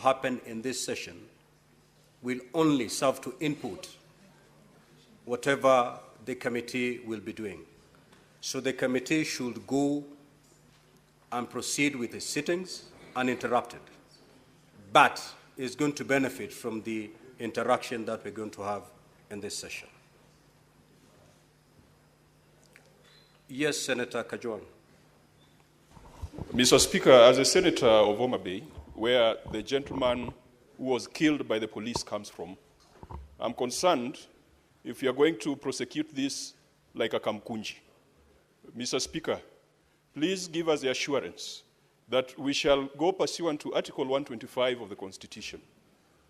happen in this session will only serve to input whatever the committee will be doing. So the committee should go and proceed with its sittings uninterrupted, but is going to benefit from the interaction that we're going to have in this session. Yes, Senator Ojwang. Mr. Speaker, as a senator of Homa Bay, where the gentleman who was killed by the police comes from, I'm concerned if you are going to prosecute this like a kamkunji. Mr. Speaker, please give us the assurance that we shall go pursuant to Article 125 of the Constitution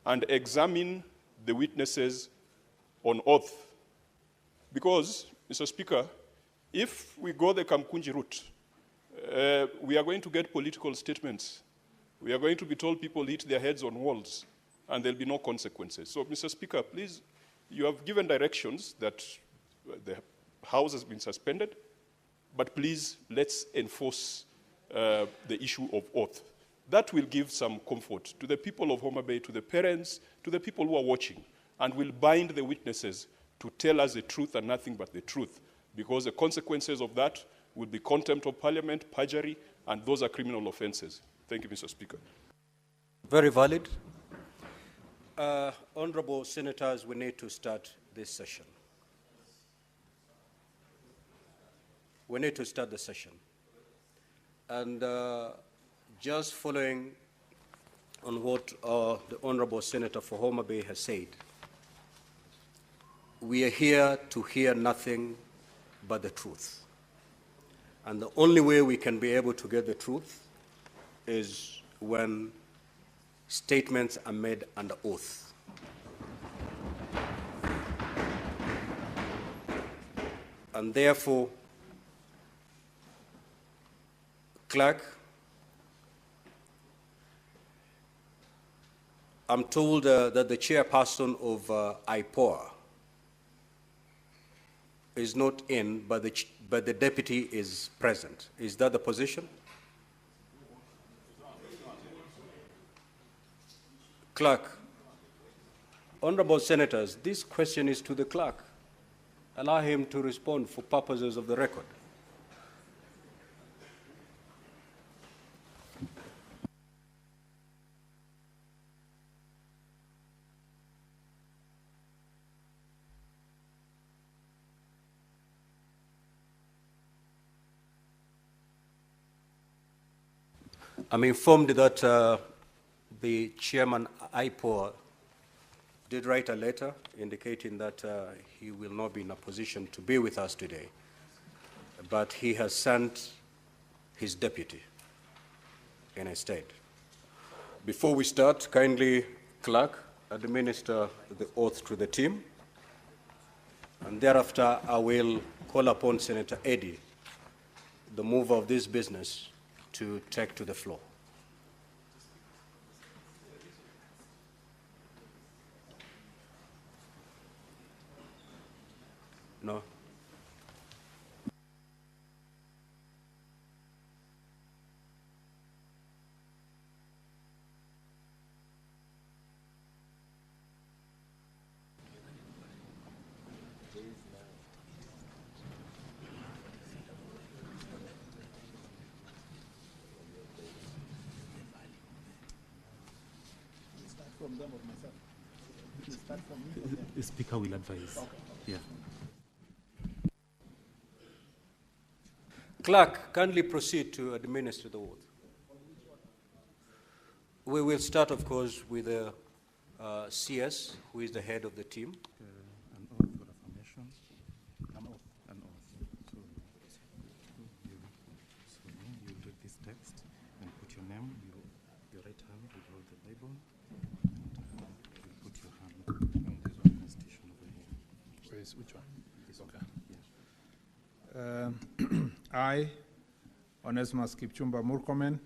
and examine the witnesses on oath. Because, Mr. Speaker, if we go the kamkunji route, we are going to get political statements. We are going to be told people hit their heads on walls, and there'll be no consequences. So, Mr. Speaker, please, you have given directions that the House has been suspended, but please, let's enforce the issue of oath. That will give some comfort to the people of Homa Bay, to the parents, to the people who are watching, and will bind the witnesses to tell us the truth and nothing but the truth, because the consequences of that will be contempt of parliament, perjury, and those are criminal offenses. Thank you, Mr. Speaker. Very valid. Honorable senators, we need to start this session. We need to start the session. And just following on what the Honorable Senator for Homa Bay has said, we are here to hear nothing but the truth. And the only way we can be able to get the truth is when statements are made under oath. And therefore, Clerk, I'm told that the chairperson of IPOA is not in, but the deputy is present. Is that the position? Clerk, honorable senators, this question is to the clerk. Allow him to respond for purposes of the record. I'm informed that the chairman IPOA did write a letter indicating that he will not be in a position to be with us today, but he has sent his deputy in his stead. Before we start, kindly, clerk, administer the oath to the team, and thereafter I will call upon Senator Eddy, the mover of this business, to take to the floor. No. From them or myself? Start from me. The speaker will advise. Okay. Yeah. Clerk, kindly proceed to administer the oath. We will start, of course, with the CS, who is the head of the team. An oath for affirmation. An oath. An oath. So you read this text and put your name, your right hand will hold the Bible, and you put your hand on this constitution over here. Where is which one? This okay. Yeah. I, Onesmus Kipchumba Murkomen,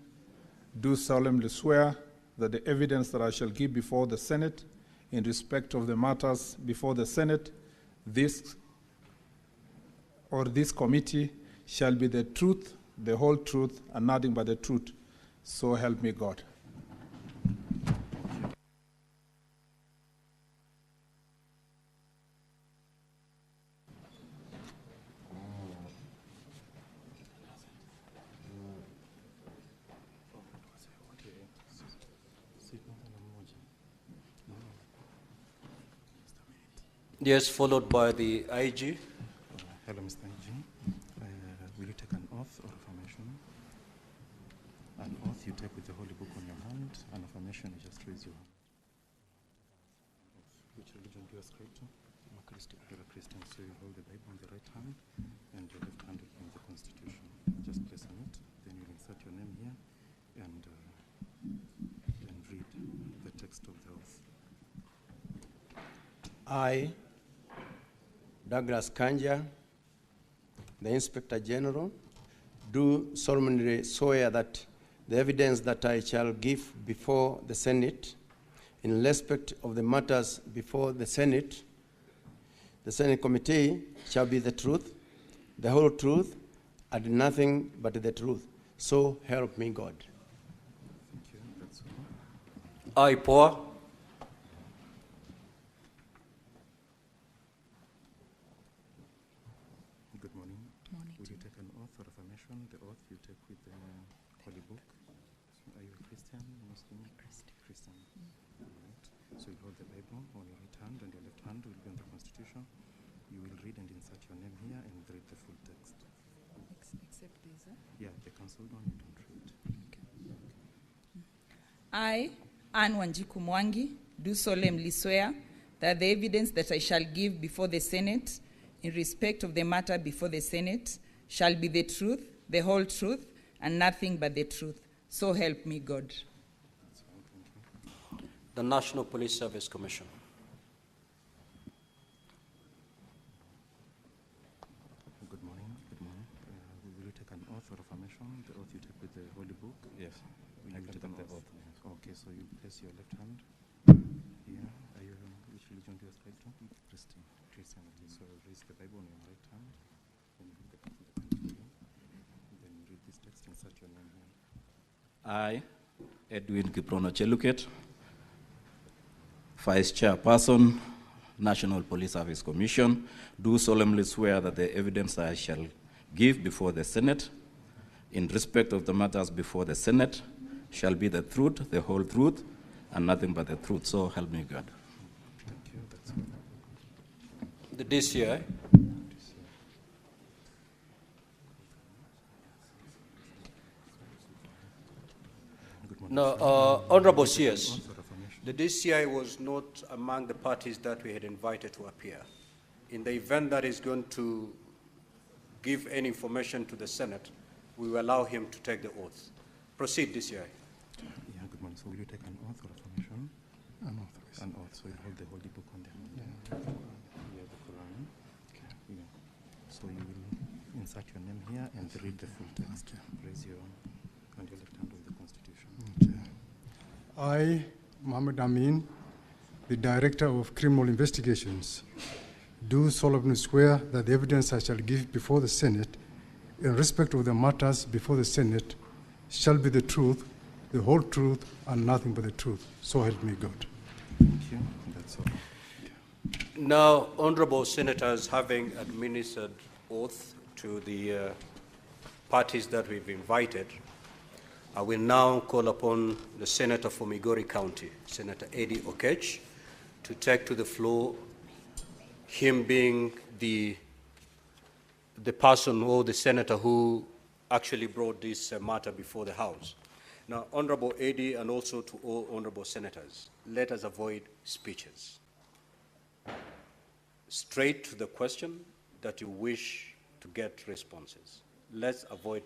do solemnly swear that the evidence that I shall give before the Senate in respect of the matters before the Senate, this committee, shall be the truth, the whole truth, and nothing but the truth. So help me God. Yes, followed by the IG. Hello, Mr. IG. Will you take an oath or affirmation? An oath you take with the Holy Book on your hand. An affirmation you just raise your hand. Which religion do you ascribe to? I'm a Christian. You're a Christian, so you hold the Bible in the right hand and your left hand will be in the Constitution. Just place on it, then you'll insert your name here and read the text of the oath. I, Douglas Kanja, the Inspector General, do solemnly swear that the evidence that I shall give before the Senate in respect of the matters before the Senate Committee shall be the truth, the whole truth, and nothing but the truth. So help me God. Thank you. That's all. I, Paul. Good morning. Morning. Will you take an oath or affirmation? The oath you take with the Holy Book. Are you a Christian, Muslim? Christian. All right. So you hold the Bible on your right hand and your left hand will be on the Constitution. You will read and insert your name here and read the full text. Except this, Yeah, the cancelled one you don't read. I, Anne Wanjiku Mwangi, do solemnly swear that the evidence that I shall give before the Senate in respect of the matter before the Senate shall be the truth, the whole truth, and nothing but the truth. So help me God. The National Police Service Commission. Good morning. Good morning. Will you take an oath or affirmation? The oath you take with the Holy Book? Yes. Will you take an oath? Okay, so you place your left hand here. Are you, which religion do you ascribe to? Christian. Christian. So raise the Bible on your right hand. Then read the Constitution. Then read this text, insert your name here. I, Edwin Kiprono Cheluket, Vice Chairperson, National Police Service Commission, do solemnly swear that the evidence I shall give before the Senate in respect of the matters before the Senate shall be the truth, the whole truth, and nothing but the truth. So help me God. Thank you. That's all. The DCI. Good morning. No, Honorable CS, Oath or affirmation? the DCI was not among the parties that we had invited to appear. In the event that he's going to give any information to the Senate, we will allow him to take the oath. Proceed, DCI. Yeah, good morning. So will you take an oath or affirmation? An oath. An oath. So you hold the Holy Book on the hand. Yeah, the Quran. Okay. Yeah. So you will insert your name here and read the full text. Raise your and your left hand on the Constitution. I, Mohammed Amin, the Director of Criminal Investigations, do solemnly swear that the evidence I shall give before the Senate in respect of the matters before the Senate shall be the truth, the whole truth, and nothing but the truth. So help me God. Thank you. That's all. Now, honorable senators, having administered oath to the parties that we've invited, I will now call upon the Senator for Migori County, Senator Eddie Okech, to take to the floor, him being the person or the senator who actually brought this matter before the House. Now, Honorable Eddie, and also to all honorable senators, let us avoid speeches. Straight to the question that you wish to get responses. Let's avoid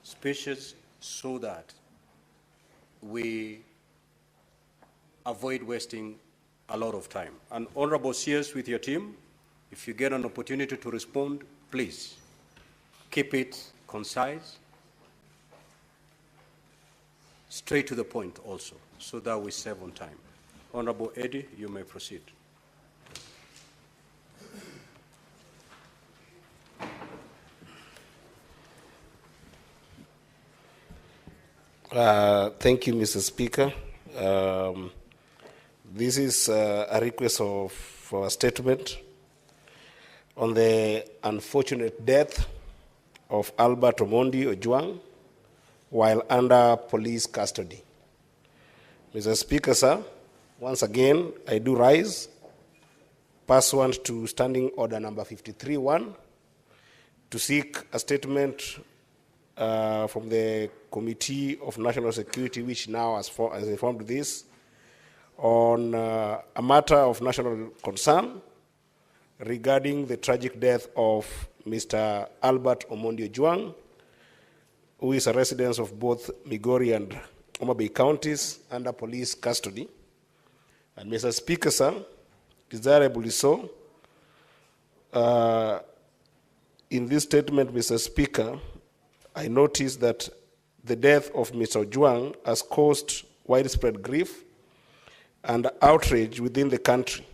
speeches so that we avoid wasting a lot of time. And honorable CS with your team, if you get an opportunity to respond, please keep it concise, straight to the point also, so that we save on time. Honorable Eddie, you may proceed. Thank you, Mr. Speaker. This is a request for a statement on the unfortunate death of Albert Ojwang while under police custody. Mr. Speaker, sir, once again, I do rise pursuant to Standing Order number 53-1 to seek a statement from the Committee of National Security, which now has informed this, on a matter of national concern regarding the tragic death of Mr. Albert Ojwang, who is a resident of both Migori and Homa Bay counties under police custody. And Mr. Speaker, sir, desirably so, in this statement, Mr. Speaker, I noticed that the death of Mr. Ojwang has caused widespread grief and outrage within the country.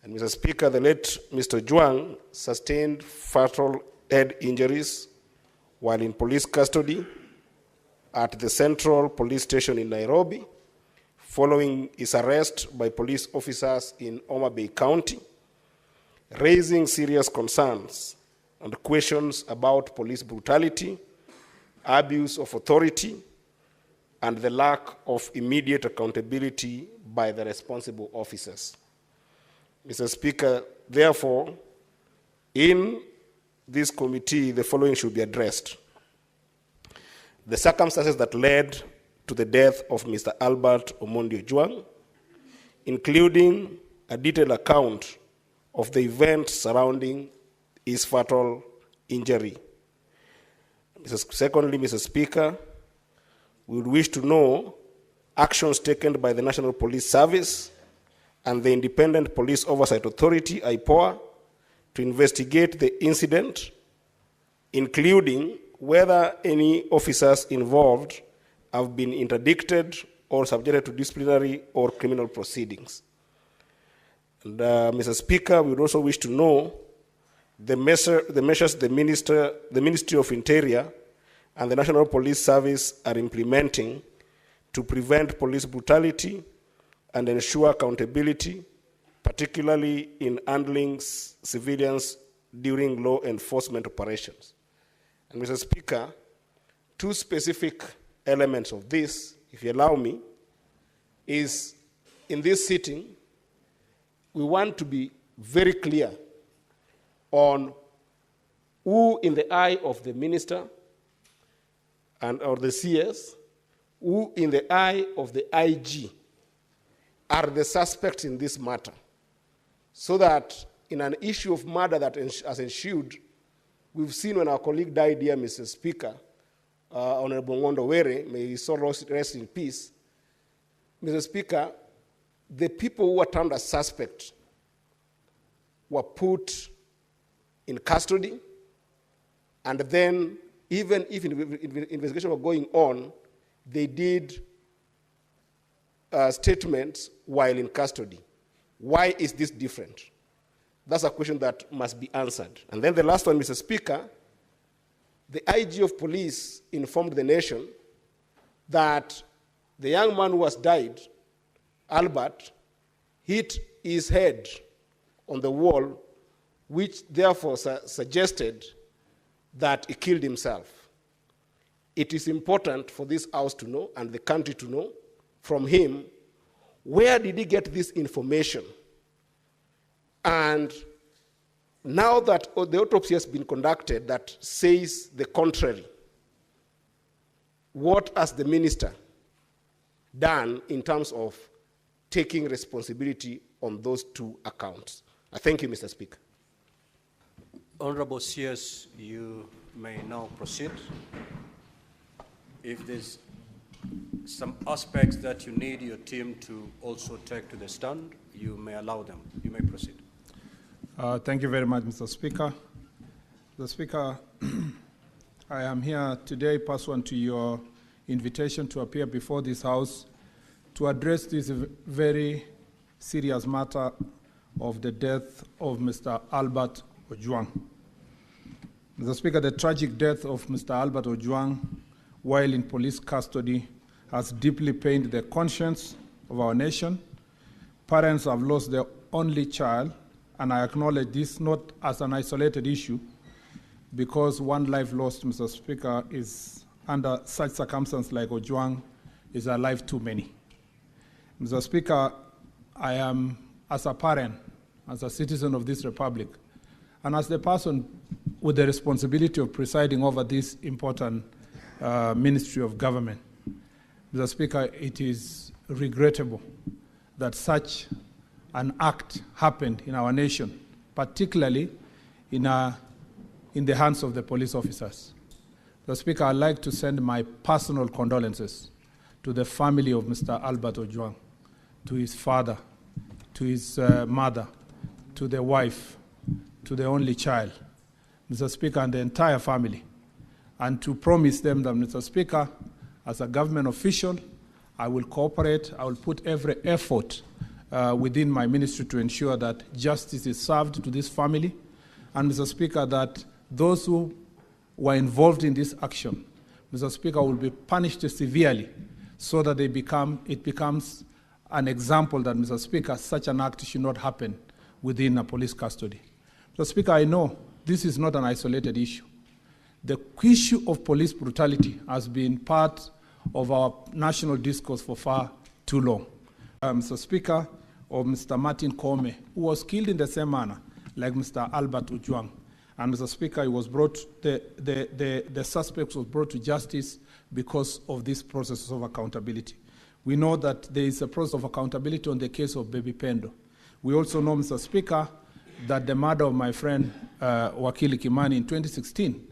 And Mr. Speaker, the late Mr. Ojwang sustained fatal head injuries while in police custody at the Central Police Station in Nairobi, following his arrest by police officers in Homa Bay County, raising serious concerns and questions about police brutality, abuse of authority, and the lack of immediate accountability by the responsible officers. Mr. Speaker, therefore, in this committee, the following should be addressed. The circumstances that led to the death of Mr. Albert Ojwang, including a detailed account of the events surrounding his fatal injury. Secondly, Mr. Speaker, we would wish to know actions taken by the National Police Service and the Independent Police Oversight Authority, IPOA, to investigate the incident, including whether any officers involved have been interdicted or subjected to disciplinary or criminal proceedings. And, Mr. Speaker, we would also wish to know the measures the Ministry of Interior and the National Police Service are implementing to prevent police brutality and ensure accountability, particularly in handling civilians during law enforcement operations. And Mr. Speaker, two specific elements of this, if you allow me, is in this sitting, we want to be very clear on who, in the eye of the minister and or the CS, who, in the eye of the IG, are the suspects in this matter, so that in an issue of murder that has ensued, we've seen when our colleague died here, Mr. Speaker, Honorable Ngondo Were, may his soul rest in peace. Mr. Speaker, the people who were termed as suspects were put in custody, and then even if investigation was going on, they did statements while in custody. Why is this different? That's a question that must be answered. And then the last one, Mr. Speaker, the IG of police informed the nation that the young man who has died, Albert, hit his head on the wall, which therefore suggested that he killed himself. It is important for this House to know and the country to know from him, where did he get this information? And now that the autopsy has been conducted that says the contrary, what has the minister done in terms of taking responsibility on those two accounts? I thank you, Mr. Speaker. Honorable CS, you may now proceed. If there's some aspects that you need your team to also take to the stand, you may allow them. You may proceed. Thank you very much, Mr. Speaker. Mr. Speaker, I am here today pursuant to your invitation to appear before this House to address this very serious matter of the death of Mr. Albert Ojwang. Mr. Speaker, the tragic death of Mr. Albert Ojwang while in police custody has deeply pained the conscience of our nation. Parents have lost their only child, and I acknowledge this not as an isolated issue, because one life lost, Mr. Speaker, is under such circumstances like Ojwang is a life too many. Mr. Speaker, I am, as a parent, as a citizen of this republic, and as the person with the responsibility of presiding over this important ministry of government, Mr. Speaker, it is regrettable that such an act happened in our nation, particularly in the hands of the police officers. Mr. Speaker, I'd like to send my personal condolences to the family of Mr. Albert Ojwang, to his father, to his mother, to the wife, to the only child, Mr. Speaker, and the entire family, and to promise them that, Mr. Speaker, as a government official, I will cooperate, I will put every effort within my ministry to ensure that justice is served to this family, and, Mr. Speaker, that those who were involved in this action, Mr. Speaker, will be punished severely so that it becomes an example that, Mr. Speaker, such an act should not happen within a police custody. Mr. Speaker, I know this is not an isolated issue. The issue of police brutality has been part of our national discourse for far too long. Mr. Speaker, or Mr. Martin Kome, who was killed in the same manner like Mr. Albert Ojwang. And, Mr. Speaker, he was brought, the suspect was brought to justice because of this process of accountability. We know that there is a process of accountability on the case of Baby Pendo. We also know, Mr. Speaker, that the murder of my friend Wakili Kimani in 2016,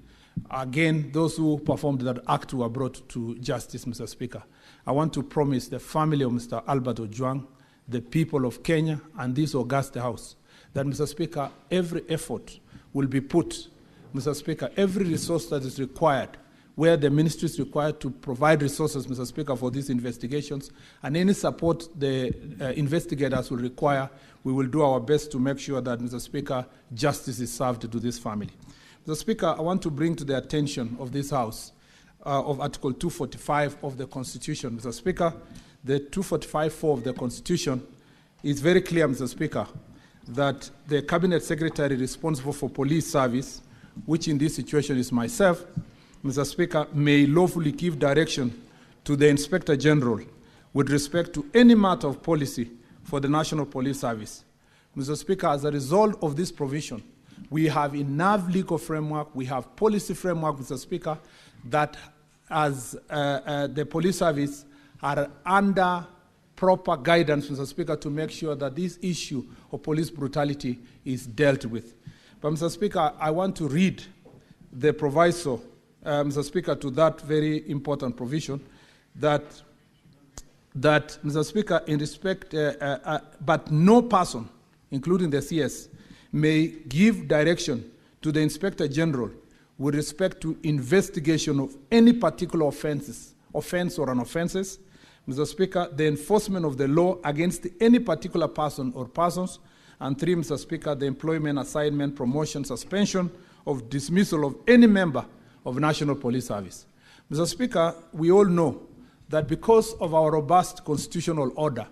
again, those who performed that act were brought to justice, Mr. Speaker. I want to promise the family of Mr. Albert Ojwang, the people of Kenya, and this august House, that, Mr. Speaker, every effort will be put, Mr. Speaker, every resource that is required, where the ministry is required to provide resources, Mr. Speaker, for these investigations, and any support the investigators will require, we will do our best to make sure that, Mr. Speaker, justice is served to this family. Mr. Speaker, I want to bring to the attention of this House of Article 245 of the Constitution. Mr. Speaker, the 245(4) of the Constitution is very clear, Mr. Speaker, that the Cabinet Secretary responsible for police service, which in this situation is myself, Mr. Speaker, may lawfully give direction to the Inspector General with respect to any matter of policy for the National Police Service. Mr. Speaker, as a result of this provision, we have enough legal framework, we have policy framework, Mr. Speaker, that as the police service are under proper guidance, Mr. Speaker, to make sure that this issue of police brutality is dealt with. But, Mr. Speaker, I want to read the proviso, Mr. Speaker, to that very important provision, that Mr. Speaker, in respect, but no person, including the CS, may give direction to the Inspector General with respect to investigation of any particular offense or unoffenses. Mr. Speaker, the enforcement of the law against any particular person or persons. And 3, Mr. Speaker, the employment, assignment, promotion, suspension, of dismissal of any member of National Police Service. Mr. Speaker, we all know that because of our robust constitutional order,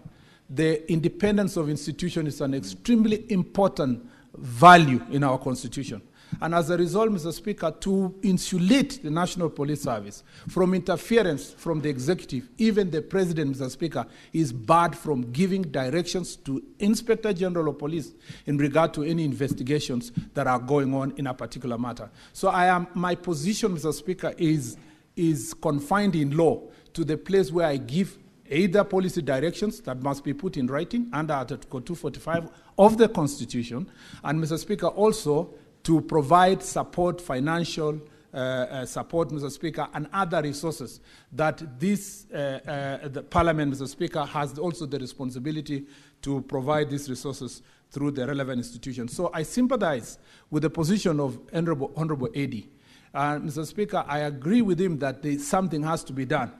the independence of institutions is an extremely important value in our Constitution. And as a result, Mr. Speaker, to insulate the National Police Service from interference from the executive, even the President, Mr. Speaker, is barred from giving directions to Inspector General of Police in regard to any investigations that are going on in a particular matter. So my position, Mr. Speaker, is confined in law to the place where I give either policy directions that must be put in writing under Article 245 of the Constitution, and, Mr. Speaker, also to provide support, financial support, Mr. Speaker, and other resources that the Parliament, Mr. Speaker, has also the responsibility to provide these resources through the relevant institutions. So I sympathize with the position of Honorable AD. Mr. Speaker, I agree with him that something has to be done.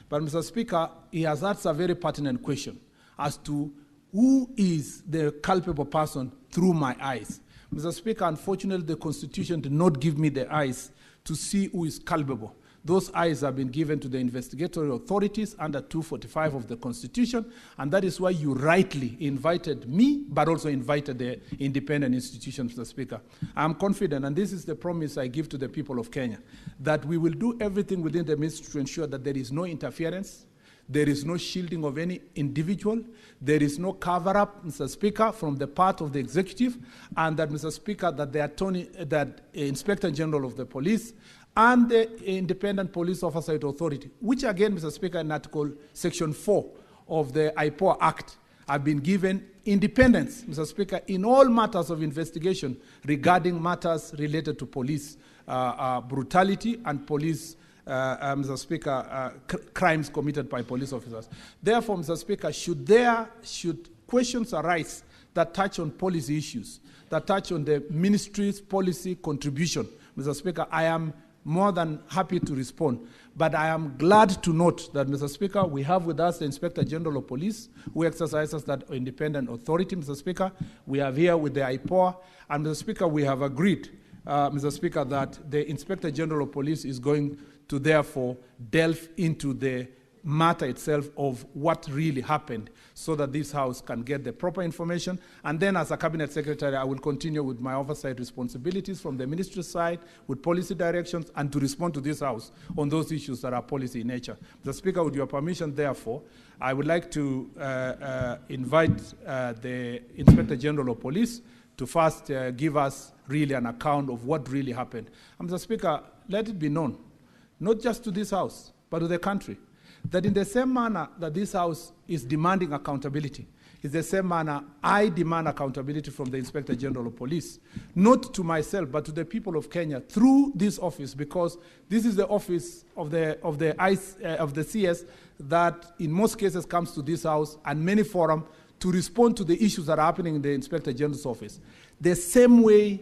But, Mr. Speaker, he has asked a very pertinent question as to who is the culpable person through my eyes. Mr. Speaker, unfortunately, the Constitution did not give me the eyes to see who is culpable. Those eyes have been given to the investigatory authorities under 245 of the Constitution, and that is why you rightly invited me, but also invited the independent institutions, Mr. Speaker. I'm confident, and this is the promise I give to the people of Kenya, that we will do everything within the ministry to ensure that there is no interference, There is no shielding of any individual. There is no cover-up, Mr. Speaker, from the part of the executive, and that, Mr. Speaker, that the Inspector General of the Police and the Independent Police Oversight Authority, which again, Mr. Speaker, in Article Section 4 of the IPOA Act, have been given independence, Mr. Speaker, in all matters of investigation regarding matters related to police brutality and police, Mr. Speaker, crimes committed by police officers. Therefore, Mr. Speaker, should questions arise that touch on policy issues, that touch on the ministry's policy contribution, Mr. Speaker, I am more than happy to respond. But I am glad to note that, Mr. Speaker, we have with us the Inspector General of Police, who exercises that independent authority, Mr. Speaker. We have here with the IPOA, and Mr. Speaker, we have agreed, Mr. Speaker, that the Inspector General of Police is going to therefore delve into the matter itself of what really happened so that this House can get the proper information. And then as a Cabinet Secretary, I will continue with my oversight responsibilities from the ministry side with policy directions and to respond to this House on those issues that are policy in nature. Mr. Speaker, with your permission, therefore, I would like to invite the Inspector General of Police to first give us really an account of what really happened. And Mr. Speaker, let it be known, not just to this House, but to the country, that in the same manner that this House is demanding accountability, is the same manner I demand accountability from the Inspector General of Police, not to myself, but to the people of Kenya through this office, because this is the office of the CS that in most cases comes to this House and many forums to respond to the issues that are happening in the Inspector General's office. The same way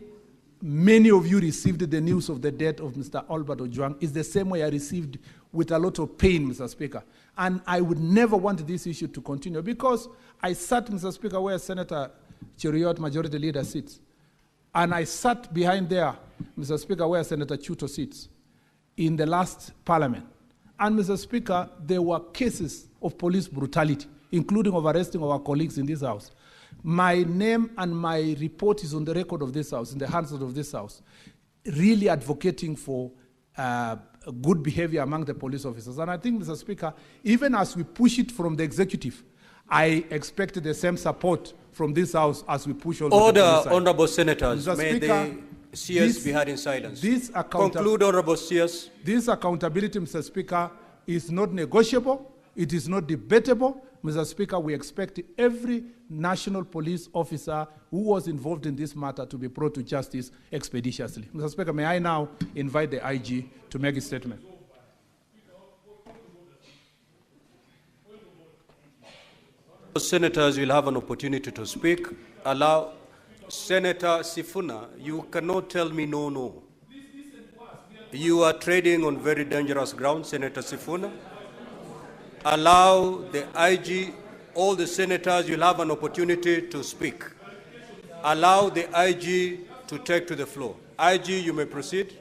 many of you received the news of the death of Mr. Albert Ojwang is the same way I received with a lot of pain, Mr. Speaker. And I would never want this issue to continue because I sat, Mr. Speaker, where Senator Cheruiyot, Majority Leader, sits. And I sat behind there, Mr. Speaker, where Senator Chuto sits in the last parliament. And, Mr. Speaker, there were cases of police brutality, including of arresting our colleagues in this House. My name and my report is on the record of this House, in the hands of this House, really advocating for good behavior among the police officers. And I think, Mr. Speaker, even as we push it from the executive, I expect the same support from this House as we push on Order, the police side. Honorable Senators. Mr. May Speaker, the CS be heard in silence. Conclude, Honorable CS. This accountability, Mr. Speaker, is not negotiable. It is not debatable. Mr. Speaker, we expect every national police officer who was involved in this matter to be brought to justice expeditiously. Mr. Speaker, may I now invite the IG to make a statement. Senators will have an opportunity to speak. Allow Senator Sifuna, you cannot tell me no. You are trading on very dangerous ground, Senator Sifuna. Allow the IG, all the senators, you'll have an opportunity to speak. Allow the IG to take to the floor. IG, you may proceed.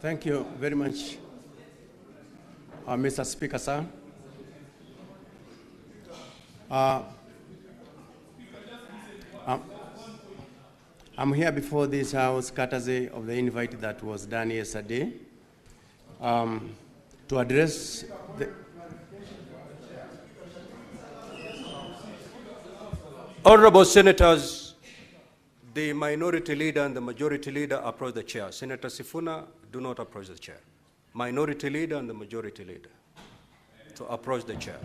Thank you very much, Mr. Speaker, sir. I'm here before this House courtesy of the invite that was done yesterday to address the... Honorable Senators, the minority leader and the majority leader approach the chair. Senator Sifuna, do not approach the chair. Minority leader and the majority leader to approach the chair.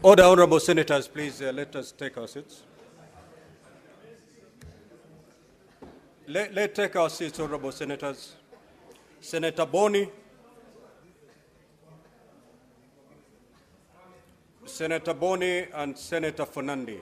Order, honorable senators, please let us take our seats. Let's take our seats, honorable senators. Senator Boni, Senator Boni and Senator Fernandi.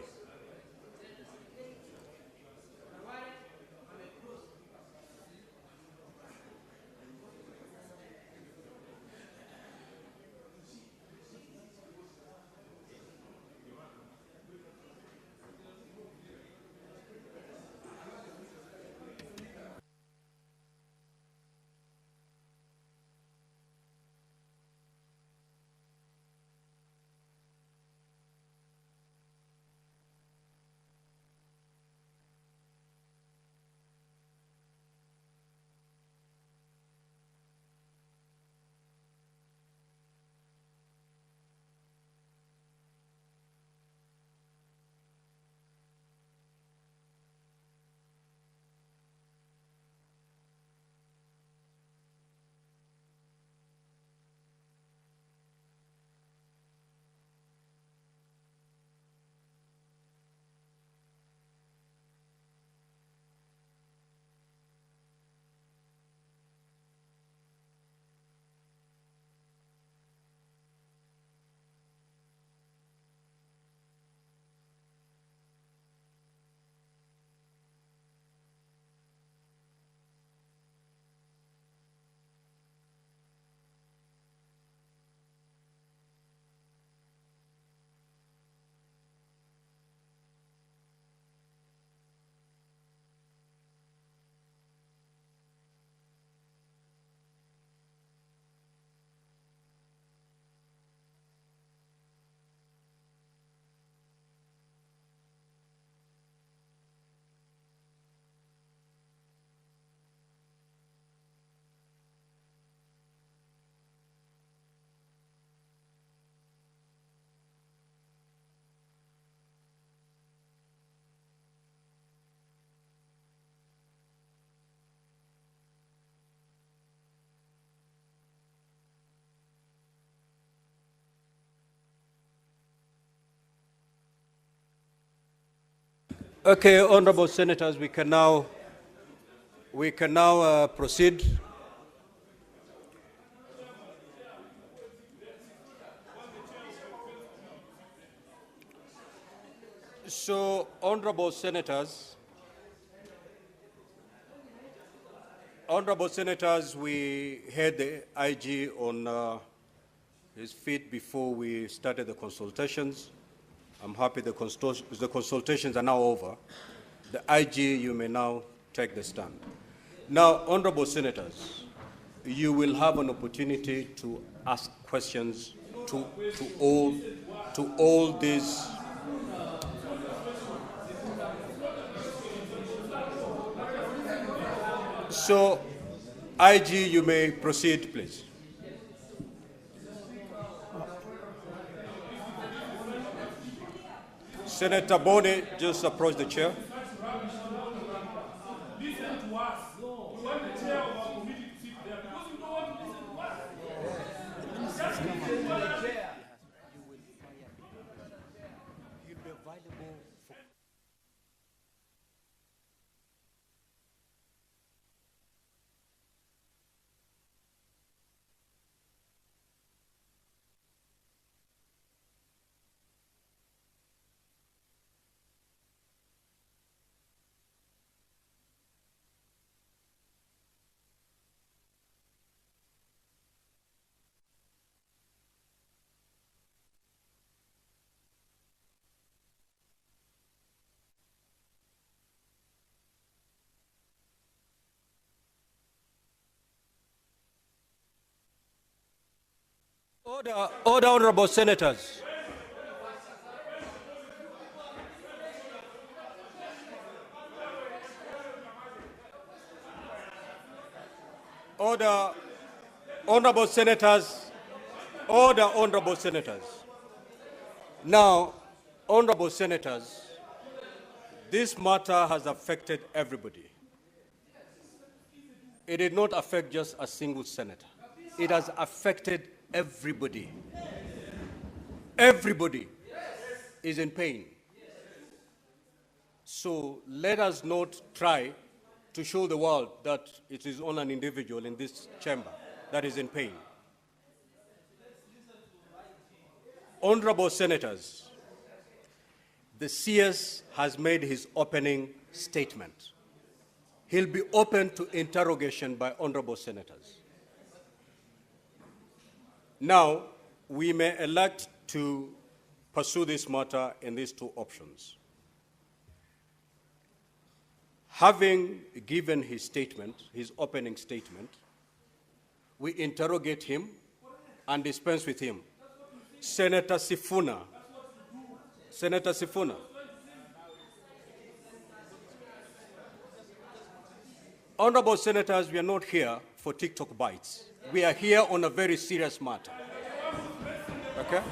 Okay, honorable senators, we can now proceed. So, honorable senators, we had the IG on his feet before we started the consultations. I'm happy the consultations are now over. The IG, you may now take the stand. Now, honorable senators, you will have an opportunity to ask questions to all these. So, IG, you may proceed, please. Senator Boni, just approach the chair. Listen to us. You want the chair of our committee to sit there because you don't want to listen to us. Just listen to us. You'll be available for. Order, honorable senators. Order, honorable senators. Order, honorable senators. Now, honorable senators, this matter has affected everybody. It did not affect just a single senator. It has affected everybody. Everybody. is in pain. So let us not try to show the world that it is only an individual in this chamber that is in pain. Honorable senators, the CS has made his opening statement. He'll be open to interrogation by honorable senators. Now, we may elect to pursue this matter in these two options. Having given his statement, his opening statement, we interrogate him and dispense with him. Senator Sifuna. Senator Sifuna. Honorable senators, we are not here for TikTok bites. We are here on a very serious matter. Okay?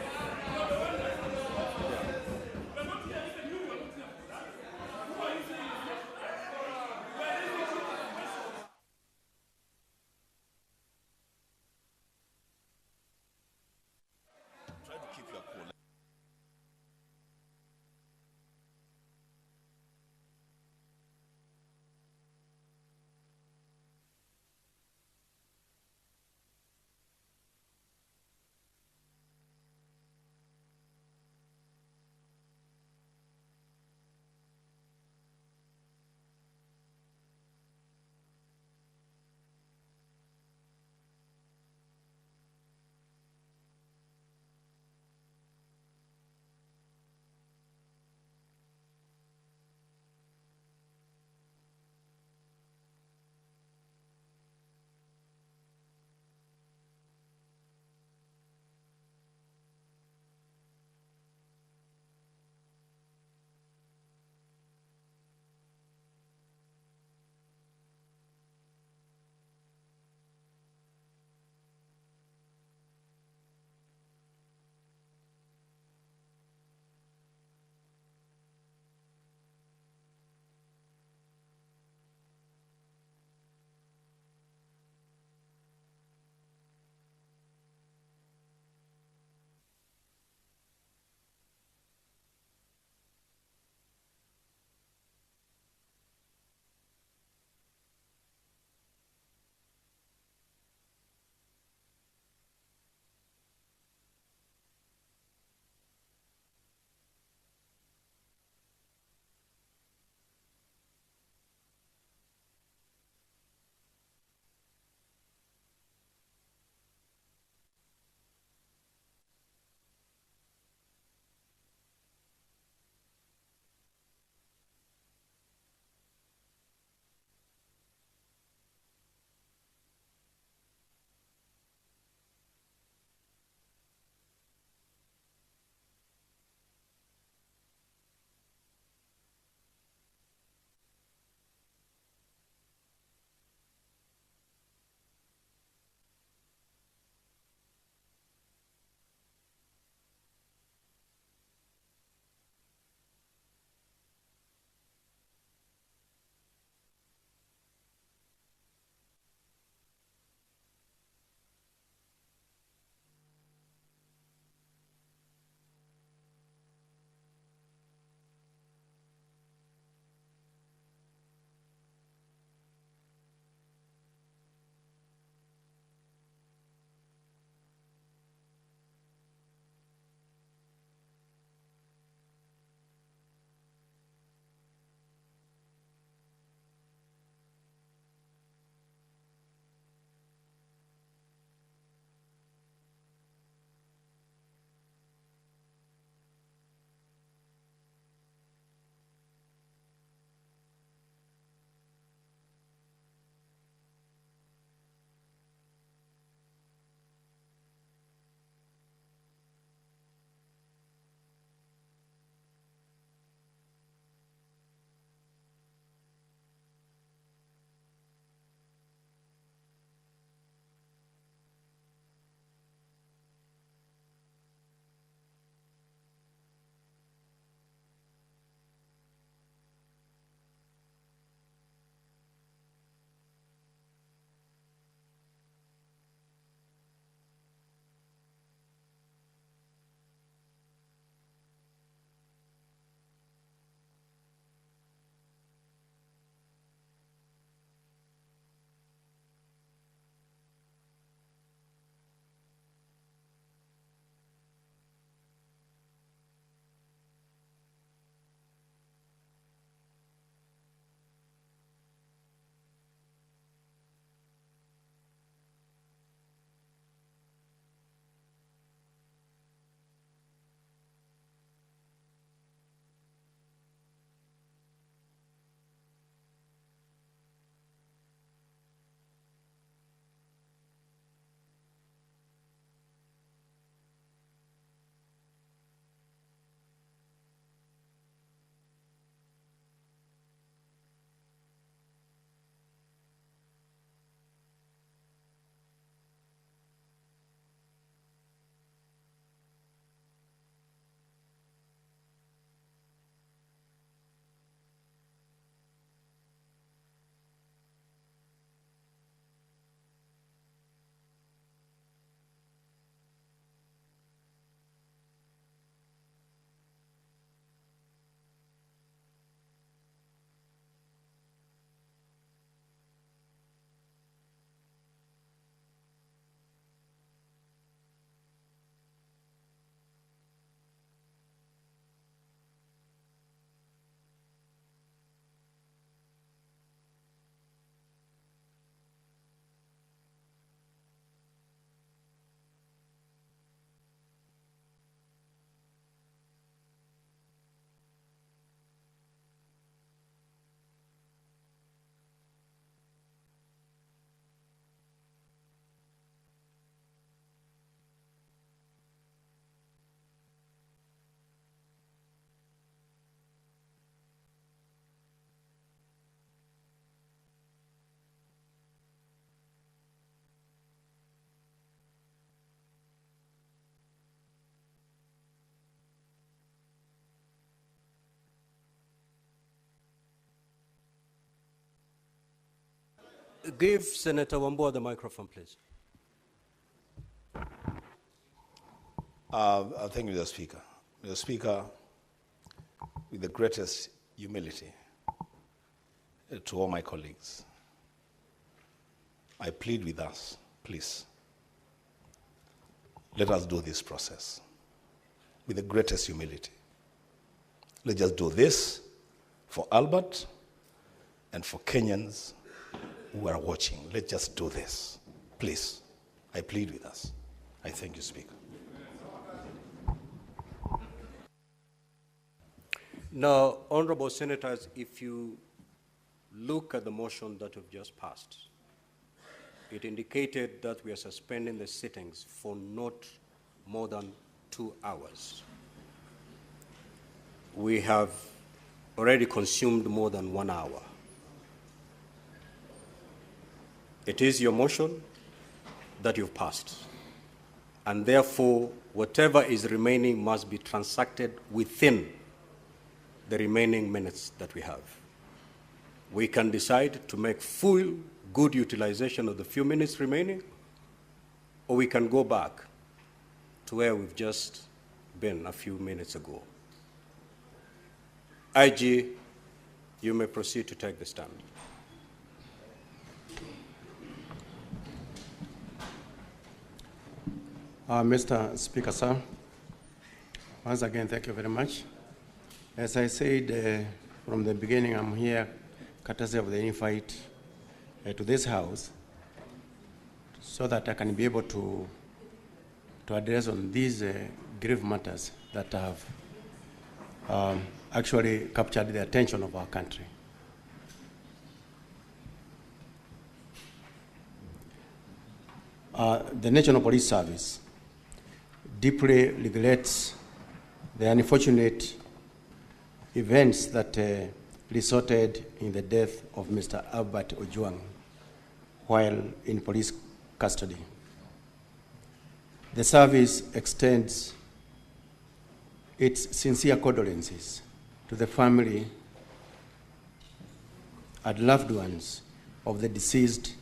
Give Senator Wambua the microphone, please. Thank you, Mr. Speaker. Mr. Speaker, with the greatest humility to all my colleagues, I plead with us, please, let us do this process with the greatest humility. Let's just do this for Albert and for Kenyans who are watching. Let's just do this, please. I plead with us. I thank you, Speaker. Now, honorable senators, if you look at the motion that we've just passed, it indicated that we are suspending the sittings for not more than 2 hours. We have already consumed more than 1 hour. It is your motion that you've passed, and therefore, whatever is remaining must be transacted within the remaining minutes that we have. We can decide to make full, good utilization of the few minutes remaining, or we can go back to where we've just been a few minutes ago. IG, you may proceed to take the stand. Mr. Speaker, sir, once again, thank you very much. As I said from the beginning, I'm here courtesy of the invite to this House so that I can be able to address on these grave matters that have actually captured the attention of our country. The National Police Service deeply regrets the unfortunate events that resulted in the death of Mr. Albert Ojwang while in police custody. The service extends its sincere condolences to the family and loved ones of the deceased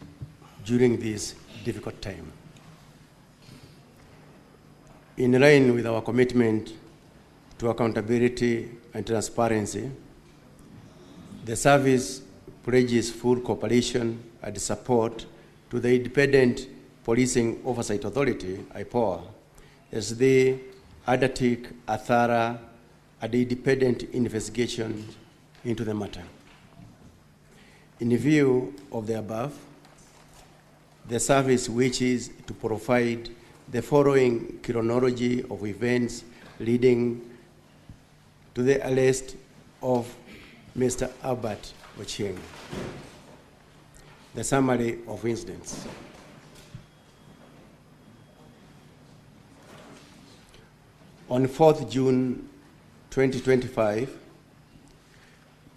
during this difficult time. In line with our commitment to accountability and transparency, the service pledges full cooperation and support to the Independent Policing Oversight Authority, IPOA, as they undertake a thorough and independent investigation into the matter. In view of the above, the service wishes to provide the following chronology of events leading to the arrest of Mr. Albert Ojwang. The summary of incidents. On 4th June 2025,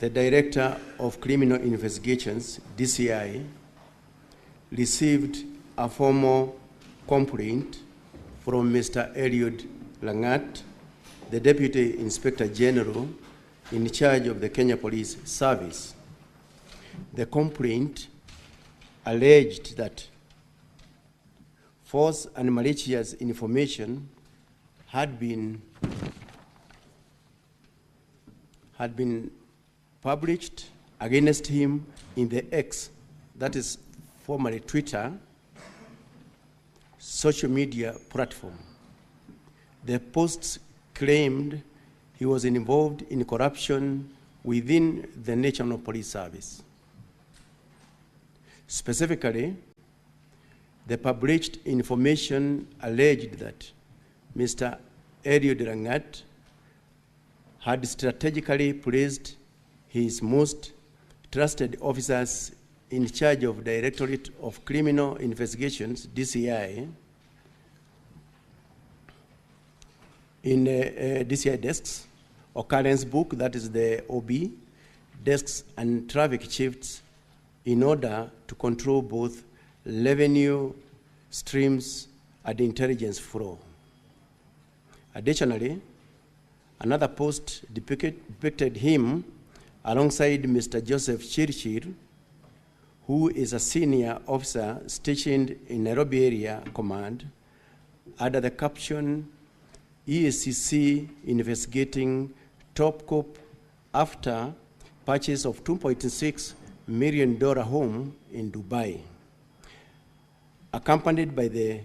the Director of Criminal Investigations, DCI, received a formal complaint from Mr. Eliud Langat, the Deputy Inspector General in charge of the Kenya Police Service. The complaint alleged that false and malicious information had been published against him in the X, that is formerly Twitter, social media platform. The posts claimed he was involved in corruption within the National Police Service. Specifically, the published information alleged that Mr. Eliud Langat had strategically placed his most trusted officers in charge of Directorate of Criminal Investigations, DCI, in DCI desks, occurrence book, that is the OB, desks and traffic chiefs in order to control both revenue streams and intelligence flow. Additionally, another post depicted him alongside Mr. Joseph Chirchir, who is a senior officer stationed in Nairobi Area Command, under the caption, EACC investigating top cop after purchase of $2.6 million home in Dubai, accompanied by the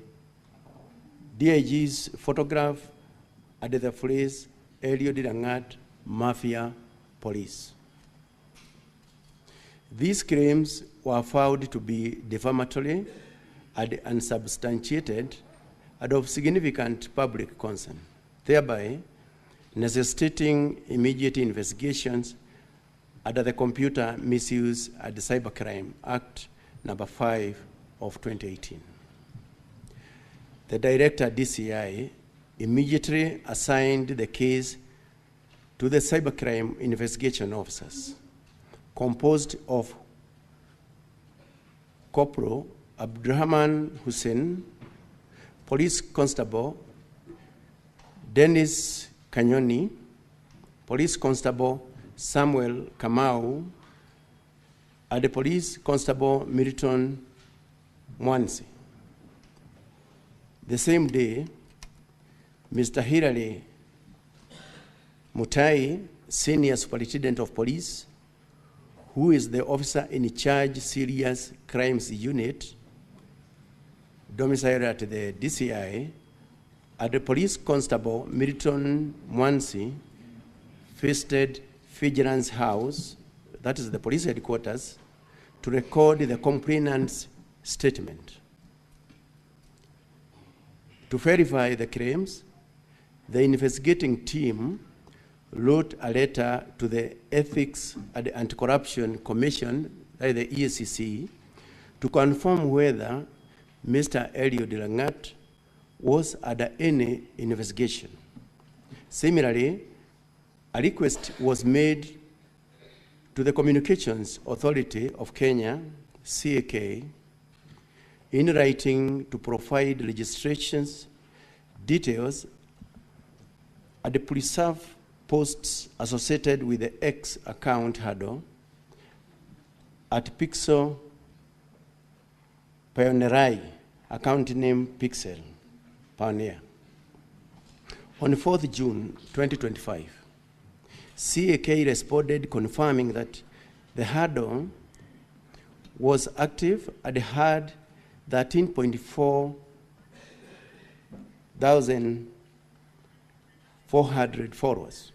DIG's photograph under the phrase, Eliud Langat Mafia Police. These claims were found to be defamatory and unsubstantiated and of significant public concern, thereby necessitating immediate investigations under the Computer Misuse and Cybercrime Act number 5 of 2018. The Director DCI immediately assigned the case to the cybercrime investigation officers, composed of Corporal Abdurrahman Hussein, Police Constable Dennis Kanyoni, Police Constable Samuel Kamau, and the Police Constable Milton Mwansi. The same day, Mr. Hilary Mutai, Senior Superintendent of Police, who is the officer in charge Serious Crimes Unit, domiciled at the DCI, and the Police Constable Milton Mwansi visited Vigilance House, that is the police headquarters, to record the complainant's statement. To verify the claims, the investigating team wrote a letter to the Ethics and Anti-Corruption Commission, the EACC, to confirm whether Mr. Eliud Langat was under any investigation. Similarly, a request was made to the Communications Authority of Kenya, CAK, in writing to provide registrations, details, and preserve posts associated with the X account handle at Pixel Pioneerai, account name Pixel Pioneer. On 4th June 2025, CAK responded confirming that the handle was active and had 13.4 thousand 400 followers.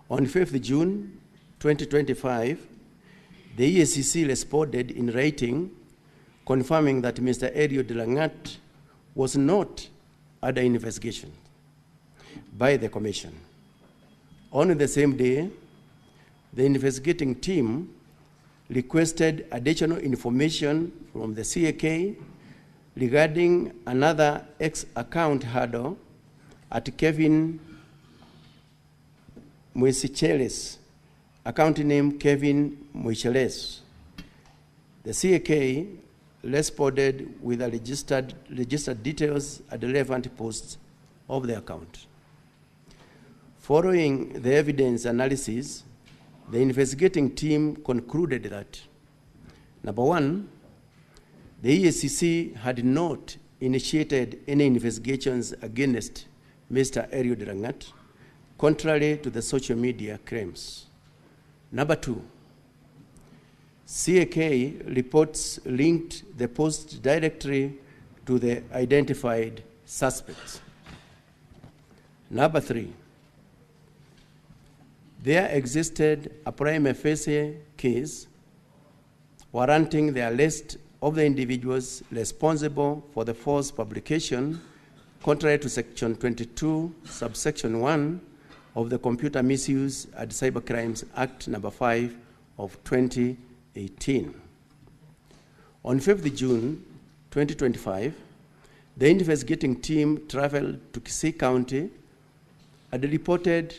On 5th June 2025, the EACC responded in writing confirming that Mr. Eliud Langat was not under investigation by the Commission. On the same day, the investigating team requested additional information from the CAK regarding another X account handle at Kevin Mwesicheles, account name Kevin Mwicheles. The CAK responded with the registered details and relevant posts of the account. Following the evidence analysis, the investigating team concluded that, number one, the EACC had not initiated any investigations against Mr. Eliud Langat, contrary to the social media claims. Number two, CAK reports linked the post directly to the identified suspects. Number three, there existed a prima facie case warranting the arrest of the individuals responsible for the false publication, contrary to Section 22, subsection 1 of the Computer Misuse and Cybercrimes Act number 5 of 2018. On 5th June 2025, the investigating team traveled to Kisii County and reported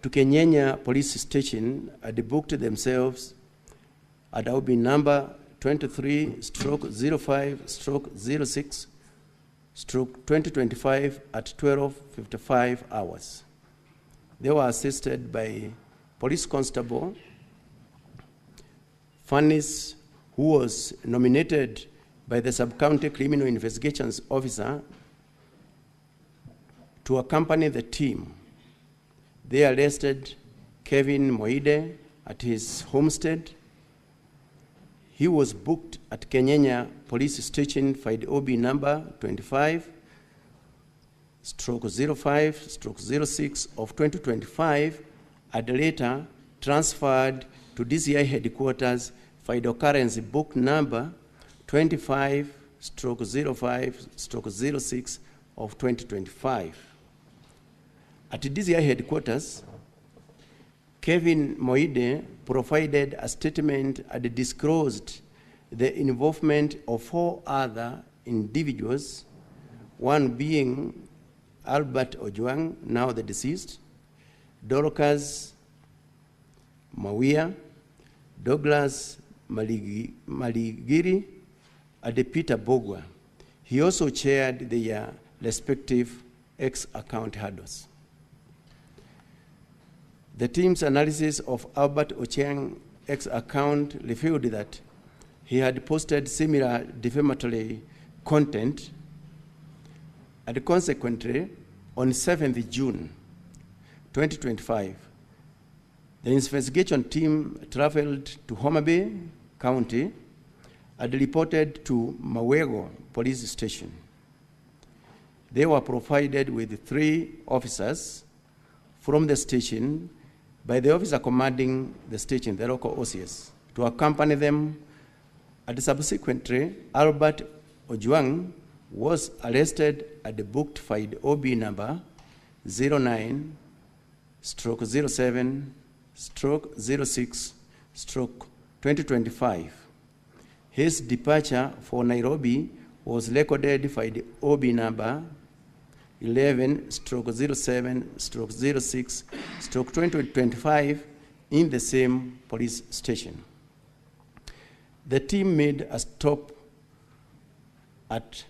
to Kenyanya Police Station and booked themselves at OB number 23/05/06/2025 at 12:55 hours. They were assisted by Police Constable Fannis, who was nominated by the Sub-County Criminal Investigations Officer to accompany the team. They arrested Kevin Moide at his homestead. He was booked at Kenyanya Police Station, file OB number 25/05/06 of 2025, and later transferred to DCI headquarters, file occurrence book number 25/05/06 of 2025. At DCI headquarters, Kevin Moide provided a statement and disclosed the involvement of 4 other individuals, one being Albert Ojwang, now the deceased, Dorcas Mawia, Douglas Maligiri, and Peter Bogwa. He also chaired their respective X-account handles. The team's analysis of Albert Ojwang's X-account revealed that he had posted similar defamatory content, and consequently, on 7th June 2025, the investigation team traveled to Homa Bay County and reported to Mawego Police Station. They were provided with 3 officers from the station by the officer commanding the station, the local OCS, to accompany them, and subsequently, Albert Ojwang was arrested at the booked file OB number 09/07/06/2025. His departure for Nairobi was recorded file OB number 11/07/06/2025 in the same police station. The team made a stop at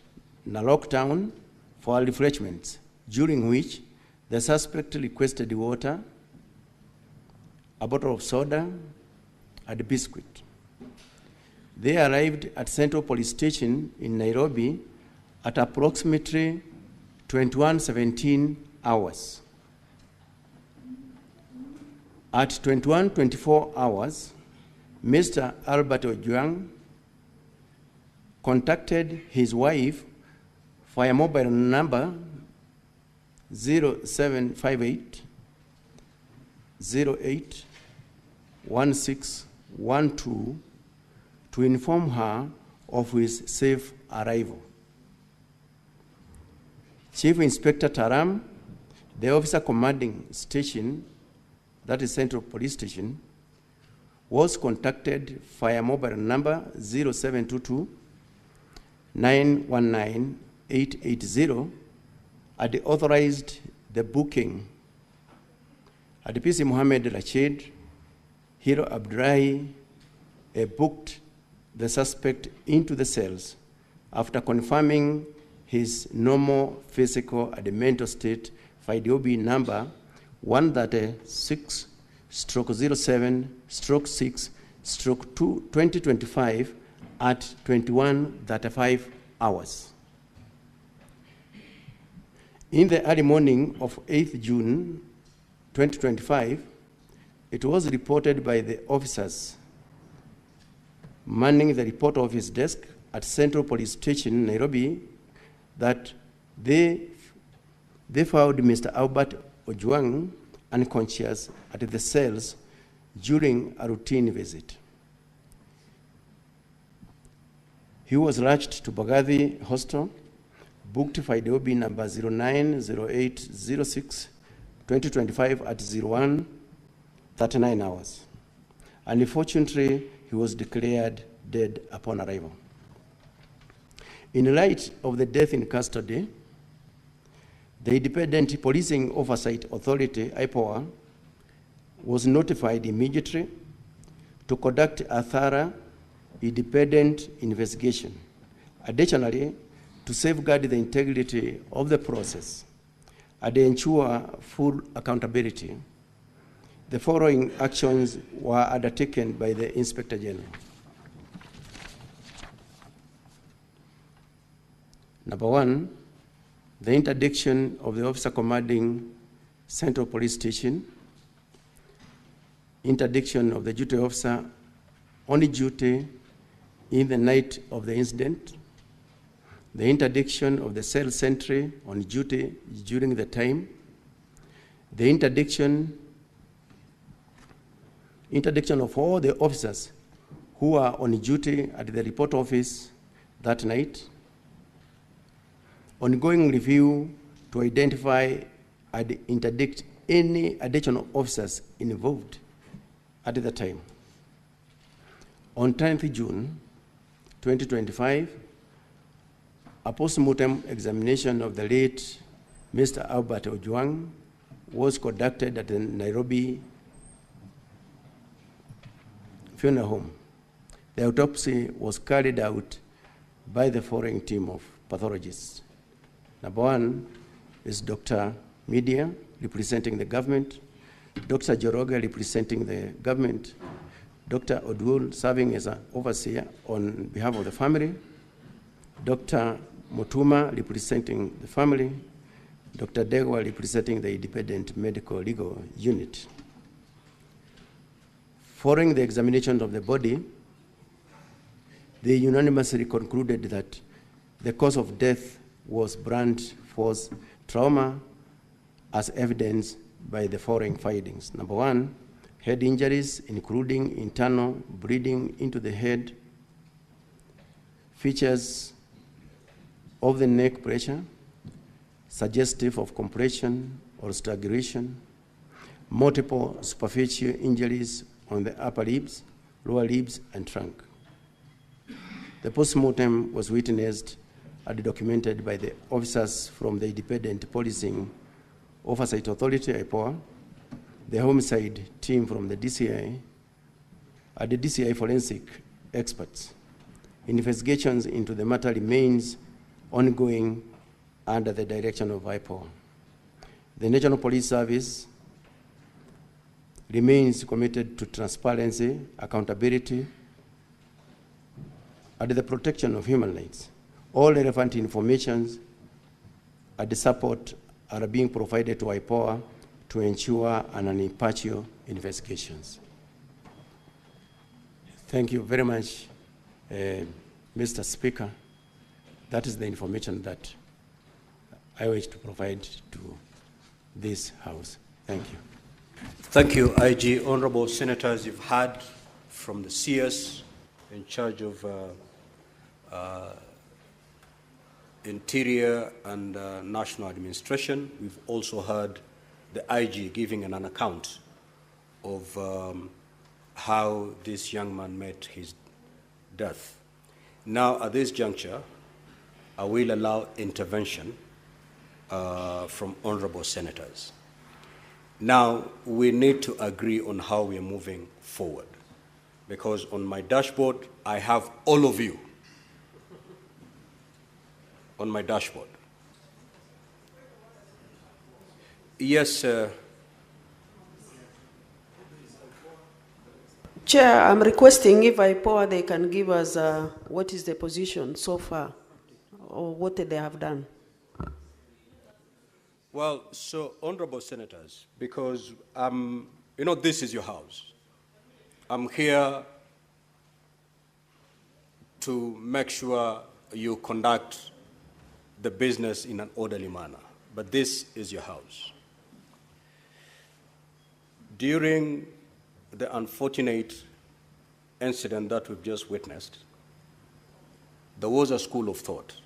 Narok Town for refreshments, during which the suspect requested water, a bottle of soda, and a biscuit. They arrived at Central Police Station in Nairobi at approximately 21:17 hours. At 21:24 hours, Mr. Albert Ojwang contacted his wife via mobile number 0758 08 1612 to inform her of his safe arrival. Chief Inspector Taram, the officer commanding station, that is Central Police Station, was contacted via mobile number 0722 919 880 and authorized the booking. At PC Mohammed Rashid, Hero Abdullahi booked the suspect into the cells after confirming his normal physical and mental state, file OB number 136/07/6/2025 at 21:35 hours. In the early morning of 8th June 2025, it was reported by the officers manning the report office desk at Central Police Station, Nairobi, that they found Mr. Albert Ojwang unconscious at the cells during a routine visit. He was rushed to Bahari Hostel, booked file OB number 09/08/06/2025 at 01:39 hours. Unfortunately, he was declared dead upon arrival. In light of the death in custody, the Independent Policing Oversight Authority, IPOA, was notified immediately to conduct a thorough, independent investigation. Additionally, to safeguard the integrity of the process and ensure full accountability, the following actions were undertaken by the Inspector General. Number one, the interdiction of the officer commanding Central Police Station, interdiction of the duty officer on duty in the night of the incident, the interdiction of the cell sentry on duty during the time, the interdiction of all the officers who are on duty at the report office that night, ongoing review to identify and interdict any additional officers involved at the time. On 10th June 2025, a post-mortem examination of the late Mr. Albert Ojwang was conducted at the Nairobi funeral home. The autopsy was carried out by the following team of pathologists. Number one is Dr. Media, representing the government, Dr. Joroga, representing the government, Dr. Odul, serving as an overseer on behalf of the family, Dr. Mutuma, representing the family, Dr. Degwa, representing the independent medical legal unit. Following the examination of the body, they unanimously concluded that the cause of death was blunt force trauma, as evidenced by the following findings. Number one, head injuries, including internal bleeding into the head, features of the neck pressure, suggestive of compression or strangulation, multiple superficial injuries on the upper lips, lower lips, and trunk. The postmortem was witnessed and documented by the officers from the Independent Policing Oversight Authority, IPOA, the homicide team from the DCI, and the DCI forensic experts. Investigations into the matter remains ongoing under the direction of IPOA. The National Police Service remains committed to transparency, accountability, and the protection of human rights. All relevant information and the support are being provided to IPOA to ensure an impartial investigations. Thank you very much, Mr. Speaker. That is the information that I wish to provide to this House. Thank you. Thank you, IG. Honorable Senators, you've heard from the CS in charge of Interior and National Administration. We've also heard the IG giving an account of how this young man met his death. Now, at this juncture, I will allow intervention from honorable senators. Now, we need to agree on how we are moving forward, because on my dashboard, I have all of you on my dashboard. Yes, Chair, I'm requesting if IPOA they can give us what is the position so far, or what they have done. Well, so honorable senators, because this is your house. I'm here to make sure you conduct the business in an orderly manner, but this is your house. During the unfortunate incident that we've just witnessed, there was a school of thought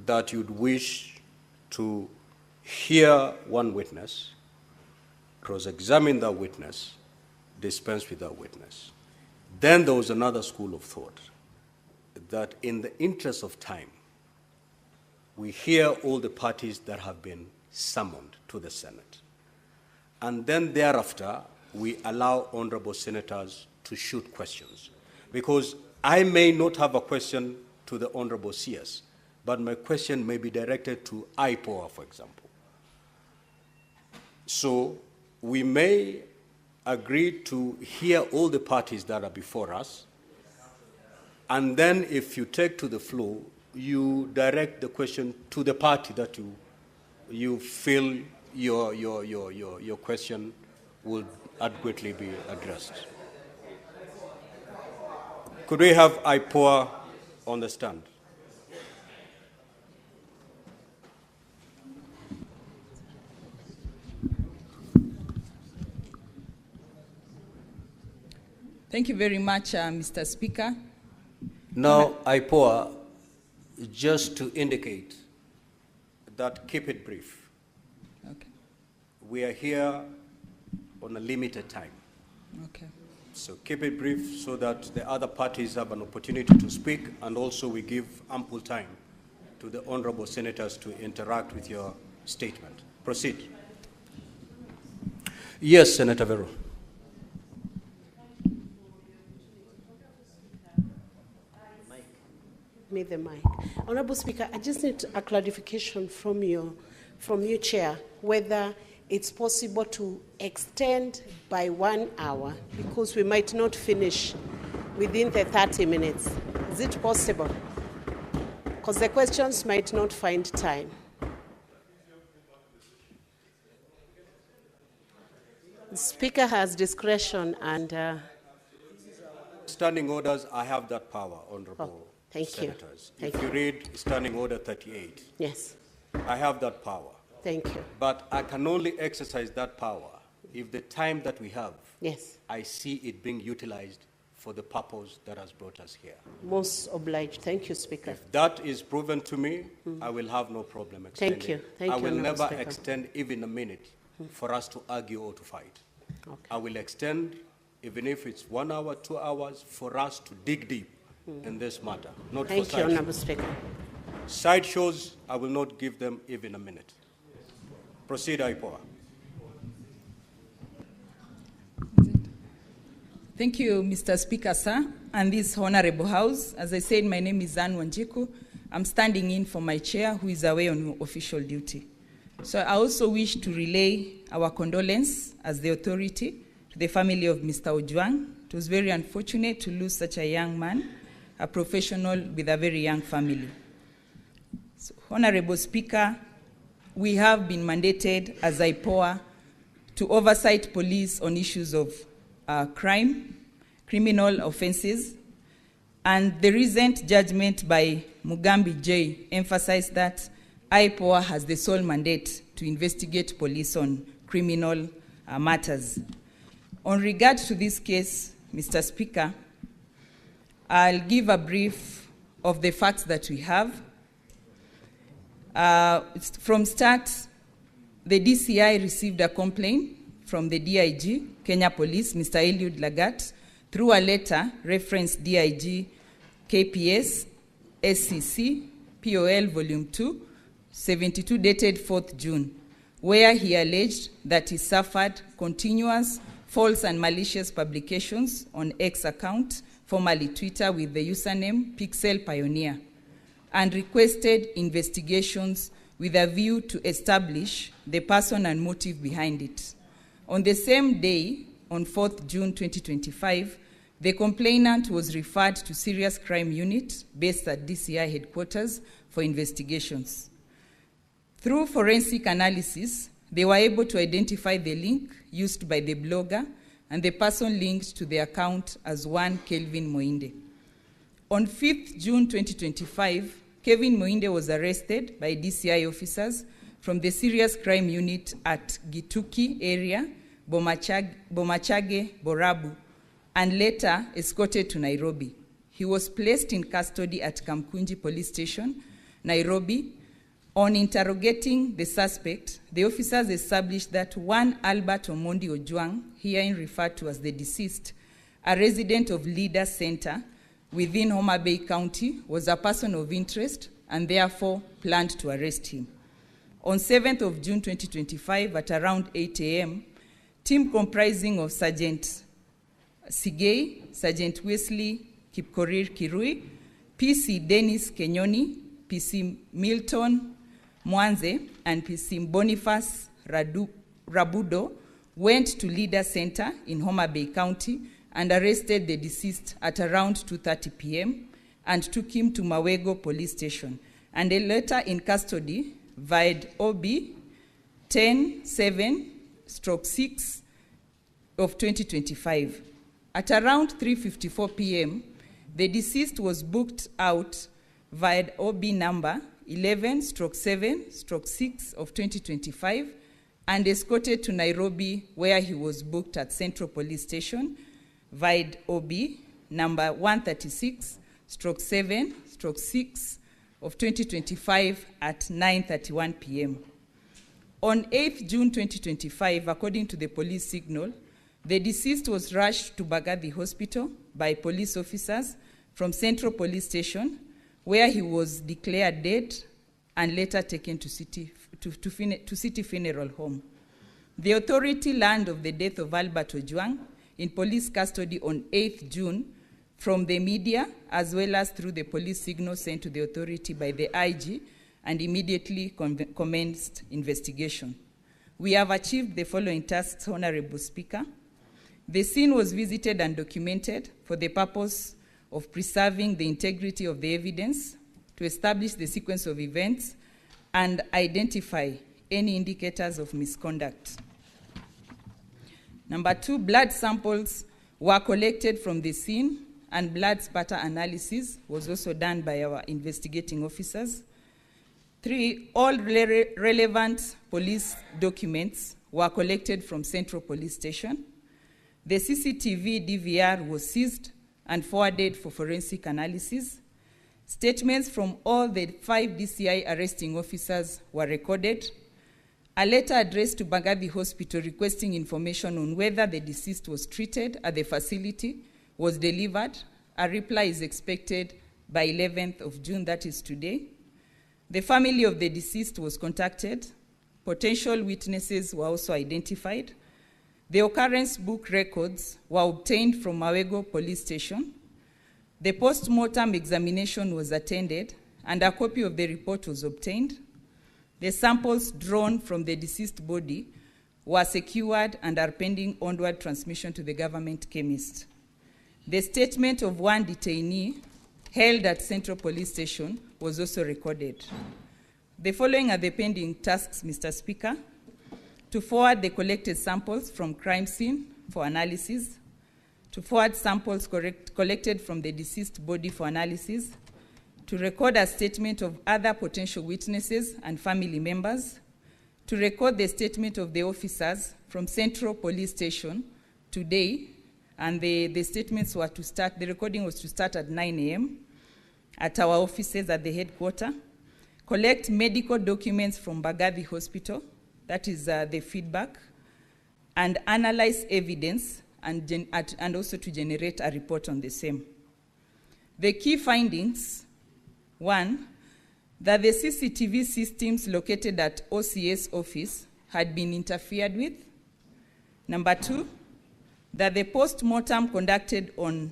that you'd wish to hear one witness, cross-examine that witness, dispense with that witness. Then there was another school of thought that in the interest of time, we hear all the parties that have been summoned to the Senate. And then thereafter, we allow honorable senators to shoot questions. Because I may not have a question to the honorable CS, but my question may be directed to IPOA, for example. So we may agree to hear all the parties that are before us. And then if you take to the floor, you direct the question to the party that you feel your question will adequately be addressed. Could we have IPOA on the stand? Thank you very much, Mr. Speaker. Now, IPOA, just to indicate that keep it brief. Okay. We are here on a limited time. Okay. So keep it brief so that the other parties have an opportunity to speak, and also we give ample time to the honorable senators to interact with your statement. Proceed. Yes, Senator Vero. Need the mic. Honorable Speaker, I just need a clarification from you, Chair, whether it's possible to extend by 1 hour, because we might not finish within the 30 minutes. Is it possible? Because the questions might not find time. The Speaker has discretion and... Standing orders, I have that power, Honorable Thank Senators. you. Thank if you. you read Standing Order 38, Yes. I have that power. Thank you. But I can only exercise that power if the time that we have, Yes. I see it being utilized for the purpose that has brought us here. Most obliged. Thank you, Speaker. If that is proven to me, I will have no problem extending. Thank you. Thank I you, will Honorable never Speaker. extend even a minute for us to argue or to fight. Okay. I will extend, even if it's 1 hour, 2 hours, for us to dig deep in this matter, not Thank for you, side Honorable shows. Speaker. Side shows, I will not give them even a minute. Proceed, IPOA. Thank you, Mr. Speaker, sir, and this honorable house. As I said, my name is Anne Wanjiku. I'm standing in for my chair, who is away on official duty. So I also wish to relay our condolence as the authority to the family of Mr. Ojwang. It was very unfortunate to lose such a young man, a professional with a very young family. So, Honorable Speaker, we have been mandated as IPOA to oversight police on issues of crime, criminal offenses, and the recent judgment by Mugambi J emphasized that IPOA has the sole mandate to investigate police on criminal matters. On regard to this case, Mr. Speaker, I'll give a brief of the facts that we have. From start, the DCI received a complaint from the DIG, Kenya Police, Mr. Eliud Lagat, through a letter referenced DIG KPS SCC POL Volume 2, 72 dated 4th June, where he alleged that he suffered continuous false and malicious publications on X account, formerly Twitter, with the username Pixel Pioneer, and requested investigations with a view to establish the person and motive behind it. On the same day, on 4th June 2025, the complainant was referred to Serious Crime Unit based at DCI headquarters for investigations. Through forensic analysis, they were able to identify the link used by the blogger and the person linked to the account as one Kelvin Moinde. On 5th June 2025, Kevin Moinde was arrested by DCI officers from the Serious Crime Unit at Gituki area, Bomachage, Borabu, and later escorted to Nairobi. He was placed in custody at Kamkunji Police Station, Nairobi. On interrogating the suspect, the officers established that one Albert Ojwang, herein referred to as the deceased, a resident of Leader Center within Homa Bay County, was a person of interest and therefore planned to arrest him. On 7th of June 2025 at around 8 a.m., team comprising of Sergeant Sigei, Sergeant Wesley Kipkorir Kirui, PC Dennis Kenyoni, PC Milton Mwanze, and PC Boniface Rabudo went to Leader Center in Homa Bay County and arrested the deceased at around 2:30 p.m. and took him to Mawego police station, and a letter in custody via OB 10/7/6 of 2025. At around 3:54 p.m., the deceased was booked out via OB number 11/7/6 of 2025 and escorted to Nairobi, where he was booked at Central Police Station via OB number 136/7/6 of 2025 at 9:31 p.m. On 8th June 2025, according to the police signal, the deceased was rushed to Bahari Hospital by police officers from Central Police Station, where he was declared dead and later taken to City Funeral Home. The authority learned of the death of Albert Ojwang in police custody on 8th June from the media, as well as through the police signal sent to the authority by the IG, and immediately commenced investigation. We have achieved the following tasks, Honorable Speaker. The scene was visited and documented for the purpose of preserving the integrity of the evidence, to establish the sequence of events, and identify any indicators of misconduct. Number 2, blood samples were collected from the scene, and blood spatter analysis was also done by our investigating officers. 3, all relevant police documents were collected from Central Police Station. The CCTV DVR was seized and forwarded for forensic analysis. Statements from all the 5 DCI arresting officers were recorded. A letter addressed to Bahari Hospital requesting information on whether the deceased was treated at the facility was delivered. A reply is expected by 11th of June, that is today. The family of the deceased was contacted. Potential witnesses were also identified. The occurrence book records were obtained from Mawego Police Station. The post-mortem examination was attended, and a copy of the report was obtained. The samples drawn from the deceased body were secured and are pending onward transmission to the government chemist. The statement of one detainee held at Central Police Station was also recorded. The following are the pending tasks, Mr. Speaker: to forward the collected samples from crime scene for analysis, to forward samples collected from the deceased body for analysis, to record a statement of other potential witnesses and family members, to record the statement of the officers from Central Police Station today, and the statements were to start, the recording was to start at 9 a.m. at our offices at the headquarters, collect medical documents from Bahari Hospital, that is the feedback, and analyze evidence, and also to generate a report on the same. The key findings: 1, that the CCTV systems located at OCS office had been interfered with. Number 2, that the post-mortem conducted on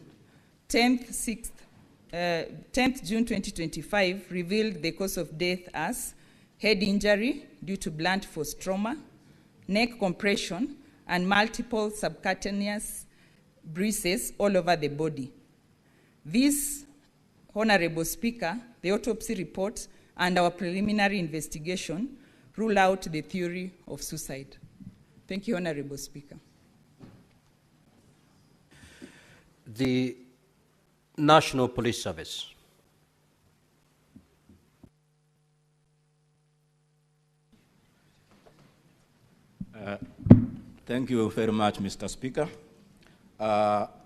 10th June 2025 revealed the cause of death as head injury due to blunt force trauma, neck compression, and multiple subcutaneous bruises all over the body. This, Honorable Speaker, the autopsy report and our preliminary investigation rule out the theory of suicide. Thank you, Honorable Speaker. The National Police Service. Thank you very much, Mr. Speaker.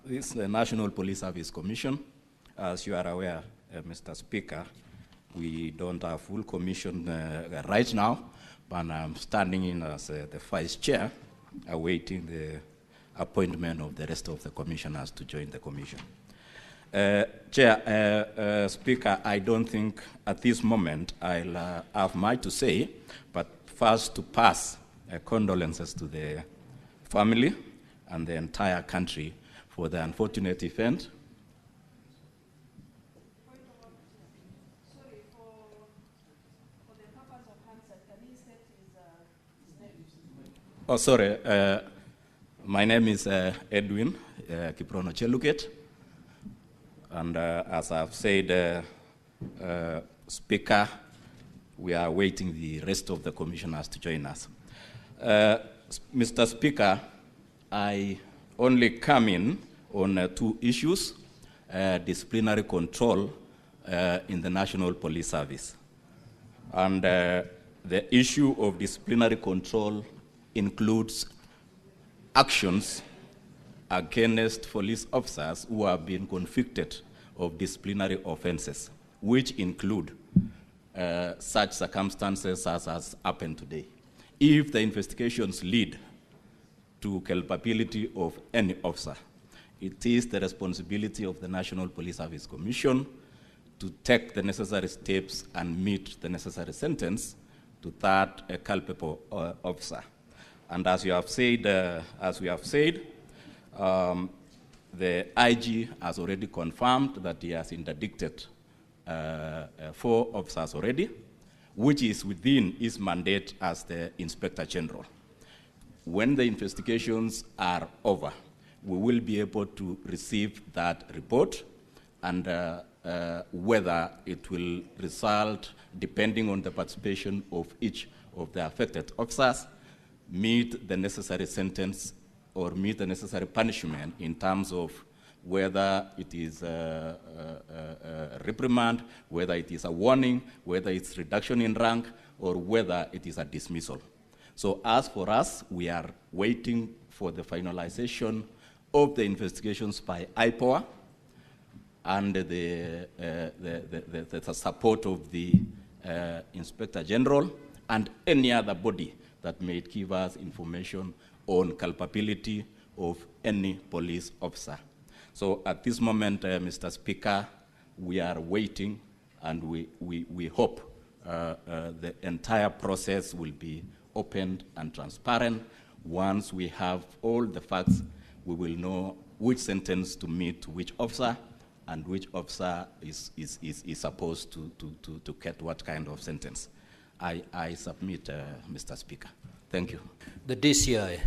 This is the National Police Service Commission. As you are aware, Mr. Speaker, we don't have full commission right now, but I'm standing in as the Vice Chair, awaiting the appointment of the rest of the commissioners to join the commission. Speaker, I don't think at this moment I'll have much to say, but first to pass condolences to the family and the entire country for the unfortunate event. Oh, sorry. My name is Edwin Kiprono Cheluket. And as I've said, Speaker, we are waiting the rest of the commissioners to join us. Mr. Speaker, I only come in on 2 issues, disciplinary control in the National Police Service. And the issue of disciplinary control includes actions against police officers who have been convicted of disciplinary offenses, which include such circumstances as has happened today. If the investigations lead to culpability of any officer, it is the responsibility of the National Police Service Commission to take the necessary steps and meet the necessary sentence to that culpable officer. And as you have said, the IG has already confirmed that he has interdicted 4 officers already, which is within his mandate as the Inspector General. When the investigations are over, we will be able to receive that report, and whether it will result, depending on the participation of each of the affected officers, meet the necessary sentence or meet the necessary punishment in terms of whether it is a reprimand, whether it is a warning, whether it's reduction in rank, or whether it is a dismissal. So as for us, we are waiting for the finalization of the investigations by IPOA and the support of the Inspector General and any other body that may give us information on culpability of any police officer. So at this moment, Mr. Speaker, we are waiting, and we hope the entire process will be open and transparent. Once we have all the facts, we will know which sentence to meet to which officer, and which officer is supposed to get what kind of sentence. I submit, Mr. Speaker. Thank you. The DCI.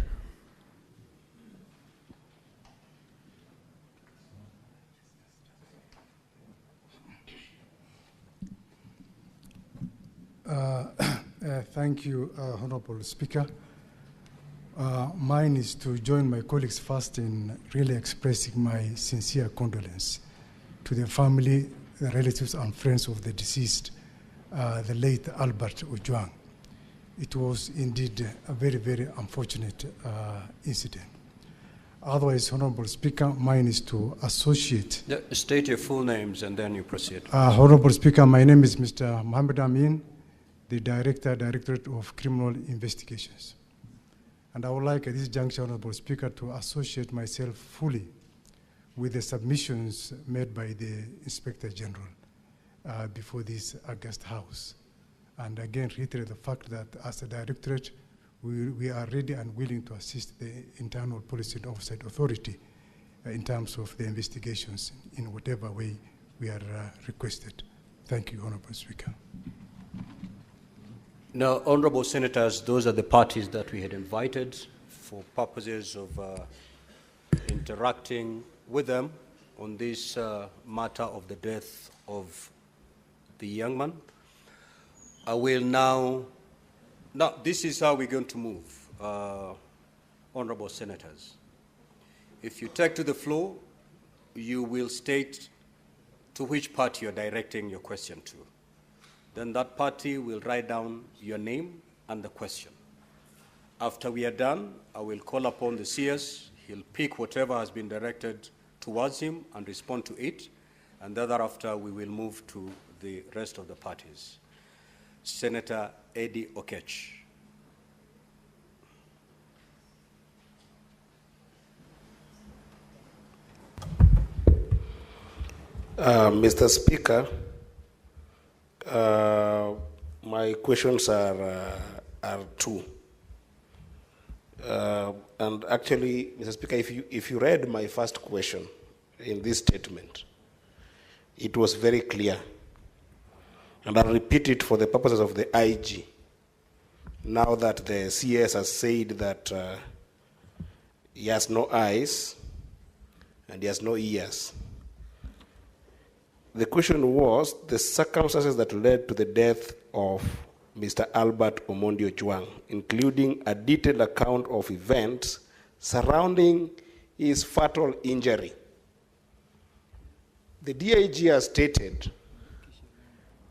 Thank you, Honorable Speaker. Mine is to join my colleagues first in really expressing my sincere condolence to the family, the relatives and friends of the deceased, the late Albert Ojwang. It was indeed a very, very unfortunate incident. Otherwise, Honorable Speaker, mine is to associate. State your full names and then you proceed. Honorable Speaker, my name is Mr. Mohammed Amin, the Directorate of Criminal Investigations. And I would like at this juncture, Honorable Speaker, to associate myself fully with the submissions made by the Inspector General before this August House. And again, reiterate the fact that as a directorate, we are ready and willing to assist the Internal Policy and Oversight Authority in terms of the investigations in whatever way we are requested. Thank you, Honorable Speaker. Now, Honorable Senators, those are the parties that we had invited for purposes of interacting with them on this matter of the death of the young man. I will now, this is how we're going to move, Honorable Senators. If you take to the floor, you will state to which party you're directing your question to. Then that party will write down your name and the question. After we are done, I will call upon the CS. He'll pick whatever has been directed towards him and respond to it. And thereafter, we will move to the rest of the parties. Senator Eddie Okech. Mr. Speaker, my questions are 2. And actually, Mr. Speaker, if you read my first question in this statement, it was very clear. And I'll repeat it for the purposes of the IG. Now that the CS has said that he has no eyes and he has no ears, The question was the circumstances that led to the death of Mr. Albert Ojwang, including a detailed account of events surrounding his fatal injury. The DIG has stated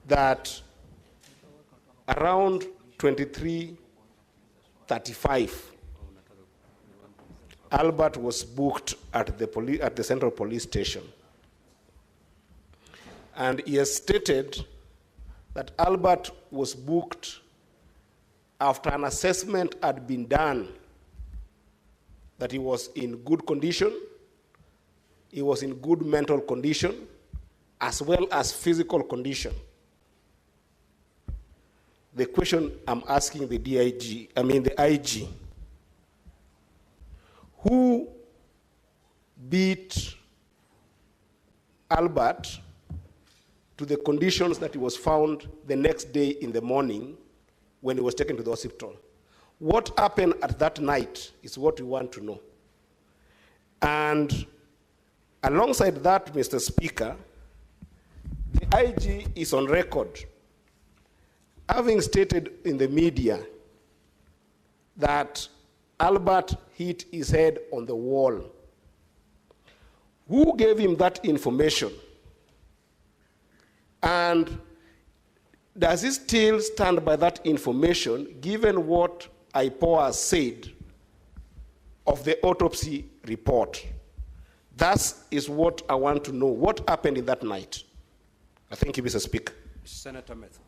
that around 23:35, Albert was booked at the Central Police Station. And he has stated that Albert was booked after an assessment had been done that he was in good condition, he was in good mental condition, as well as physical condition. The question I'm asking the IG, who beat Albert to the conditions that he was found the next day in the morning when he was taken to the hospital? What happened at that night is what we want to know. And alongside that, Mr. Speaker, the IG is on record having stated in the media that Albert hit his head on the wall. Who gave him that information? And does he still stand by that information given what IPOA said of the autopsy report? That is what I want to know. What happened in that night? I thank you, Mr. Speaker. Senator Methu.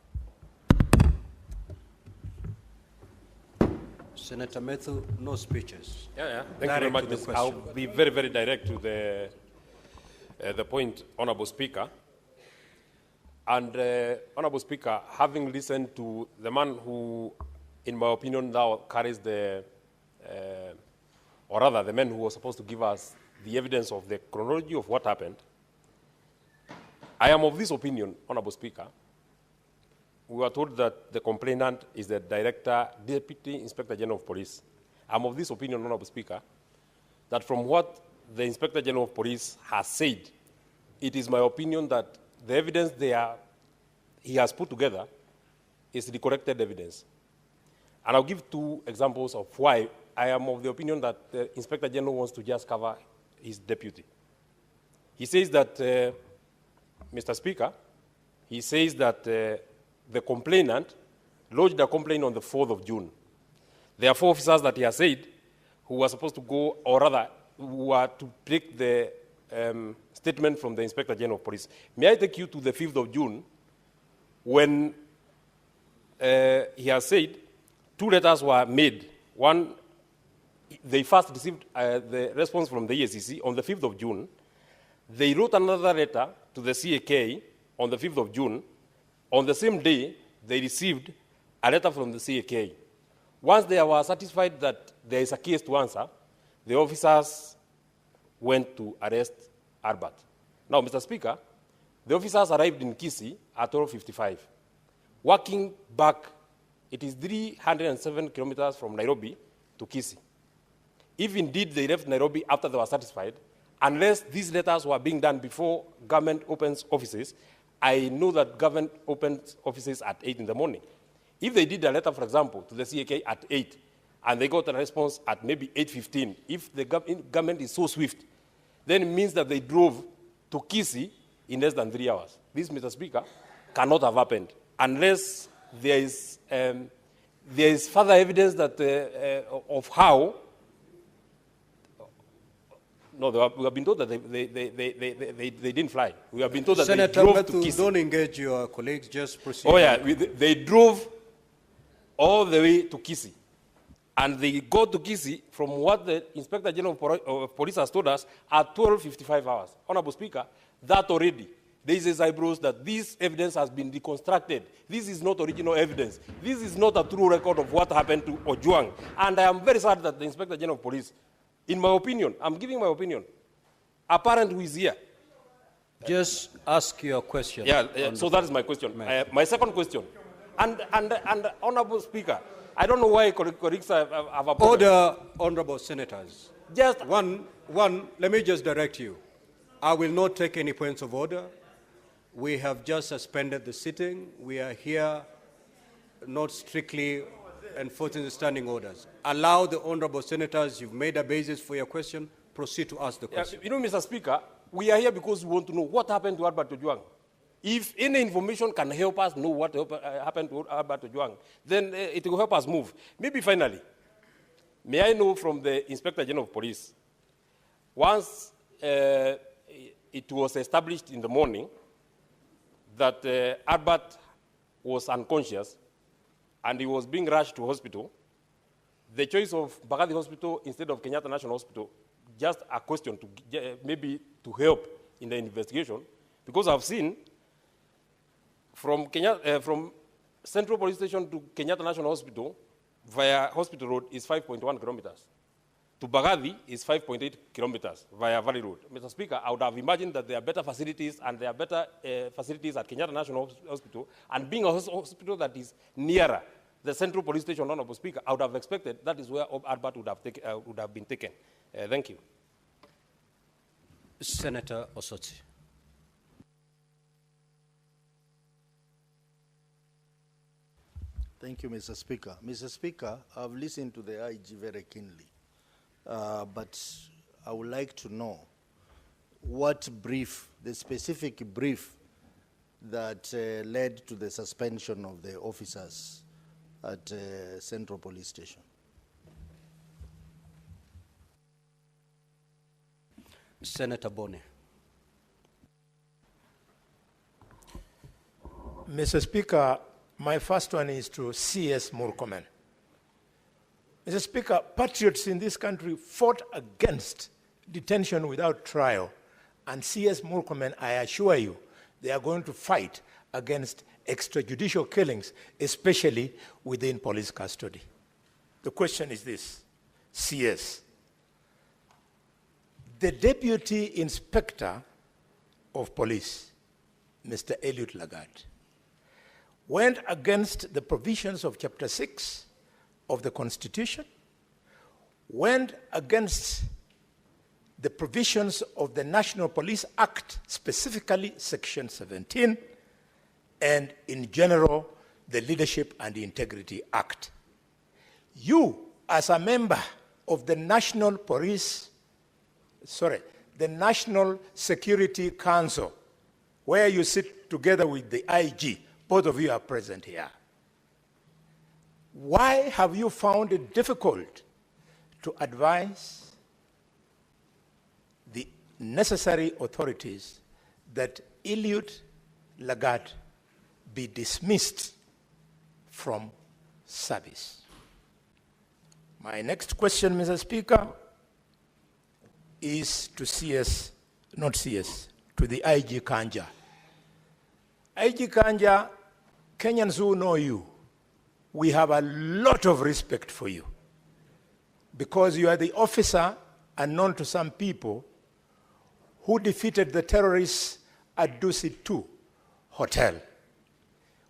Senator Methu, no speeches. Thank you very much. I'll be very, very direct to the point, Honorable Speaker. And Honorable Speaker, having listened to the man who, in my opinion, now carries the man who was supposed to give us the evidence of the chronology of what happened, I am of this opinion, Honorable Speaker. We were told that the complainant is the Deputy Inspector General of Police. I'm of this opinion, Honorable Speaker, that from what the Inspector General of Police has said, it is my opinion that the evidence he has put together is the corrected evidence. And I'll give two examples of why I am of the opinion that the Inspector General wants to just cover his deputy. He says that, Mr. Speaker, he says that the complainant lodged a complaint on the 4th of June. There are 4 officers that he has said who were supposed to go, or rather, who were to take the statement from the Inspector General of Police. May I take you to the 5th of June when he has said 2 letters were made. One, they first received the response from the EACC on the 5th of June. They wrote another letter to the CAK on the 5th of June. On the same day, they received a letter from the CAK. Once they were satisfied that there is a case to answer, the officers went to arrest Albert. Now, Mr. Speaker, the officers arrived in Kisii at 12:55. Walking back, it is 307 kilometers from Nairobi to Kisii. If indeed they left Nairobi after they were satisfied, unless these letters were being done before government opens offices, I know that government opens offices at 8 in the morning. If they did a letter, for example, to the CAK at 8, and they got a response at maybe 8:15, if the government is so swift, then it means that they drove to Kisii in less than 3 hours. This, Mr. Speaker, cannot have happened unless there is further evidence that of how. No, we have been told that they didn't fly. We have been told that Senator they drove Methu, to Kisii. don't engage your colleagues, just proceed. Oh yeah, they drove all the way to Kisii. And they go to Kisii from what the Inspector General of Police has told us at 12:55 hours. Honorable Speaker, that already, there is eyebrows that this evidence has been deconstructed. This is not original evidence. This is not a true record of what happened to Ojwang. And I am very sad that the Inspector General of Police, in my opinion, I'm giving my opinion, a parent who is here. Just ask your question. So that is my question. My second question. And Honorable Speaker, I don't know why colleagues have a problem. Order, honorable senators. Just one, let me just direct you. I will not take any points of order. We have just suspended the sitting. We are here not strictly enforcing the standing orders. Allow the honorable senators, you've made a basis for your question, proceed to ask the question. You know, Mr. Speaker, we are here because we want to know what happened to Albert Ojwang. If any information can help us know what happened to Albert Ojwang, then it will help us move. Maybe finally, may I know from the Inspector General of Police, once it was established in the morning that Albert was unconscious and he was being rushed to hospital, the choice of Bahari Hospital instead of Kenyatta National Hospital, just a question to maybe to help in the investigation, because I've seen from Central Police Station to Kenyatta National Hospital via Hospital Road is 5.1 kilometers. To Bahari is 5.8 kilometers via Valley Road. Mr. Speaker, I would have imagined that there are better facilities and there are better facilities at Kenyatta National Hospital, and being a hospital that is nearer the Central Police Station, Honorable Speaker, I would have expected that is where Albert would have been taken. Thank you. Senator Osotsi. Thank you, Mr. Speaker. Mr. Speaker, I've listened to the IG very keenly, but I would like to know what brief, the specific brief that led to the suspension of the officers at Central Police Station. Senator Bone. Mr. Speaker, my first one is to CS Murkomen. Mr. Speaker, patriots in this country fought against detention without trial, and CS Murkomen, I assure you, they are going to fight against extrajudicial killings, especially within police custody. The question is this, CS. The Deputy Inspector of Police, Mr. Eliud Lagat, went against the provisions of Chapter 6 of the Constitution, went against the provisions of the National Police Act, specifically Section 17, and in general, the Leadership and Integrity Act. You, as a member of the National Security Council, where you sit together with the IG, both of you are present here. Why have you found it difficult to advise the necessary authorities that Eliud Lagat be dismissed from service? My next question, Mr. Speaker, is to CS, not CS, to the IG Kanja. IG Kanja, Kenyans who know you, we have a lot of respect for you because you are the officer, unknown to some people, who defeated the terrorists at Dusit 2 Hotel.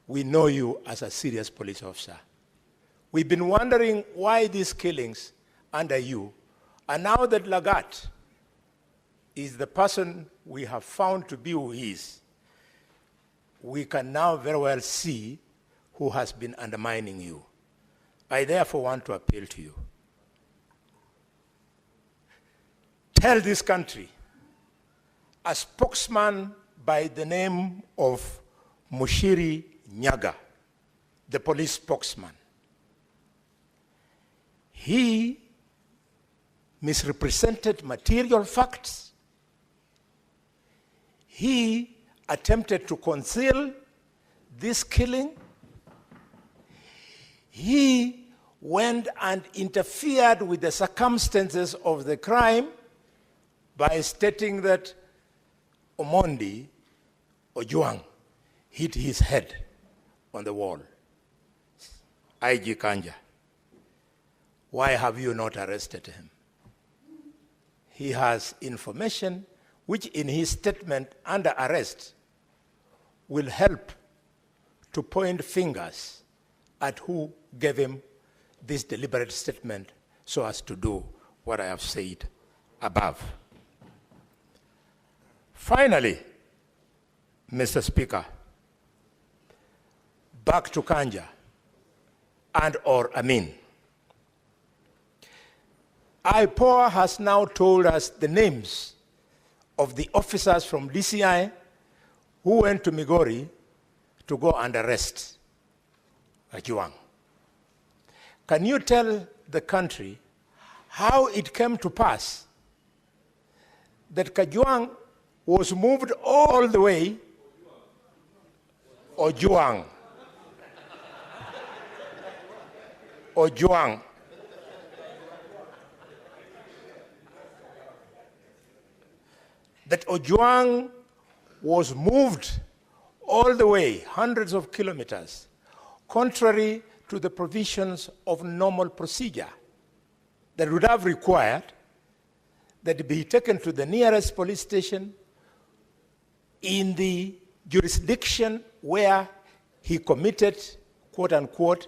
We know you as a serious police officer. We've been wondering why these killings under you, and now that Lagat is the person we have found to be who he is, we can now very well see who has been undermining you. I therefore want to appeal to you. Tell this country, a spokesman by the name of Mushiri Nyaga, the police spokesman, he misrepresented material facts. He attempted to conceal this killing. He went and interfered with the circumstances of the crime by stating that Omondi Ojwang hit his head on the wall. IG Kanja, why have you not arrested him? He has information which in his statement under arrest will help to point fingers at who gave him this deliberate statement so as to do what I have said above. Finally, Mr. Speaker, back to Kanja and or Amin. IPOA has now told us the names of the officers from DCI who went to Migori to go and arrest Ojwang. Can you tell the country how it came to pass that Ojwang was moved all the way, Ojwang, that Ojwang was moved all the way, hundreds of kilometers, contrary to the provisions of normal procedure that would have required that he be taken to the nearest police station in the jurisdiction where he committed, quote unquote,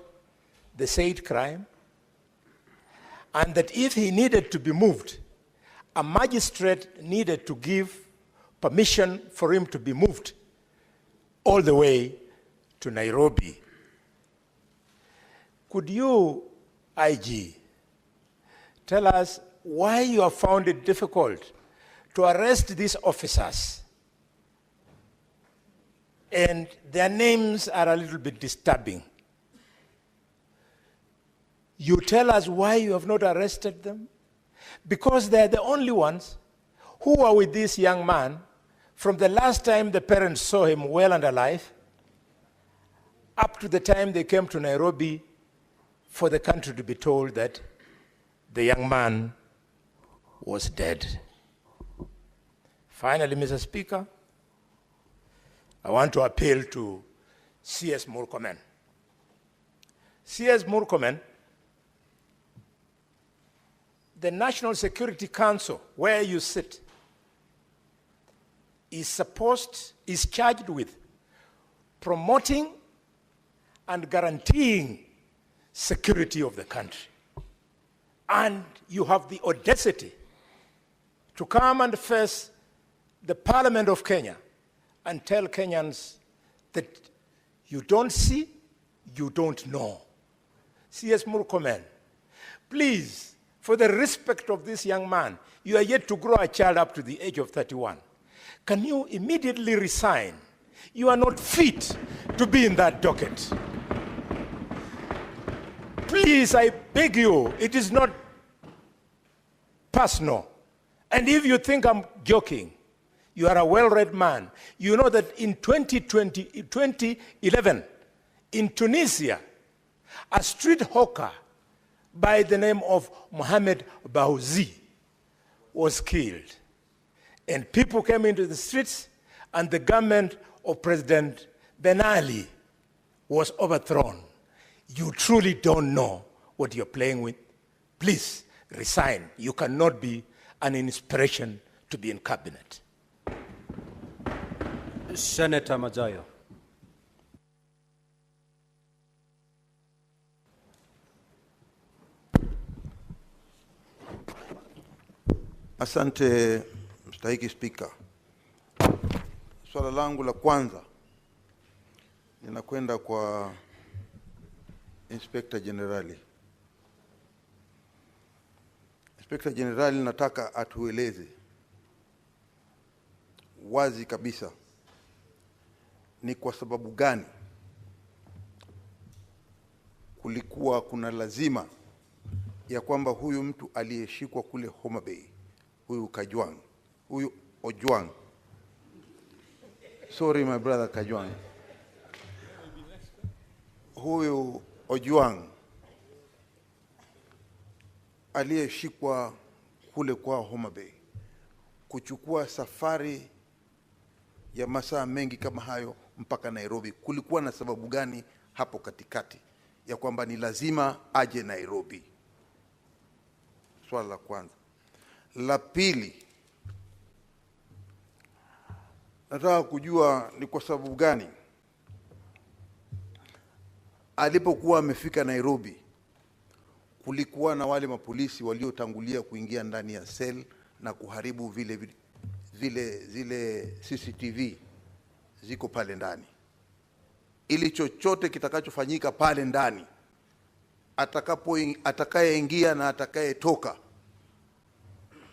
the said crime, and that if he needed to be moved, a magistrate needed to give permission for him to be moved all the way to Nairobi. Could you, IG, tell us why you have found it difficult to arrest these officers? And their names are a little bit disturbing. You tell us why you have not arrested them? Because they're the only ones who were with this young man from the last time the parents saw him well and alive up to the time they came to Nairobi for the country to be told that the young man was dead. Finally, Mr. Speaker, I want to appeal to CS Murkomen. CS Murkomen, the National Security Council, where you sit, is charged with promoting and guaranteeing security of the country. And you have the audacity to come and face the Parliament of Kenya and tell Kenyans that you don't see, you don't know. CS Murkomen, please, for the respect of this young man, you are yet to grow a child up to the age of 31. Can you immediately resign? You are not fit to be in that docket. Please, I beg you, it is not personal. And if you think I'm joking, you are a well-read man. You know that in 2011, in Tunisia, a street hawker by the name of Mohamed Baouzi was killed. And people came into the streets, and the government of President Ben Ali was overthrown. You truly don't know what you're playing with. Please resign. You cannot be an inspiration to be in cabinet. Senator Majayo. Asante mstahiki Spika. Swala langu la kwanza linakwenda kwa Inspector Generali. Inspector Generali, nataka atueleze wazi kabisa ni kwa sababu gani kulikuwa kuna lazima ya kwamba huyu mtu aliyeshikwa kule Homa Bay, huyu Ojwang. Sorry my brother Kajwang. Huyu Ojwang aliyeshikwa kule kwa Homa Bay kuchukua safari ya masaa mengi kama hayo mpaka Nairobi, kulikuwa na sababu gani hapo katikati ya kwamba ni lazima aje Nairobi? Swala la kwanza. La pili, nataka kujua ni kwa sababu gani alipokuwa amefika Nairobi kulikuwa na wale mapolisi waliotangulia kuingia ndani ya cell na kuharibu zile CCTV ziko pale ndani, ili chochote kitakachofanyika pale ndani, atakayeingia na atakayetoka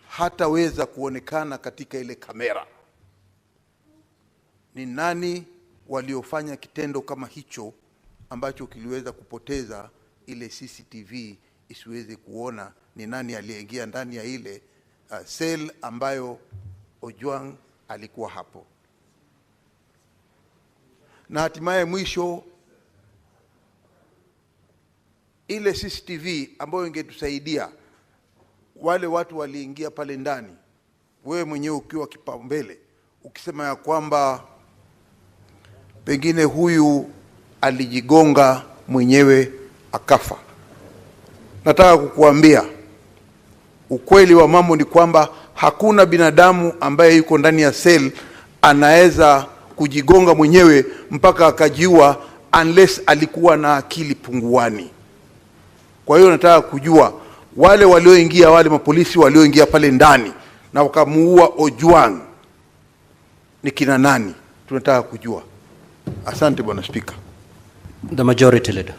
hataweza kuonekana katika ile kamera. Ni nani waliofanya kitendo kama hicho ambacho kiliweza kupoteza ile CCTV isiweze kuona ni nani aliyeingia ndani ya ile cell ambayo Ojwang alikuwa hapo. Na hatimaye mwisho, ile CCTV ambayo ingetusaidia wale watu waliingia pale ndani, wewe mwenyewe ukiwa kipaumbele ukisema ya kwamba pengine huyu alijigonga mwenyewe akafa. Nataka kukuambia ukweli wa mambo ni kwamba hakuna binadamu ambaye yuko ndani ya cell anaweza kujigonga mwenyewe mpaka akajiua unless alikuwa na akili punguani. Kwa hiyo nataka kujua wale walioingia, wale mapolisi walioingia pale ndani na wakamuua Ojwang ni kina nani? Tunataka kujua. Asante Bwana Speaker. The Majority Leader.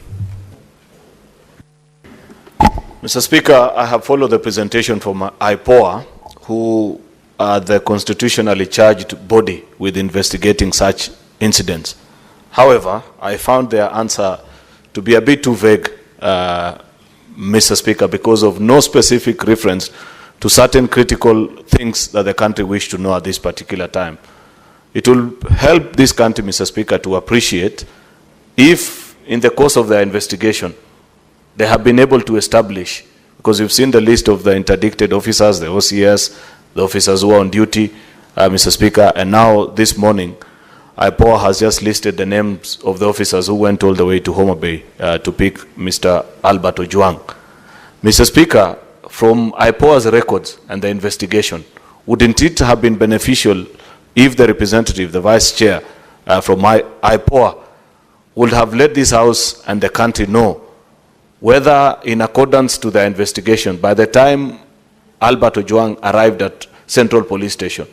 Mr. Speaker, I have followed the presentation from IPOA, who are the constitutionally charged body with investigating such incidents. However, I found their answer to be a bit too vague, Mr. Speaker, because of no specific reference to certain critical things that the country wished to know at this particular time. It will help this country, Mr. Speaker, to appreciate if in the course of their investigation they have been able to establish, because you've seen the list of the interdicted officers, the OCS, the officers who are on duty, Mr. Speaker, and now this morning, IPOA has just listed the names of the officers who went all the way to Homa Bay to pick Mr. Albert Ojwang. Mr. Speaker, from IPOA's records and the investigation, wouldn't it have been beneficial if the representative, the vice chair from IPOA, would have let this House and the country know whether, in accordance to the investigation, by the time Albert Ojwang arrived at Central Police Station,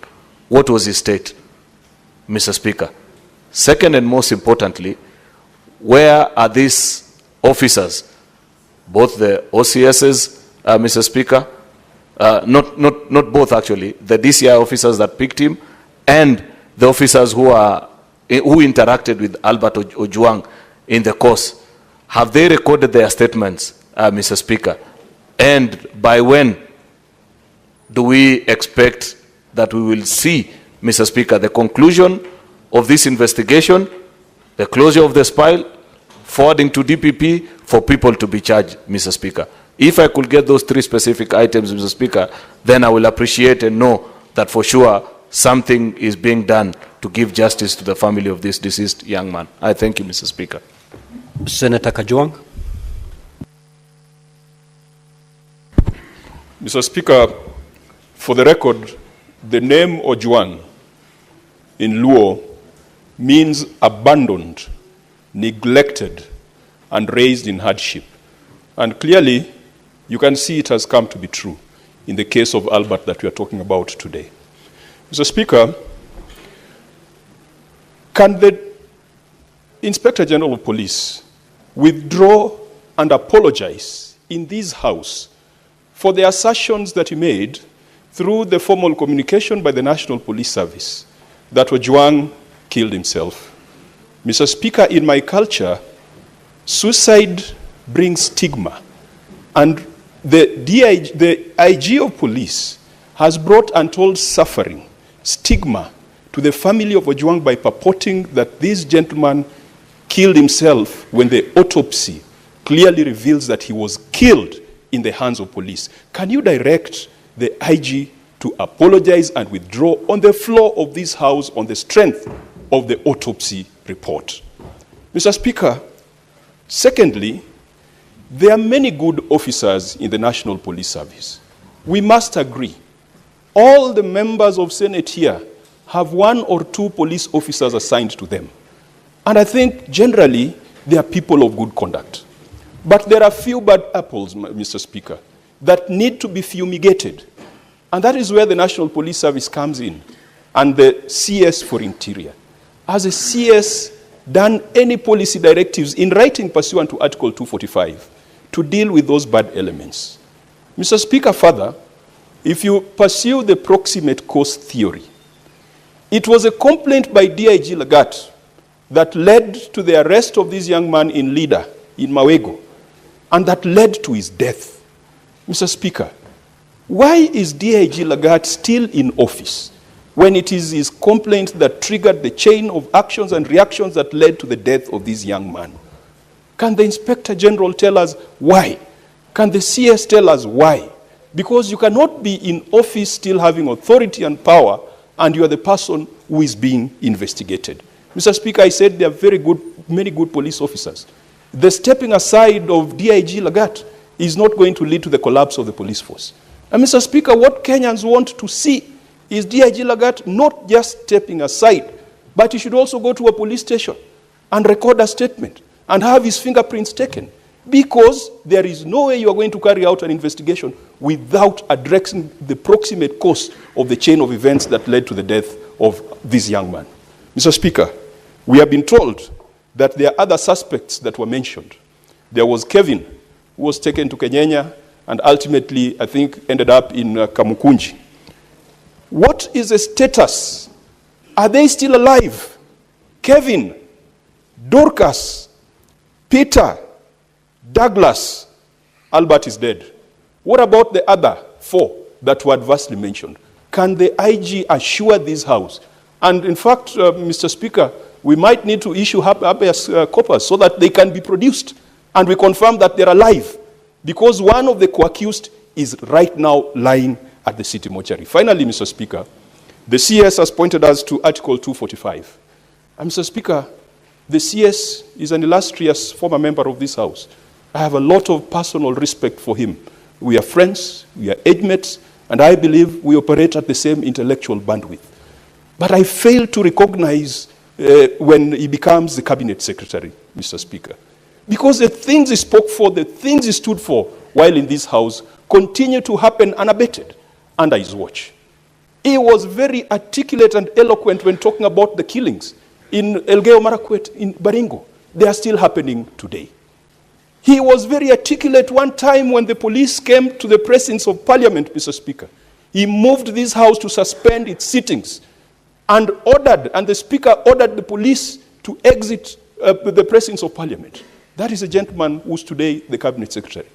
what was his state, Mr. Speaker? Second and most importantly, where are these officers, both the OCSs, Mr. Speaker, not both actually, the DCI officers that picked him and the officers who interacted with Albert Ojwang in the course? Have they recorded their statements, Mr. Speaker? And by when do we expect that we will see, Mr. Speaker, the conclusion of this investigation, the closure of the file, forwarding to DPP for people to be charged, Mr. Speaker? If I could get those three specific items, Mr. Speaker, then I will appreciate and know that for sure something is being done to give justice to the family of this deceased young man. I thank you, Mr. Speaker. Senator Kajwang. Mr. Speaker, for the record, the name Ojwang in Luo means abandoned, neglected, and raised in hardship. And clearly, you can see it has come to be true in the case of Albert that we are talking about today. Mr. Speaker, can the Inspector General of Police withdraw and apologize in this House for the assertions that he made through the formal communication by the National Police Service that Ojwang killed himself? Mr. Speaker, in my culture, suicide brings stigma, and the IG of police has brought untold suffering, stigma, to the family of Ojwang by purporting that this gentleman killed himself when the autopsy clearly reveals that he was killed in the hands of police. Can you direct the IG to apologize and withdraw on the floor of this House on the strength of the autopsy report? Mr. Speaker, secondly, there are many good officers in the National Police Service. We must agree. All the members of Senate here have one or two police officers assigned to them. And I think generally they are people of good conduct. But there are few bad apples, Mr. Speaker, that need to be fumigated. And that is where the National Police Service comes in, and the CS for Interior. has a CS done any policy directives in writing pursuant to Article 245 to deal with those bad elements? Mr. Speaker, further, if you pursue the proximate cause theory, it was a complaint by DIG Lagat that led to the arrest of this young man in Lida, in Mawego, and that led to his death. Mr. Speaker, why is DIG Lagat still in office when it is his complaint that triggered the chain of actions and reactions that led to the death of this young man? Can the Inspector General tell us why? Can the CS tell us why? Because you cannot be in office still having authority and power, and you are the person who is being investigated. Mr. Speaker, I said there are many good police officers. The stepping aside of DIG Lagat is not going to lead to the collapse of the police force. And Mr. Speaker, what Kenyans want to see is DIG Lagat not just stepping aside, but he should also go to a police station and record a statement and have his fingerprints taken, because there is no way you are going to carry out an investigation without addressing the proximate cause of the chain of events that led to the death of this young man. Mr. Speaker, we have been told that there are other suspects that were mentioned. There was Kevin, who was taken to Kenyanya and ultimately, I think, ended up in Kamukunji. What is the status? Are they still alive? Kevin, Dorcas, Peter, Douglas, Albert is dead. What about the other 4 that were adversely mentioned? Can the IG assure this House? And in fact, Mr. Speaker, we might need to issue habeas corpus so that they can be produced and we confirm that they're alive, because one of the co-accused is right now lying at the city mortuary. Finally, Mr. Speaker, the CS has pointed us to Article 245. And Mr. Speaker, the CS is an illustrious former member of this House. I have a lot of personal respect for him. We are friends, we are age mates, and I believe we operate at the same intellectual bandwidth. But I fail to recognize when he becomes the cabinet secretary, Mr. Speaker. Because the things he spoke for, the things he stood for while in this House continue to happen unabated under his watch. He was very articulate and eloquent when talking about the killings in Elgeyo Marakwet, in Baringo. They are still happening today. He was very articulate one time when the police came to the presence of Parliament, Mr. Speaker. He moved this House to suspend its sittings and the Speaker ordered the police to exit the presence of Parliament. That is a gentleman who is today the Cabinet Secretary.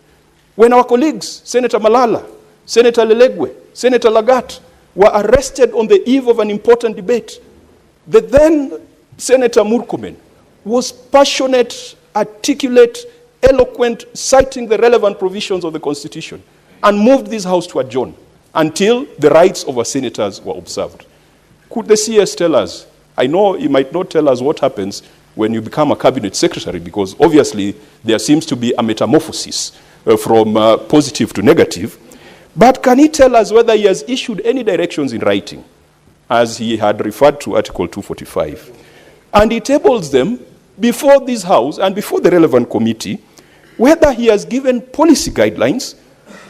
When our colleagues, Senator Malala, Senator Lelegwe, Senator Lagat, were arrested on the eve of an important debate, the then Senator Murkomen was passionate, articulate, eloquent, citing the relevant provisions of the Constitution, and moved this House to adjourn until the rights of our senators were observed. Could the CS tell us? I know he might not tell us what happens when you become a cabinet secretary, because obviously there seems to be a metamorphosis from positive to negative. But can he tell us whether he has issued any directions in writing, as he had referred to Article 245? And he tables them before this House and before the relevant committee, whether he has given policy guidelines,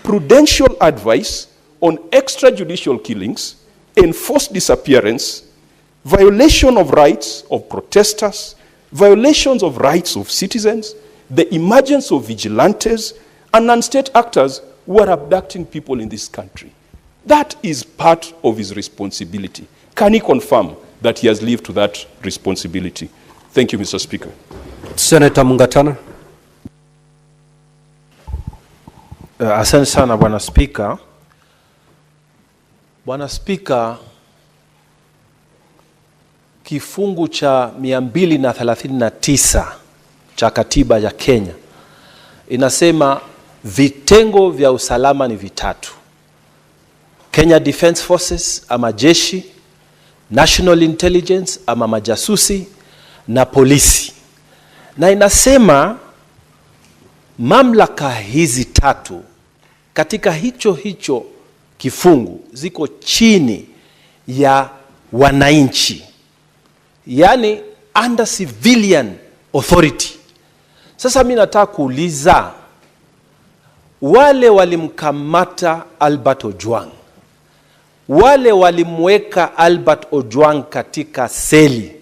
prudential advice on extrajudicial killings, enforced disappearance, violation of rights of protesters, violations of rights of citizens, the emergence of vigilantes, and non-state actors who are abducting people in this country. That is part of his responsibility. Can he confirm that he has lived to that responsibility? Thank you, Mr. Speaker. Senator Mungatana. Asante sana Bwana Spika. Bwana Spika, kifungu cha 239 cha katiba ya Kenya inasema vitengo vya usalama ni vitatu: Kenya Defence Forces ama jeshi, National Intelligence ama majasusi, na polisi. Na inasema mamlaka hizi tatu katika hicho kifungu ziko chini ya wananchi, yani under civilian authority. Sasa mimi nataka kuuliza, wale walimkamata Albert Ojwang, wale walimweka Albert Ojwang katika seli,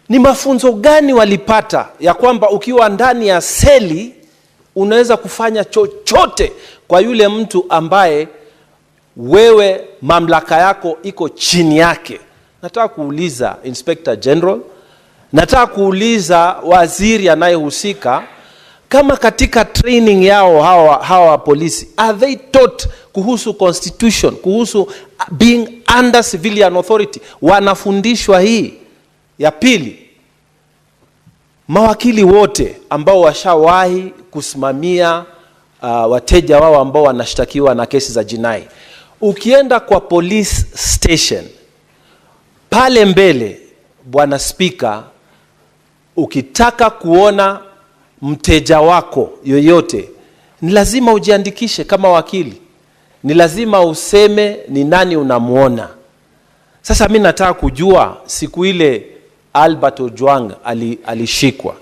Ni mafunzo gani walipata ya kwamba ukiwa ndani ya seli unaweza kufanya chochote kwa yule mtu ambaye wewe mamlaka yako iko chini yake? Nataka kuuliza Inspector General, nataka kuuliza waziri anayehusika, kama katika training yao hawa polisi, are they taught kuhusu constitution, kuhusu being under civilian authority? Wanafundishwa hii? Ya pili, mawakili wote ambao washawahi kusimamia wateja wao ambao wanashtakiwa na kesi za jinai, ukienda kwa police station pale mbele, Bwana Speaker, ukitaka kuona mteja wako yoyote, ni lazima ujiandikishe kama wakili. Ni lazima useme ni nani unamuona. Sasa mimi nataka kujua siku ile Albert Ojwang alishikwa,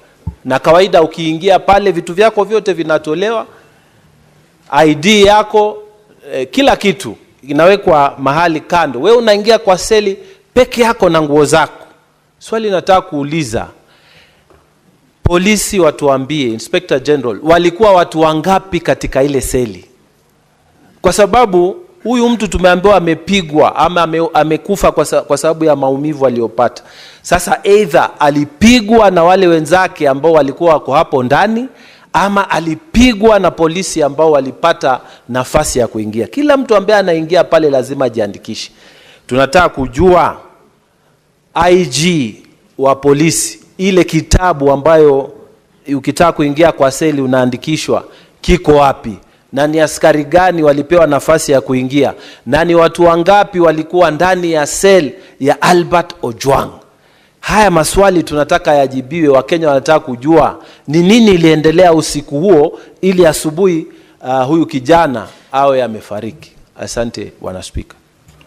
na kawaida ukiingia pale vitu vyako vyote vinatolewa, ID yako, kila kitu inawekwa mahali kando. Wewe unaingia kwa seli peke yako na nguo zako. Swali nataka kuuliza, polisi watuambie, Inspector General, walikuwa watu wangapi katika ile seli? Kwa sababu huyu mtu tumeambiwa amepigwa ama amekufa kwa sababu ya maumivu aliyopata. Sasa either alipigwa na wale wenzake ambao walikuwa wako hapo ndani, ama alipigwa na polisi ambao walipata nafasi ya kuingia. Kila mtu ambaye anaingia pale lazima ajiandikishe. Tunataka kujua IG wa polisi, ile kitabu ambayo ukitaka kuingia kwa seli unaandikishwa, kiko wapi? Na ni askari gani walipewa nafasi ya kuingia? Na ni watu wangapi walikuwa ndani ya sel ya Albert Ojwang? Haya maswali tunataka yajibiwe. Wakenya wanataka kujua ni nini iliendelea usiku huo ili asubuhi huyu kijana awe amefariki. Asante Bwana Speaker.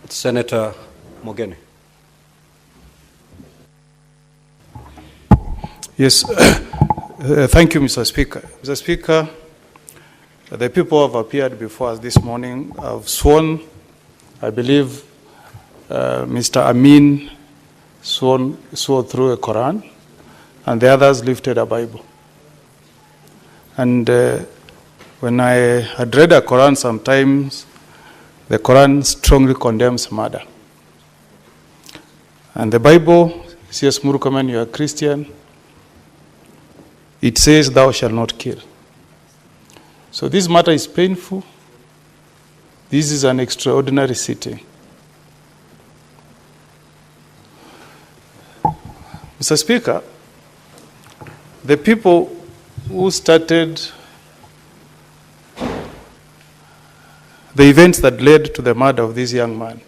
Senator Mogeni. Yes, thank you, Mr. Speaker. Mr. Speaker, the people who have appeared before us this morning have sworn, I believe Mr. Amin swore through a Quran, and the others lifted a Bible. And when I had read a Quran, sometimes the Quran strongly condemns murder. And the Bible, CS Murkomen, you are Christian, it says, thou shalt not kill. So this matter is painful. This is an extraordinary sitting. Mr. Speaker, the people who started the events that led to the murder of this young man,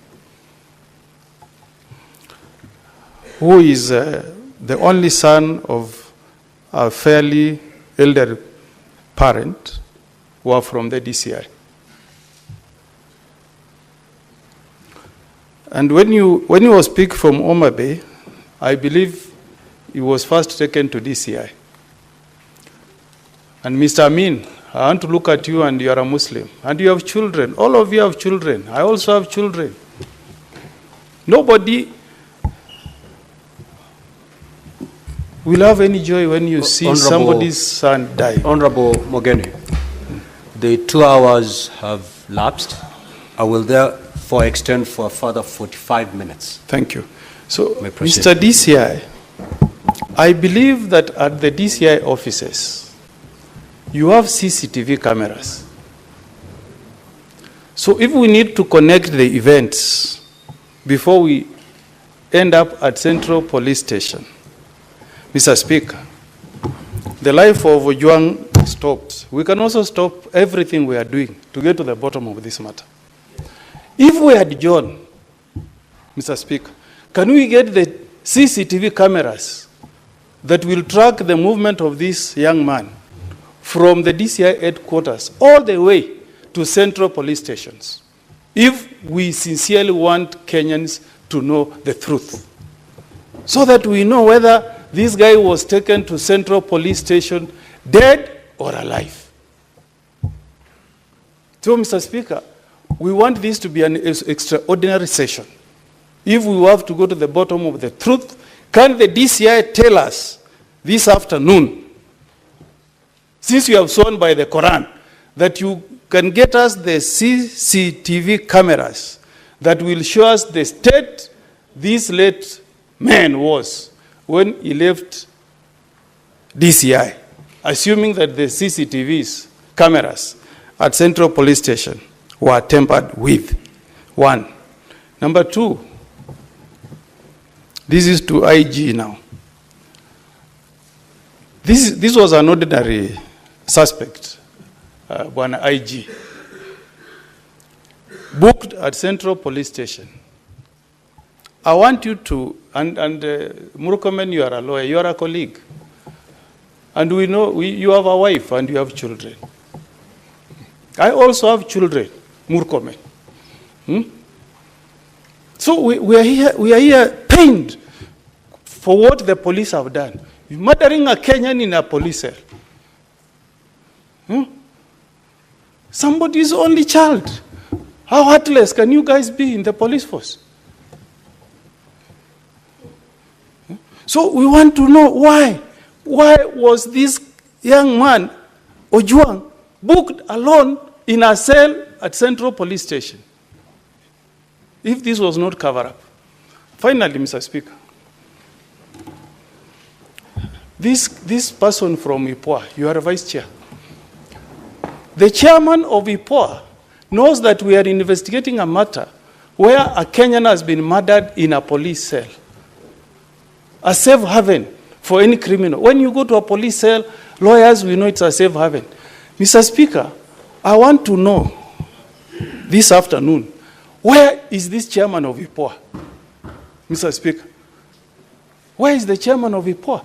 who is the only son of a fairly elderly parent, who are from the DCI. And when you speak from Homa Bay, I believe he was first taken to DCI. And Mr. Amin, I want to look at you, and you are a Muslim, and you have children. All of you have children. I also have children. Nobody will have any joy when you see somebody's son die. Honorable Mogeni, the 2 hours have lapsed. I will therefore extend for a further 45 minutes. Thank you. So, Mr. DCI, I believe that at the DCI offices, you have CCTV cameras. So if we need to connect the events before we end up at Central Police Station, Mr. Speaker, the life of Ojwang stopped. We can also stop everything we are doing to get to the bottom of this matter. If we had John, Mr. Speaker, can we get the CCTV cameras that will track the movement of this young man from the DCI headquarters all the way to Central Police Stations, if we sincerely want Kenyans to know the truth, so that we know whether this guy was taken to Central Police Station dead or alive. So, Mr. Speaker, we want this to be an extraordinary session. If we have to go to the bottom of the truth, Can the DCI tell us this afternoon, since you have sworn by the Quran, that you can get us the CCTV cameras that will show us the state this late man was when he left DCI, assuming that the CCTVs cameras at Central Police Station were tampered with? One. Number two, this is to IG now. This was an ordinary suspect, one IG, booked at Central Police Station. I want you to, and Murkomen, you are a lawyer, you are a colleague. And we know you have a wife and you have children. I also have children, Murkomen. So we are here pained for what the police have done. Murdering a Kenyan in a police cell. Somebody's only child. How heartless can you guys be in the police force? So we want to know why. Why was this young man, Ojwang, booked alone in a cell at Central Police Station? If this was not covered up. Finally, Mr. Speaker, this person from IPOA, you are a vice chair. The chairman of IPOA knows that we are investigating a matter where a Kenyan has been murdered in a police cell. A safe haven for any criminal. When you go to a police cell, lawyers will know it's a safe haven. Mr. Speaker, I want to know this afternoon, where is this chairman of IPOA? Mr. Speaker, where is the chairman of IPOA?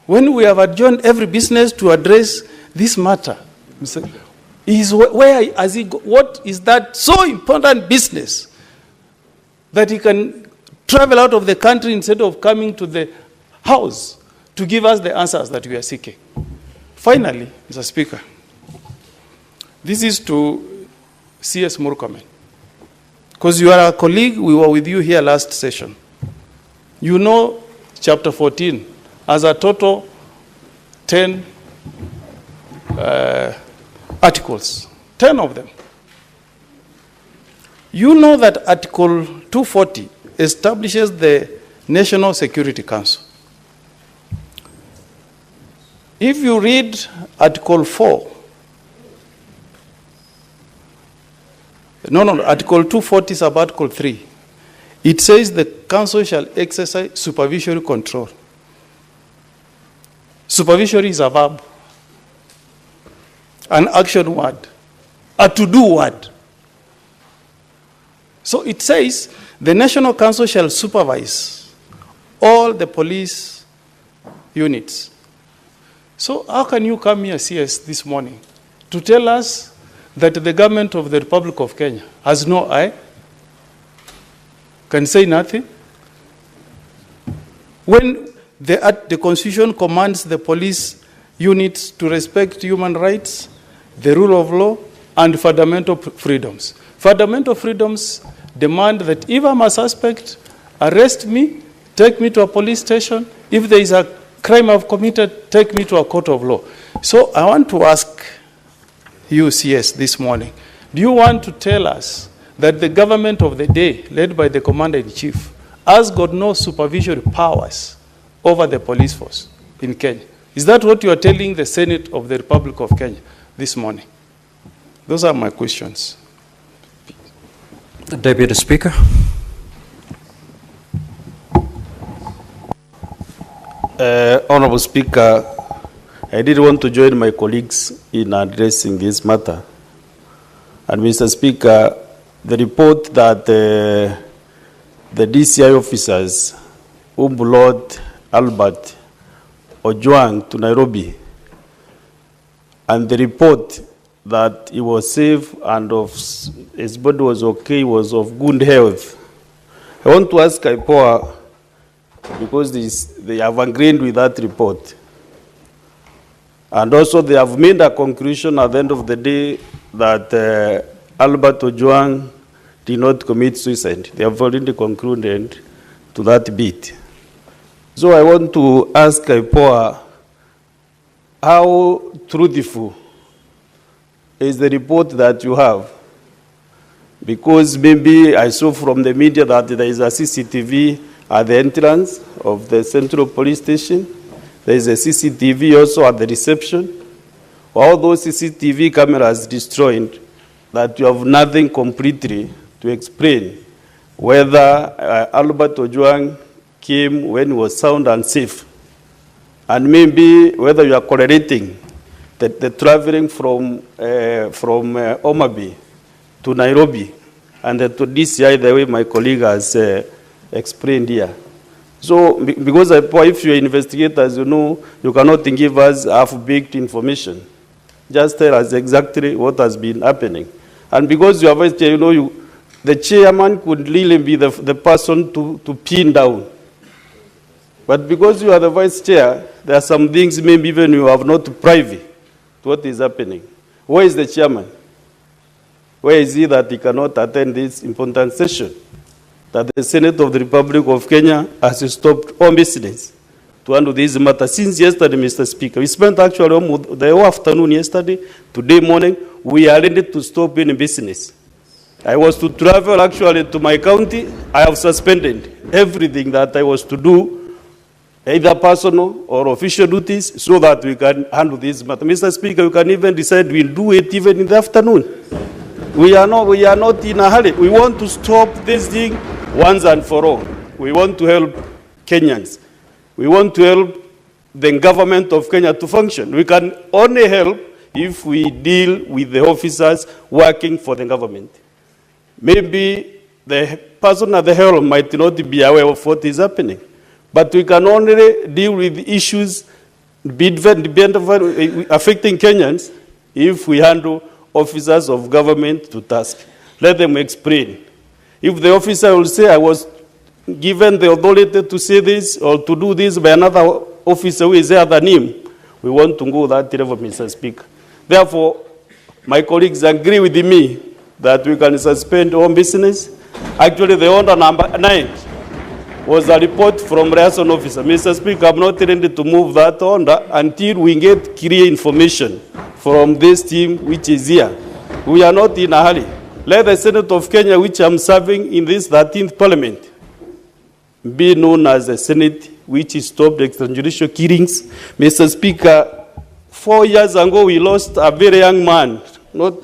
When we have adjourned every business to address this matter, what is that so important business that he can travel out of the country instead of coming to the house to give us the answers that we are seeking? Finally, Mr. Speaker, this is to CS Murkomen. Because you are a colleague, we were with you here last session. You know chapter 14 as a total 10 articles, 10 of them. You know that Article 240 establishes the National Security Council. If you read Article 4, Article 240 is about Article 3. It says the council shall exercise supervisory control. Supervisory is a verb, an action word, a to-do word. So it says the National Council shall supervise all the police units. So how can you come here, CS, this morning to tell us that the government of the Republic of Kenya has no eye, can say nothing? When the Constitution commands the police units to respect human rights, the rule of law, and fundamental freedoms. Fundamental freedoms demand that if I'm a suspect, arrest me, take me to a police station. If there is a crime I've committed, take me to a court of law. So I want to ask you, CS, this morning, do you want to tell us that the government of the day, led by the Commander-in-Chief, has got no supervisory powers over the police force in Kenya? Is that what you are telling the Senate of the Republic of Kenya this morning? Those are my questions. The Deputy Speaker. Honorable Speaker, I did want to join my colleagues in addressing this matter. And Mr. Speaker, the report that the DCI officers who brought Albert Ojwang to Nairobi, and the report that he was safe and his body was okay, was of good health. I want to ask IPOA, because they have agreed with that report. And also they have made a conclusion at the end of the day that Albert Ojwang did not commit suicide. They have already concluded to that bit. So I want to ask IPOA, how truthful is the report that you have? Because maybe I saw from the media that there is a CCTV at the entrance of the Central Police Station. There is a CCTV also at the reception. All those CCTV cameras destroyed, that you have nothing completely to explain whether Albert Ojwang came when he was sound and safe, and maybe whether you are correlating the traveling from Homa Bay to Nairobi and to DCI, the way my colleague has explained here. So, because if you are investigators, you know, you cannot give us half-baked information. Just tell us exactly what has been happening. And because you are vice chair, you know, the chairman could really be the person to pin down. But because you are the vice chair, there are some things maybe even you have not privy to what is happening. Where is the chairman? Where is he that he cannot attend this important session? That the Senate of the Republic of Kenya has stopped all business to handle this matter since yesterday, Mr. Speaker. We spent actually the whole afternoon yesterday, today morning, we are ready to stop any business. I was to travel actually to my county. I have suspended everything that I was to do, either personal or official duties, so that we can handle this matter. Mr. Speaker, you can even decide we'll do it even in the afternoon. We are not in a hurry. We want to stop this thing once and for all. We want to help Kenyans. We want to help the government of Kenya to function. We can only help if we deal with the officers working for the government. Maybe the person at the helm might not be aware of what is happening, but we can only deal with issues affecting Kenyans if we handle officers of government to task. Let them explain. If the officer will say, I was given the authority to say this or to do this by another officer who is there than him, we want to go that level, Mr. Speaker. Therefore, my colleagues agree with me that we can suspend all business. Actually, the order number 9 was a report from liaison officer. Mr. Speaker, I'm not ready to move that order until we get clear information from this team which is here. We are not in a hurry. Let the Senate of Kenya, which I'm serving in this 13th Parliament, be known as the Senate which stopped extrajudicial killings. Mr. Speaker, 4 years ago we lost a very young man, not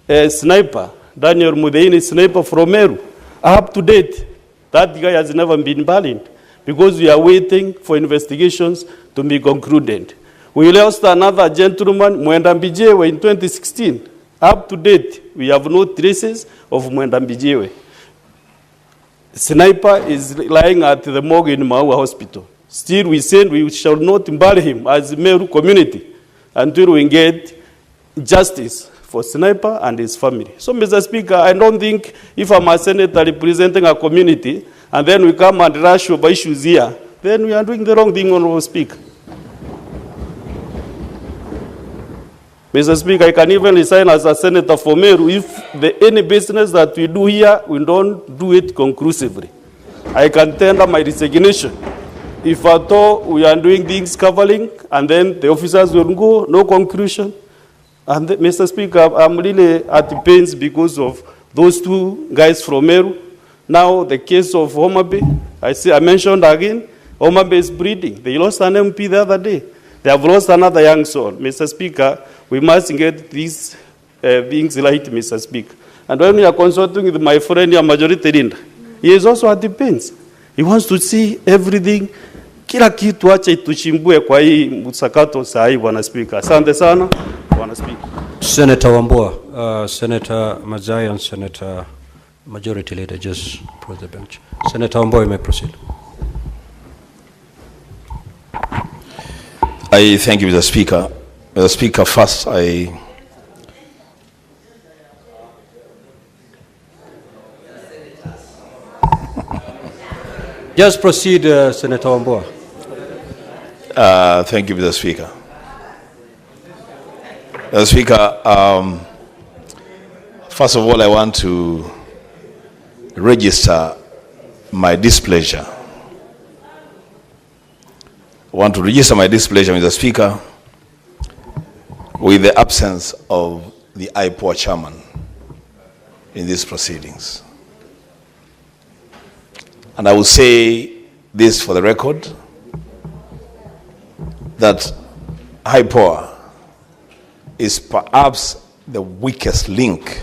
a sniper, Daniel Mudeini, sniper from Meru. Up to date, that guy has never been banned because we are waiting for investigations to be concluded. We lost another gentleman, Mwenda Mbijewe, in 2016. Up to date, we have no traces of Mwenda Mbijewe. Sniper is lying at the morgue in Maua Hospital. Still, we said we shall not bury him as a Meru community until we get justice for Sniper and his family. So, Mr. Speaker, I don't think if I'm a senator representing a community and then we come and rush over issues here, then we are doing the wrong thing, Honorable Speaker. Mr. Speaker, I can even resign as a senator for Meru if any business that we do here, we don't do it conclusively. I can tender my resignation. If at all we are doing things covering and then the officers will go, no conclusion. And Mr. Speaker, I'm really at the pains because of those 2 guys from Meru. Now the case of Homa Bay, I mentioned again, Homa Bay is breeding. They lost an MP the other day. They have lost another young soul. Mr. Speaker, we must get these things right, Mr. Speaker. And when we are consulting with my friend here, Majority Leader, he is also at the pains. He wants to see everything. Kila kitu acha ituchimbue kwa hii msakato saa hii, Bwana Speaker. Asante sana, Bwana Speaker. Senator Wambua, Senator Mazai and Senator Majority Leader just approach the bench. Senator Wambua, you may proceed. I thank you, Mr. Speaker. Mr. Speaker, first Just proceed, Senator Wambua. Thank you, Mr. Speaker. Mr. Speaker, first of all, I want to register my displeasure want to register my displeasure, Mr. Speaker, with the absence of the IPOA chairman in these proceedings. And I will say this for the record, that IPOA is perhaps the weakest link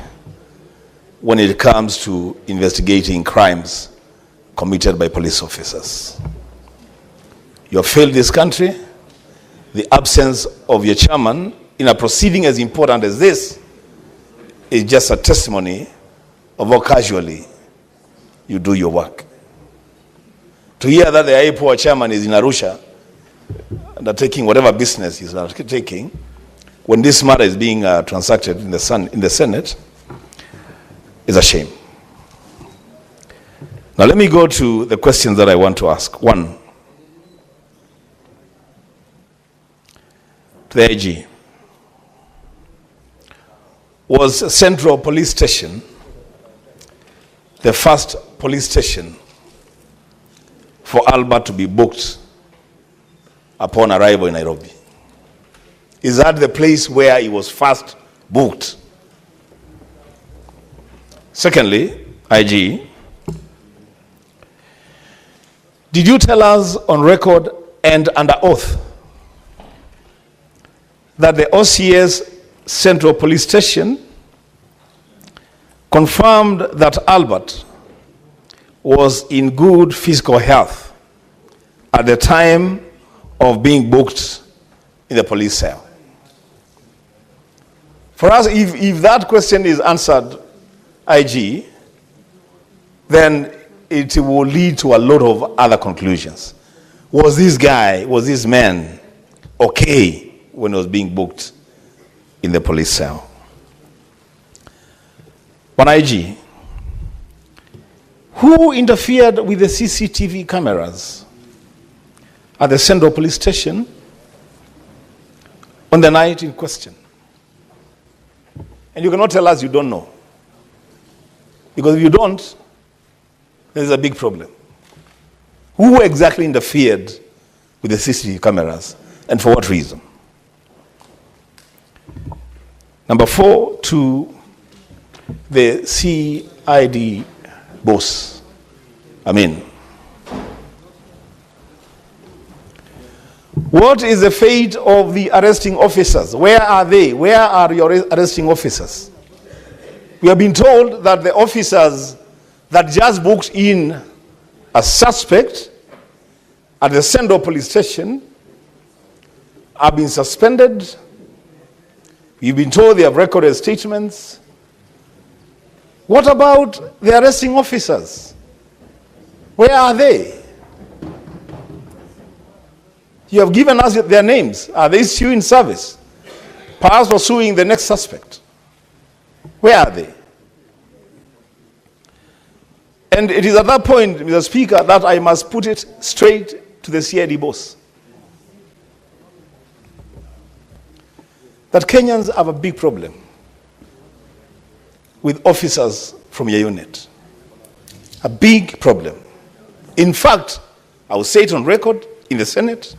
when it comes to investigating crimes committed by police officers. You have failed this country. The absence of your chairman in a proceeding as important as this is just a testimony of how casually you do your work. To hear that the IPOA chairman is in Arusha undertaking whatever business he's undertaking, when this matter is being transacted in the Senate, is a shame. Now let me go to the questions that I want to ask. One, to the AG. Was Central Police Station the first police station for Albert to be booked upon arrival in Nairobi? Is that the place where he was first booked? Secondly, IG, did you tell us on record and under oath that the OCS Central Police Station confirmed that Albert was in good physical health at the time of being booked in the police cell? For us, if that question is answered, IG, then it will lead to a lot of other conclusions. Was this man okay when he was being booked in the police cell? But IG, who interfered with the CCTV cameras at the Central Police Station on the night in question? And you cannot tell us you don't know. Because if you don't, there's a big problem. Who exactly interfered with the CCTV cameras and for what reason? Number 4, to the CID boss. What is the fate of the arresting officers? Where are they? Where are your arresting officers? We have been told that the officers that just booked in a suspect at the Central Police Station have been suspended. We've been told they have recorded statements. What about the arresting officers? Where are they? You have given us their names. Are they still in service? Perhaps pursuing the next suspect. Where are they? And it is at that point, Mr. Speaker, that I must put it straight to the CID boss. That Kenyans have a big problem with officers from your unit. A big problem. In fact, I will say it on record in the Senate,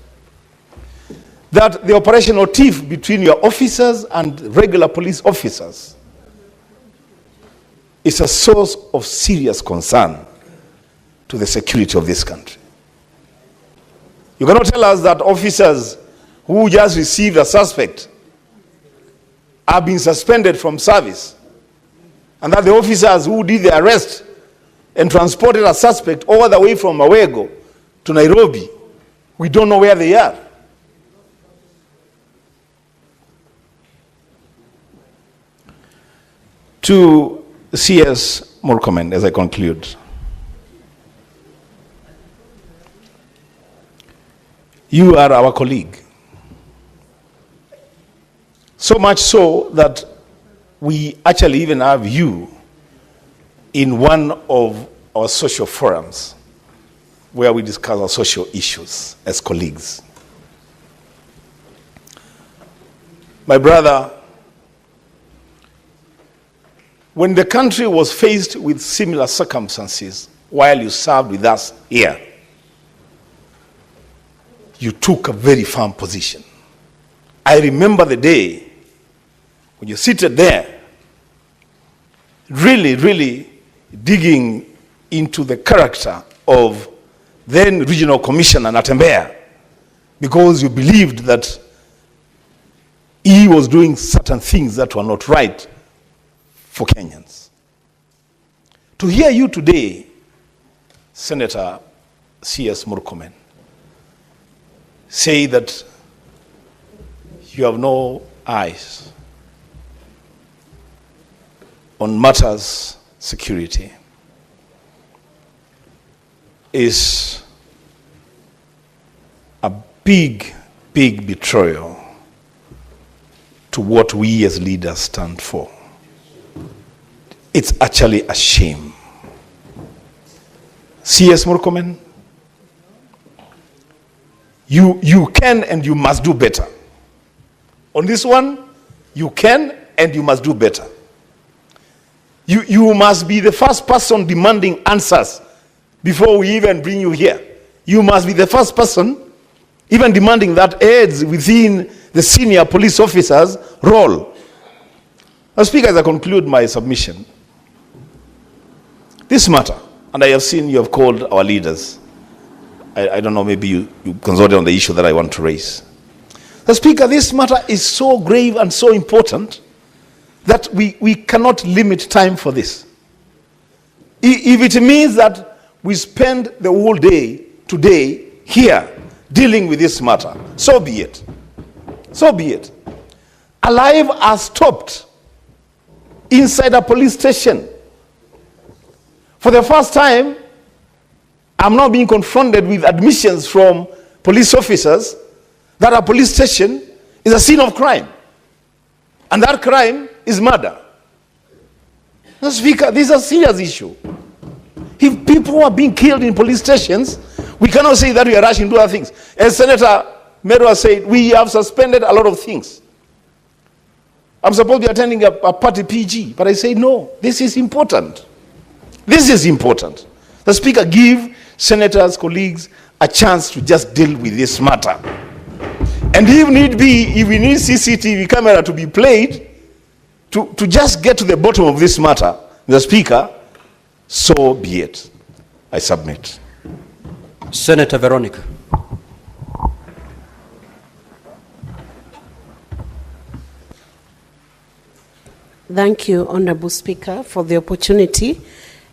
that the operational tiff between your officers and regular police officers is a source of serious concern to the security of this country. You cannot tell us that officers who just received a suspect have been suspended from service, and that the officers who did the arrest and transported a suspect all the way from Awego to Nairobi, we don't know where they are. To CS Murkomen, as I conclude. You are our colleague. So much so that we actually even have you in one of our social forums where we discuss our social issues as colleagues. My brother, when the country was faced with similar circumstances while you served with us here, you took a very firm position. I remember the day when you seated there, really digging into the character of then Regional Commissioner Natembeya, because you believed that he was doing certain things that were not right for Kenyans. To hear you today, Senator CS Murkomen, say that you have no eyes on matters security is a big betrayal to what we as leaders stand for. It's actually a shame. CS Murkomen, you can and you must do better. On this one, you can and you must do better. You must be the first person demanding answers before we even bring you here. You must be the first person even demanding that aids within the senior police officer's role. Now, Speaker, as I conclude my submission, this matter, and I have seen you have called our leaders. I don't know, maybe you consulted on the issue that I want to raise. The Speaker, this matter is so grave and so important that we cannot limit time for this. If it means that we spend the whole day today here dealing with this matter, so be it. So be it. A life has stopped inside a police station. For the first time, I'm now being confronted with admissions from police officers that a police station is a scene of crime. And that crime is murder. Mr. Speaker, this is a serious issue. If people are being killed in police stations, we cannot say that we are rushing to do other things. As Senator Merwa said, we have suspended a lot of things. I'm supposed to be attending a party PG, but I say no, this is important. This is important. The Speaker, give senators, colleagues, a chance to just deal with this matter. And if need be, if we need CCTV camera to be played, to just get to the bottom of this matter, the Speaker, so be it. I submit. Senator Veronica. Thank you, Honorable Speaker, for the opportunity.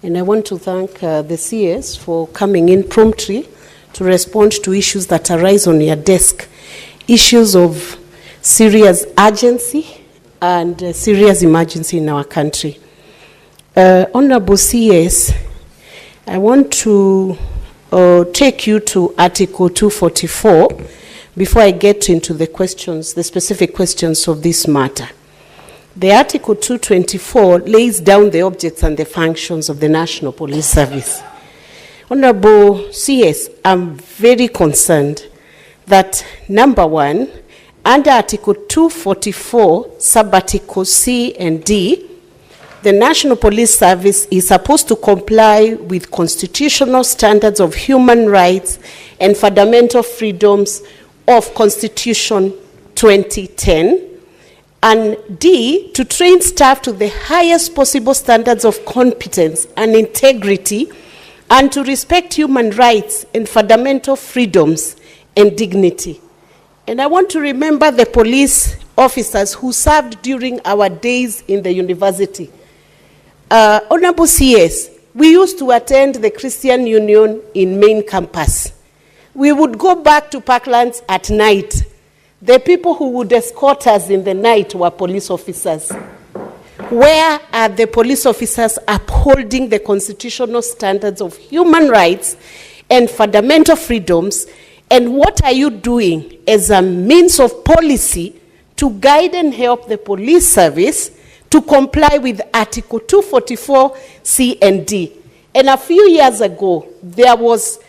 And I want to thank the CS for coming in promptly to respond to issues that arise on your desk. Issues of serious urgency and serious emergency in our country. Honorable CS, I want to take you to Article 244 before I get into the questions, the specific questions of this matter. The Article 224 lays down the objects and the functions of the National Police Service. Honorable CS, I'm very concerned that, number one, under Article 244, sub-articles C and D, the National Police Service is supposed to comply with constitutional standards of human rights and fundamental freedoms of Constitution 2010, and D, to train staff to the highest possible standards of competence and integrity, and to respect human rights and fundamental freedoms and dignity. And I want to remember the police officers who served during our days in the university. Honorable CS, we used to attend the Christian Union in main campus. We would go back to Parklands at night. The people who would escort us in the night were police officers. Where are the police officers upholding the constitutional standards of human rights and fundamental freedoms? And what are you doing as a means of policy to guide and help the police service to comply with Article 244 C and D? And a few years ago, there was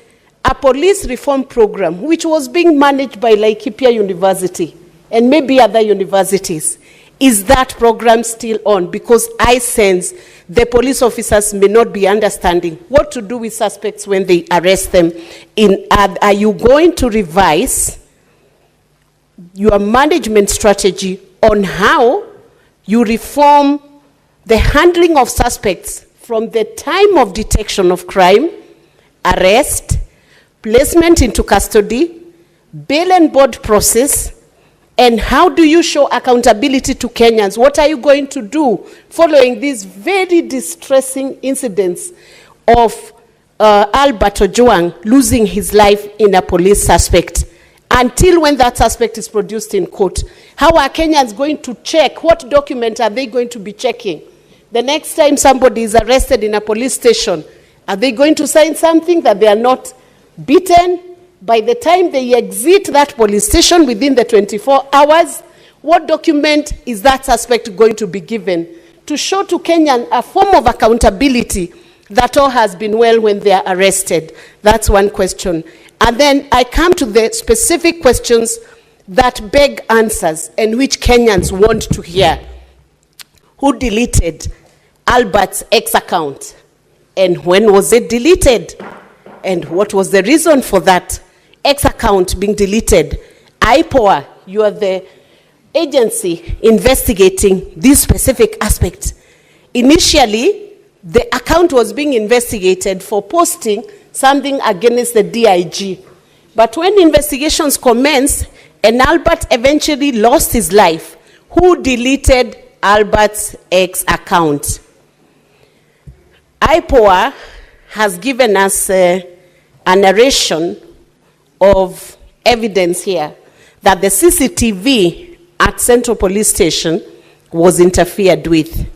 a police reform program which was being managed by Laikipia University and maybe other universities. Is that program still on? Because I sense the police officers may not be understanding what to do with suspects when they arrest them. Are you going to revise your management strategy on how you reform the handling of suspects from the time of detection of crime, arrest, placement into custody, bail and board process, and how do you show accountability to Kenyans? What are you going to do following these very distressing incidents of Albert Ojwang losing his life in a police suspect? Until when that suspect is produced in court, how are Kenyans going to check? What document are they going to be checking? The next time somebody is arrested in a police station, are they going to sign something that they are not beaten? By the time they exit that police station within the 24 hours, what document is that suspect going to be given to show to Kenyan a form of accountability that all has been well when they are arrested? That's one question. And then I come to the specific questions that beg answers and which Kenyans want to hear. Who deleted Albert's X account? And when was it deleted? And what was the reason for that X account being deleted? IPOA, you are the agency investigating this specific aspect. Initially, the account was being investigated for posting something against the DIG. But when investigations commenced and Albert eventually lost his life, who deleted Albert's X account? IPOA has given us a narration of evidence here that the CCTV at Central Police Station was interfered with.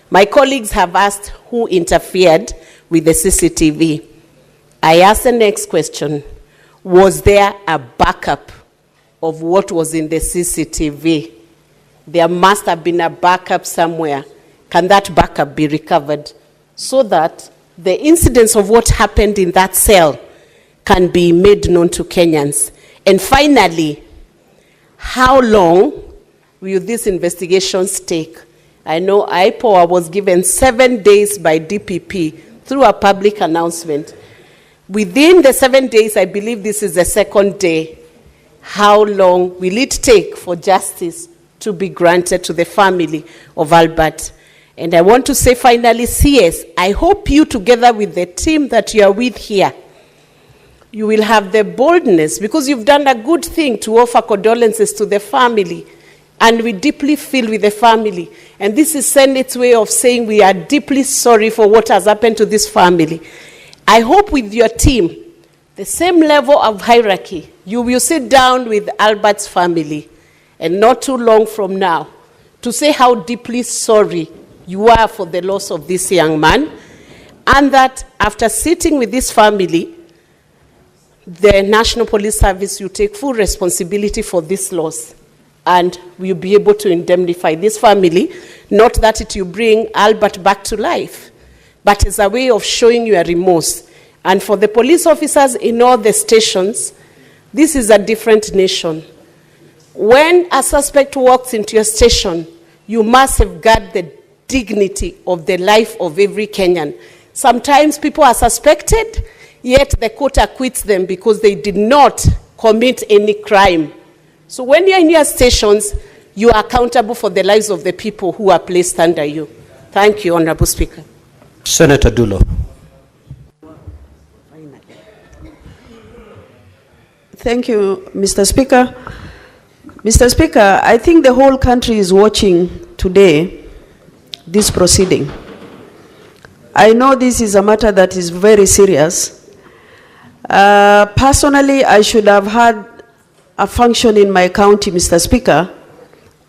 My colleagues have asked who interfered with the CCTV. I ask the next question. Was there a backup of what was in the CCTV? There must have been a backup somewhere. Can that backup be recovered so that the incidents of what happened in that cell can be made known to Kenyans? And finally, how long will these investigations take? I know IPOA was given 7 days by DPP through a public announcement. Within the 7 days, I believe this is the second day. How long will it take for justice to be granted to the family of Albert? And I want to say finally, CS, I hope you, together with the team that you are with here, you will have the boldness, because you've done a good thing, to offer condolences to the family. And we deeply feel with the family. And this is Senate's way of saying we are deeply sorry for what has happened to this family. I hope with your team, the same level of hierarchy, you will sit down with Albert's family, and not too long from now, to say how deeply sorry you are for the loss of this young man, and that after sitting with this family, the National Police Service will take full responsibility for this loss, and will be able to indemnify this family, not that it will bring Albert back to life, but as a way of showing your remorse. And for the police officers in all the stations, this is a different nation. When a suspect walks into your station, you must safeguard the dignity of the life of every Kenyan. Sometimes people are suspected, yet the court acquits them because they did not commit any crime. So when you're in your stations, you are accountable for the lives of the people who are placed under you. Thank you, Honorable Speaker. Senator Dulo. Thank you, Mr. Speaker. Mr. Speaker, I think the whole country is watching today this proceeding. I know this is a matter that is very serious. Personally, I should have had a function in my county, Mr. Speaker.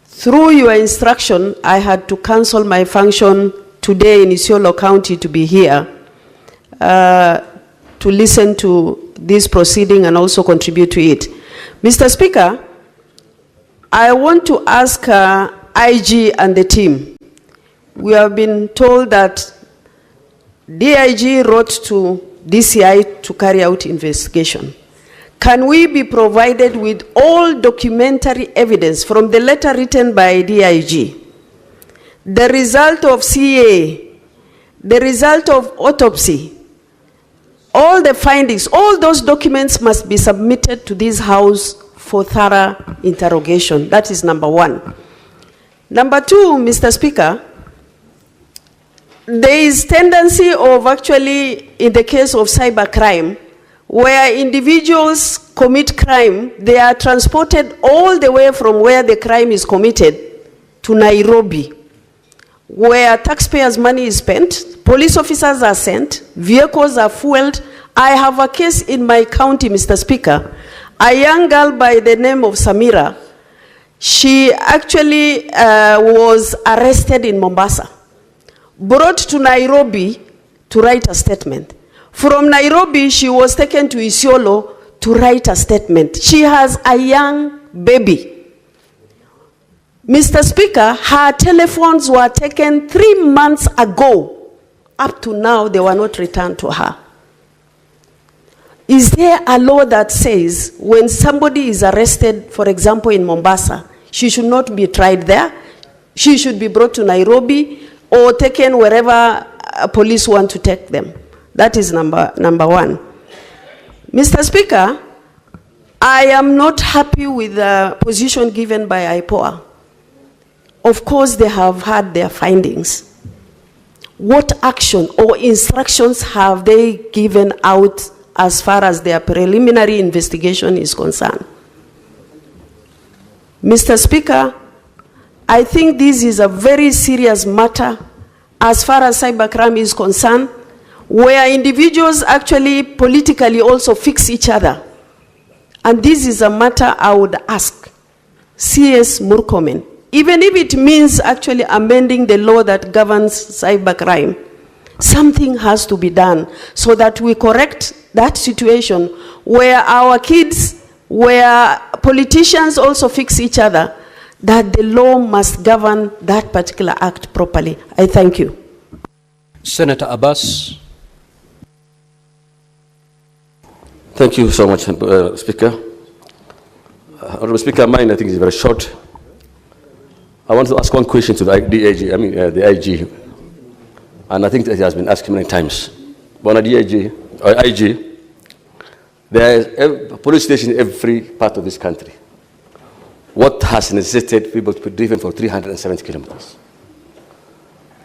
Through your instruction, I had to cancel my function today in Isiolo County to be here to listen to this proceeding and also contribute to it. Mr. Speaker, I want to ask IG and the team. We have been told that DIG wrote to DCI to carry out investigation. Can we be provided with all documentary evidence from the letter written by DIG the result of CA, the result of autopsy, all the findings, all those documents must be submitted to this House for thorough interrogation. That is number one. Number two, Mr. Speaker, there is tendency of actually, in the case of cybercrime, where individuals commit crime, they are transported all the way from where the crime is committed to Nairobi, where taxpayers' money is spent, police officers are sent, vehicles are fueled. I have a case in my county, Mr. Speaker, a young girl by the name of Samira. She actually was arrested in Mombasa, brought to Nairobi to write a statement. From Nairobi, she was taken to Isiolo to write a statement. She has a young baby. Mr. Speaker, her telephones were taken 3 months ago. Up to now, they were not returned to her. Is there a law that says when somebody is arrested, for example, in Mombasa, she should not be tried there? She should be brought to Nairobi or taken wherever police want to take them. That is number one. Mr. Speaker, I am not happy with the position given by IPOA. Of course, they have had their findings. What action or instructions have they given out as far as their preliminary investigation is concerned? Mr. Speaker, I think this is a very serious matter as far as cybercrime is concerned, where individuals actually politically also fix each other. And this is a matter I would ask CS Murkomen, even if it means actually amending the law that governs cybercrime, something has to be done so that we correct that situation where our kids, where politicians also fix each other, that the law must govern that particular act properly. I thank you. Senator Abbas. Thank you so much, Speaker. Honorable Speaker, mine I think is very short. I want to ask one question to the the IG, and I think that it has been asked many times. But on the IG, there is a police station in every part of this country. What has necessitated people to be driven for 370 kilometers?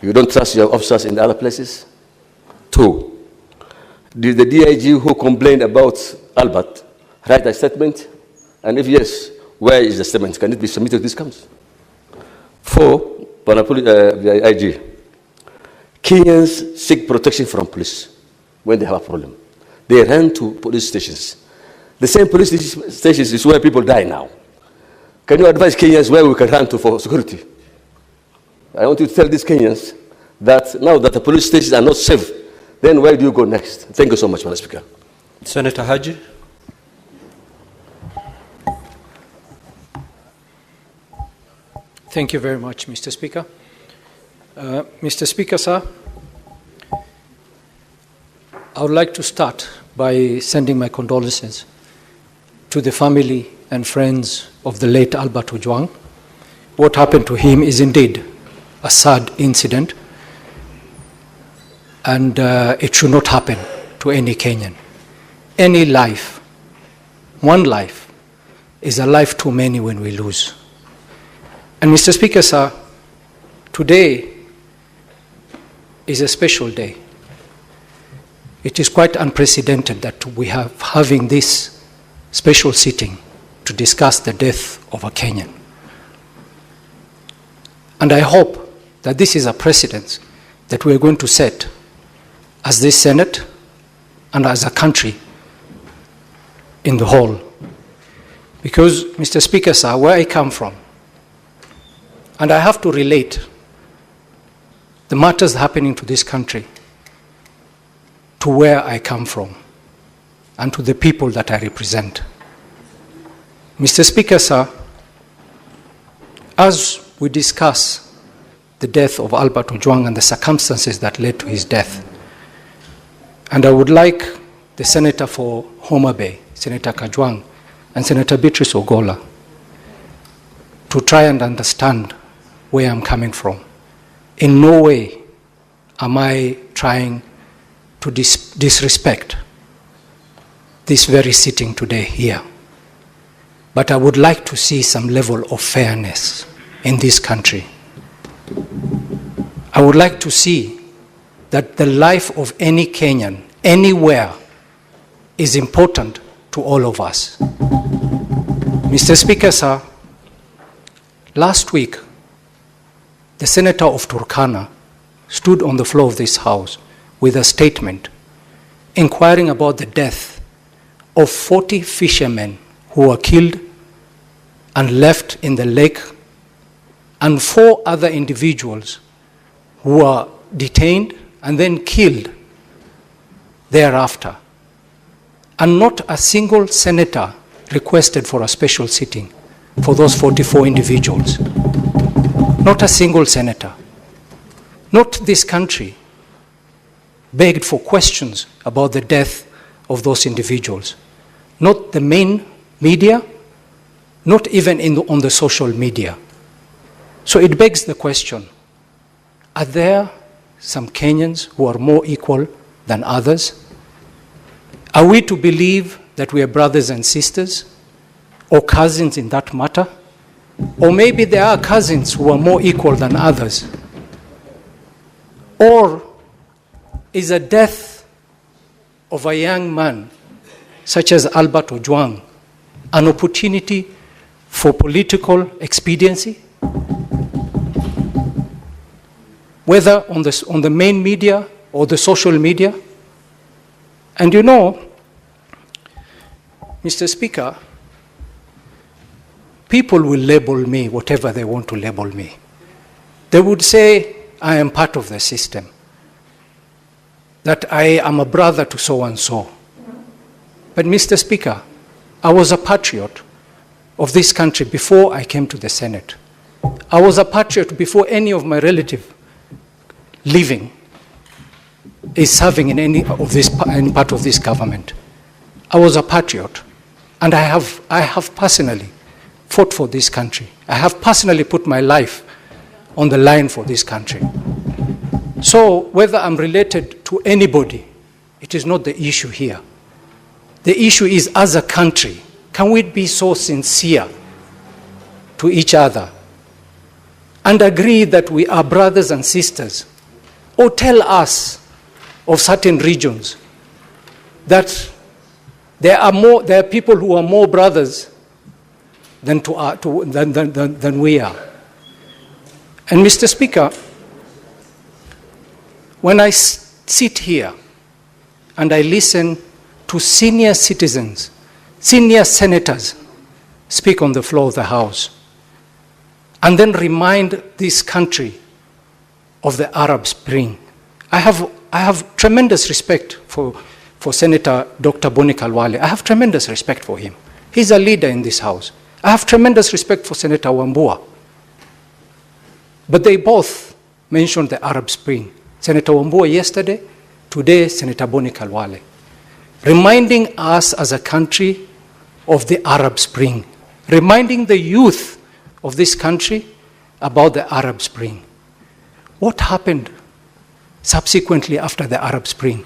You don't trust your officers in the other places? Two, did the DIG who complained about Albert write a statement? And if yes, where is the statement? Can it be submitted to this council? Four, the IG, Kenyans seek protection from police when they have a problem. They run to police stations. The same police stations is where people die now. Can you advise Kenyans where we can run to for security? I want you to tell these Kenyans that now that the police stations are not safe, then where do you go next? Thank you so much, Madam Speaker. Senator Haji. Thank you very much, Mr. Speaker. Mr. Speaker, sir, I would like to start by sending my condolences to the family and friends of the late Albert Ojwang. What happened to him is indeed a sad incident, and it should not happen to any Kenyan. Any life, one life, is a life too many when we lose. And Mr. Speaker, sir, today is a special day. It is quite unprecedented that we have having this special sitting to discuss the death of a Kenyan. And I hope that this is a precedent that we are going to set as this Senate and as a country in the whole. Because, Mr. Speaker, sir, where I come from, and I have to relate the matters happening to this country to where I come from and to the people that I represent. Mr. Speaker, sir, as we discuss the death of Albert Ojwang and the circumstances that led to his death, and I would like the Senator for Homa Bay, Senator Kajwang, and Senator Beatrice Ogola to try and understand where I'm coming from. In no way am I trying to disrespect this very sitting today here. But I would like to see some level of fairness in this country. I would like to see that the life of any Kenyan, anywhere, is important to all of us. Mr. Speaker, sir, last week, the Senator of Turkana stood on the floor of this House with a statement inquiring about the death of 40 fishermen who were killed and left in the lake, and 4 other individuals who were detained and then killed thereafter. And not a single senator requested for a special sitting for those 44 individuals. Not a single senator. Not this country begged for questions about the death of those individuals. Not the main media, not even on the social media. So it begs the question, are there some Kenyans who are more equal than others? Are we to believe that we are brothers and sisters or cousins in that matter? Or maybe there are cousins who are more equal than others? Or is a death of a young man such as Albert Ojwang an opportunity for political expediency? Whether on the main media or the social media? And you know, Mr. Speaker, people will label me whatever they want to label me. They would say I am part of the system, that I am a brother to so-and-so. But Mr. Speaker, I was a patriot of this country before I came to the Senate. I was a patriot before any of my relatives living is serving in any part of this government. I was a patriot, and I have personally fought for this country. I have personally put my life on the line for this country. So whether I'm related to anybody, it is not the issue here. The issue is, as a country, can we be so sincere to each other and agree that we are brothers and sisters? Or tell us of certain regions that there are people who are more brothers than we are. And Mr. Speaker, when I sit here and I listen to senior citizens, senior senators speak on the floor of the House, and then remind this country of the Arab Spring, I have tremendous respect for Senator Dr. Boni Khalwale. I have tremendous respect for him. He's a leader in this House. I have tremendous respect for Senator Wambua. But they both mentioned the Arab Spring. Senator Wambua yesterday, today Senator Boni Khalwale, reminding us as a country of the Arab Spring, reminding the youth of this country about the Arab Spring. What happened subsequently after the Arab Spring?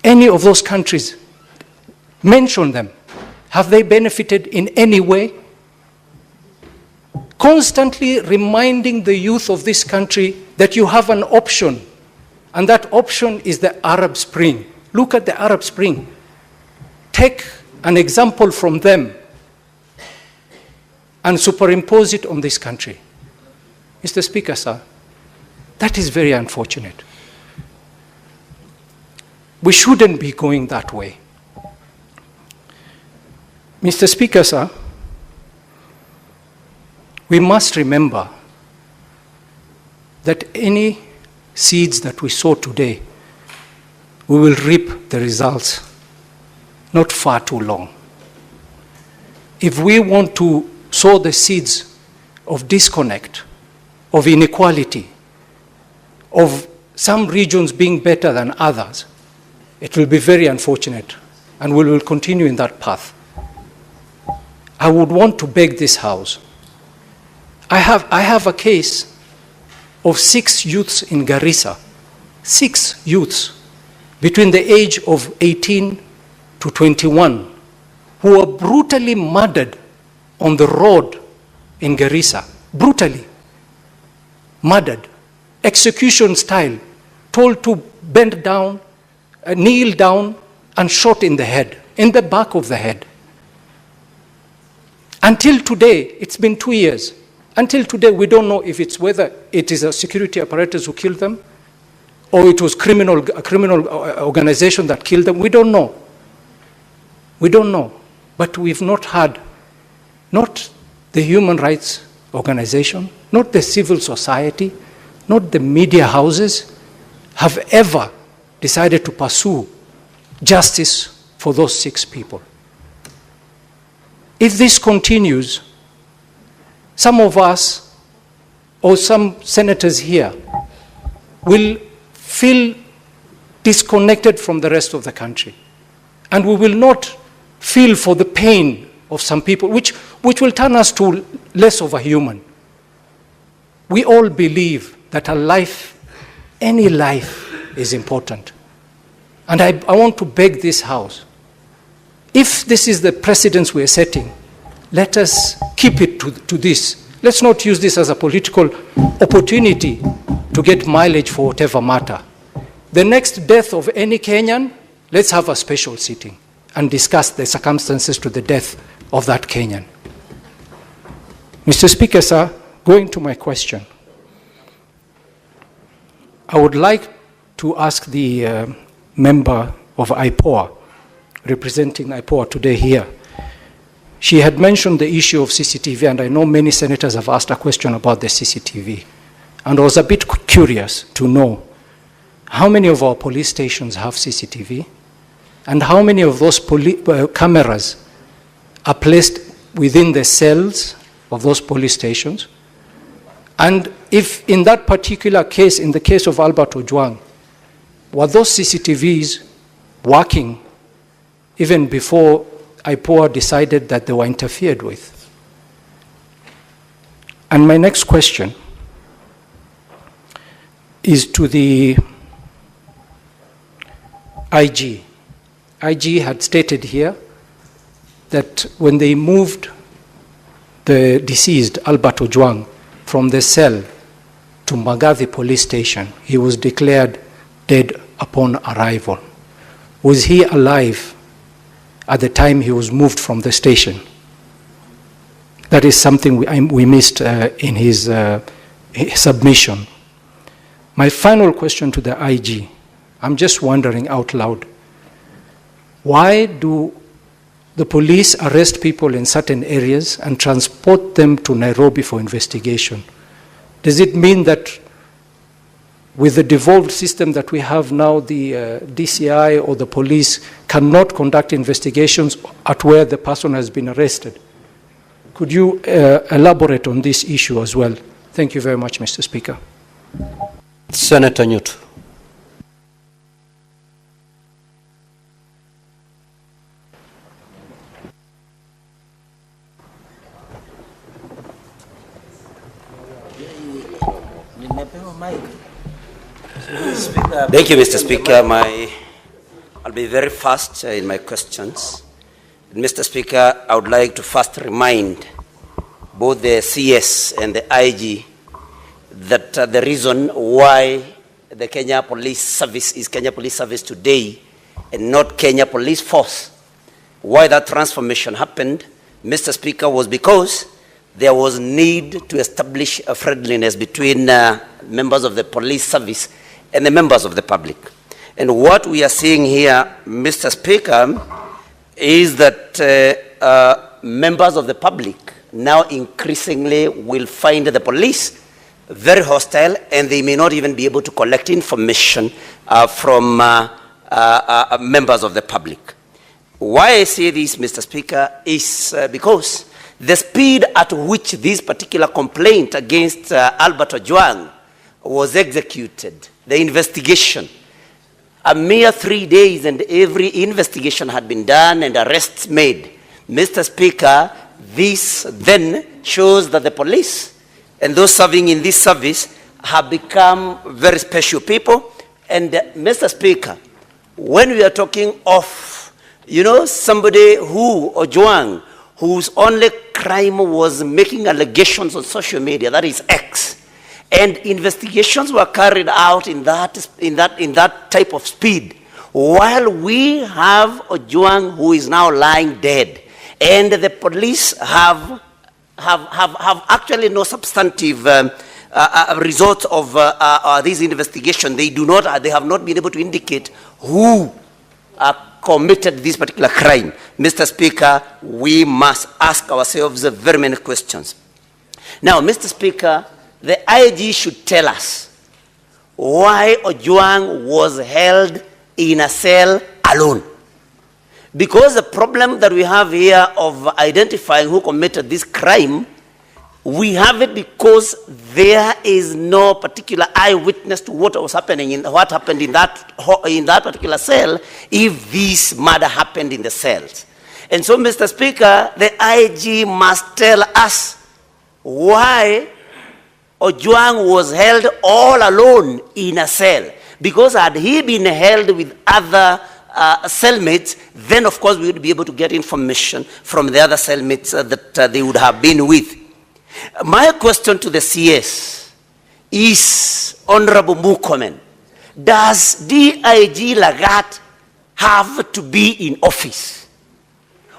Any of those countries, mention them. Have they benefited in any way? Constantly reminding the youth of this country that you have an option, and that option is the Arab Spring. Look at the Arab Spring. Take an example from them and superimpose it on this country. Mr. Speaker, sir, that is very unfortunate. We shouldn't be going that way. Mr. Speaker, sir, we must remember that any seeds that we sow today, we will reap the results not far too long. If we want to sow the seeds of disconnect, of inequality, of some regions being better than others, it will be very unfortunate, and we will continue in that path. I would want to beg this House. I have a case of 6 youths in Garissa, 6 youths between the age of 18 to 21, who were brutally murdered on the road in Garissa, brutally murdered, execution style, told to bend down, kneel down, and shot in the head, in the back of the head. Until today, it's been 2 years. Until today, we don't know if it's whether it is a security apparatus who killed them, or it was a criminal organization that killed them. We don't know. We don't know. But we've not had, not the human rights organization, not the civil society, not the media houses, have ever decided to pursue justice for those 6 people. If this continues, some of us, or some senators here, will feel disconnected from the rest of the country. And we will not feel for the pain of some people, which will turn us to less of a human. We all believe that a life, any life, is important. And I want to beg this House, if this is the precedence we are setting, let us keep it to this. Let's not use this as a political opportunity to get mileage for whatever matter. The next death of any Kenyan, let's have a special sitting and discuss the circumstances to the death of that Kenyan. Mr. Speaker, sir, going to my question, I would like to ask the member of IPOA, representing IPOA today here. She had mentioned the issue of CCTV, and I know many senators have asked a question about the CCTV. And I was a bit curious to know how many of our police stations have CCTV, and how many of those cameras are placed within the cells of those police stations. And if in that particular case, in the case of Albert Ojwang, were those CCTVs working even before IPOA decided that they were interfered with? And my next question is to the IG. IG had stated here that when they moved the deceased, Albert Ojwang, from the cell to Magathi police station, he was declared dead upon arrival. Was he alive at the time he was moved from the station? That is something we missed in his submission. My final question to the IG, I'm just wondering out loud, why do the police arrest people in certain areas and transport them to Nairobi for investigation? Does it mean that with the devolved system that we have now, the DCI or the police cannot conduct investigations at where the person has been arrested? Could you elaborate on this issue as well? Thank you very much, Mr. Speaker. Senator Newt. Thank you, Mr. Speaker. I'll be very fast in my questions. Mr. Speaker, I would like to first remind both the CS and the IG that the reason why the Kenya Police Service is Kenya Police Service today and not Kenya Police Force, why that transformation happened, Mr. Speaker, was because there was need to establish a friendliness between members of the police service and the members of the public. And what we are seeing here, Mr. Speaker, is that members of the public now increasingly will find the police very hostile, and they may not even be able to collect information from members of the public. Why I say this, Mr. Speaker, is because the speed at which this particular complaint against Albert Ojwang was executed, the investigation, a mere 3 days and every investigation had been done and arrests made. Mr. Speaker, this then shows that the police and those serving in this service have become very special people. And Mr. Speaker, when we are talking of, somebody who, Ojwang, whose only crime was making allegations on social media, that is X, and investigations were carried out in that type of speed, while we have Ojwang who is now lying dead, and the police have actually no substantive results of this investigation. They have not been able to indicate who committed this particular crime. Mr. Speaker, we must ask ourselves very many questions. Now, Mr. Speaker, the IG should tell us why Ojwang was held in a cell alone. Because the problem that we have here of identifying who committed this crime, we have it because there is no particular eyewitness to what was happening what happened in that particular cell if this murder happened in the cells. And so, Mr. Speaker, the IG must tell us why Ojwang was held all alone in a cell. Because had he been held with other cellmates, then of course we would be able to get information from the other cellmates that they would have been with. My question to the CS is, Honorable Murkomen, does DIG Lagat have to be in office?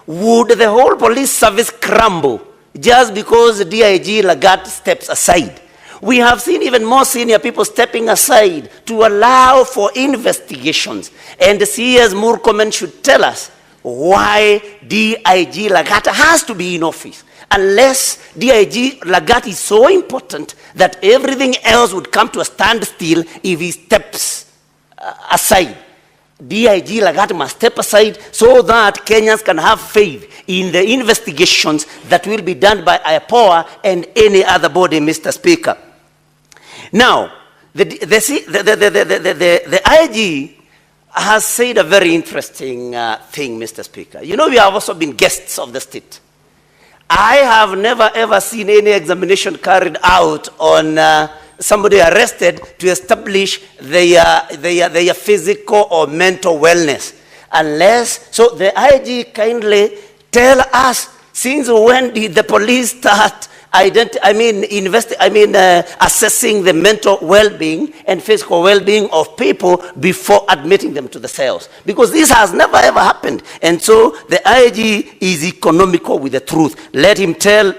Would the whole police service crumble just because DIG Lagat steps aside? We have seen even more senior people stepping aside to allow for investigations. And the CS Murkomen should tell us why DIG Lagat has to be in office. Unless DIG Lagat is so important that everything else would come to a standstill if he steps aside. DIG Lagat must step aside so that Kenyans can have faith in the investigations that will be done by IPOA and any other body, Mr. Speaker. Now, the IG has said a very interesting thing, Mr. Speaker. We have also been guests of the state. I have never ever seen any examination carried out on somebody arrested to establish their physical or mental wellness. So the IG kindly tell us, since when did the police start assessing the mental well-being and physical well-being of people before admitting them to the cells? Because this has never ever happened. And so the IG is economical with the truth. Let him tell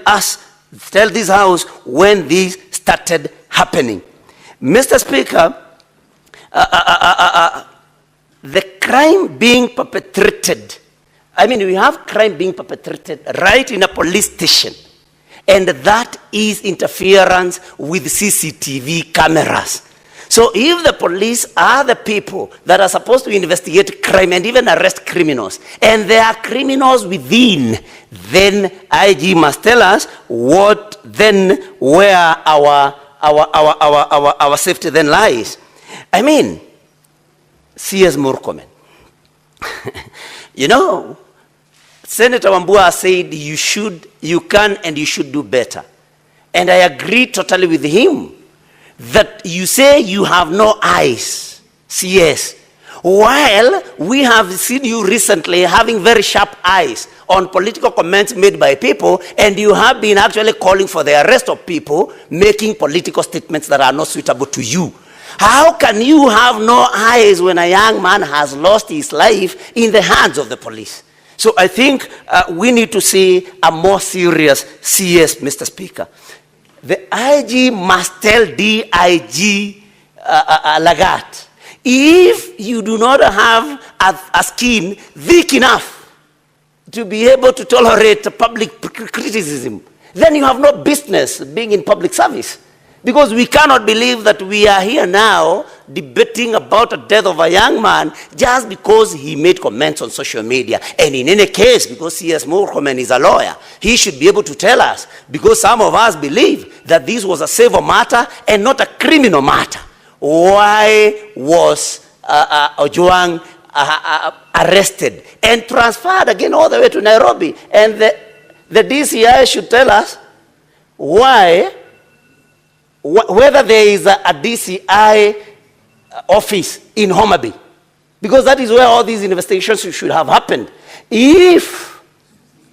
this house when this started happening. Mr. Speaker, the crime being perpetrated, we have crime being perpetrated right in a police station. And that is interference with CCTV cameras. So if the police are the people that are supposed to investigate crime and even arrest criminals, and there are criminals within, then IG must tell us where our safety then lies. CS Murkomen. Senator Wambua said you can and you should do better. And I agree totally with him that you say you have no eyes, CS, while we have seen you recently having very sharp eyes on political comments made by people, and you have been actually calling for the arrest of people making political statements that are not suitable to you. How can you have no eyes when a young man has lost his life in the hands of the police? So I think we need to see a more serious CS, Mr. Speaker. The IG must tell DIG Lagat, if you do not have a skin thick enough to be able to tolerate public criticism, then you have no business being in public service. Because we cannot believe that we are here now debating about the death of a young man just because he made comments on social media. And in any case, because CS Murkomen is a lawyer, he should be able to tell us, because some of us believe that this was a civil matter and not a criminal matter. Why was Ojwang arrested and transferred again all the way to Nairobi? And the DCI should tell us why whether there is a DCI office in Homa Bay, because that is where all these investigations should have happened. If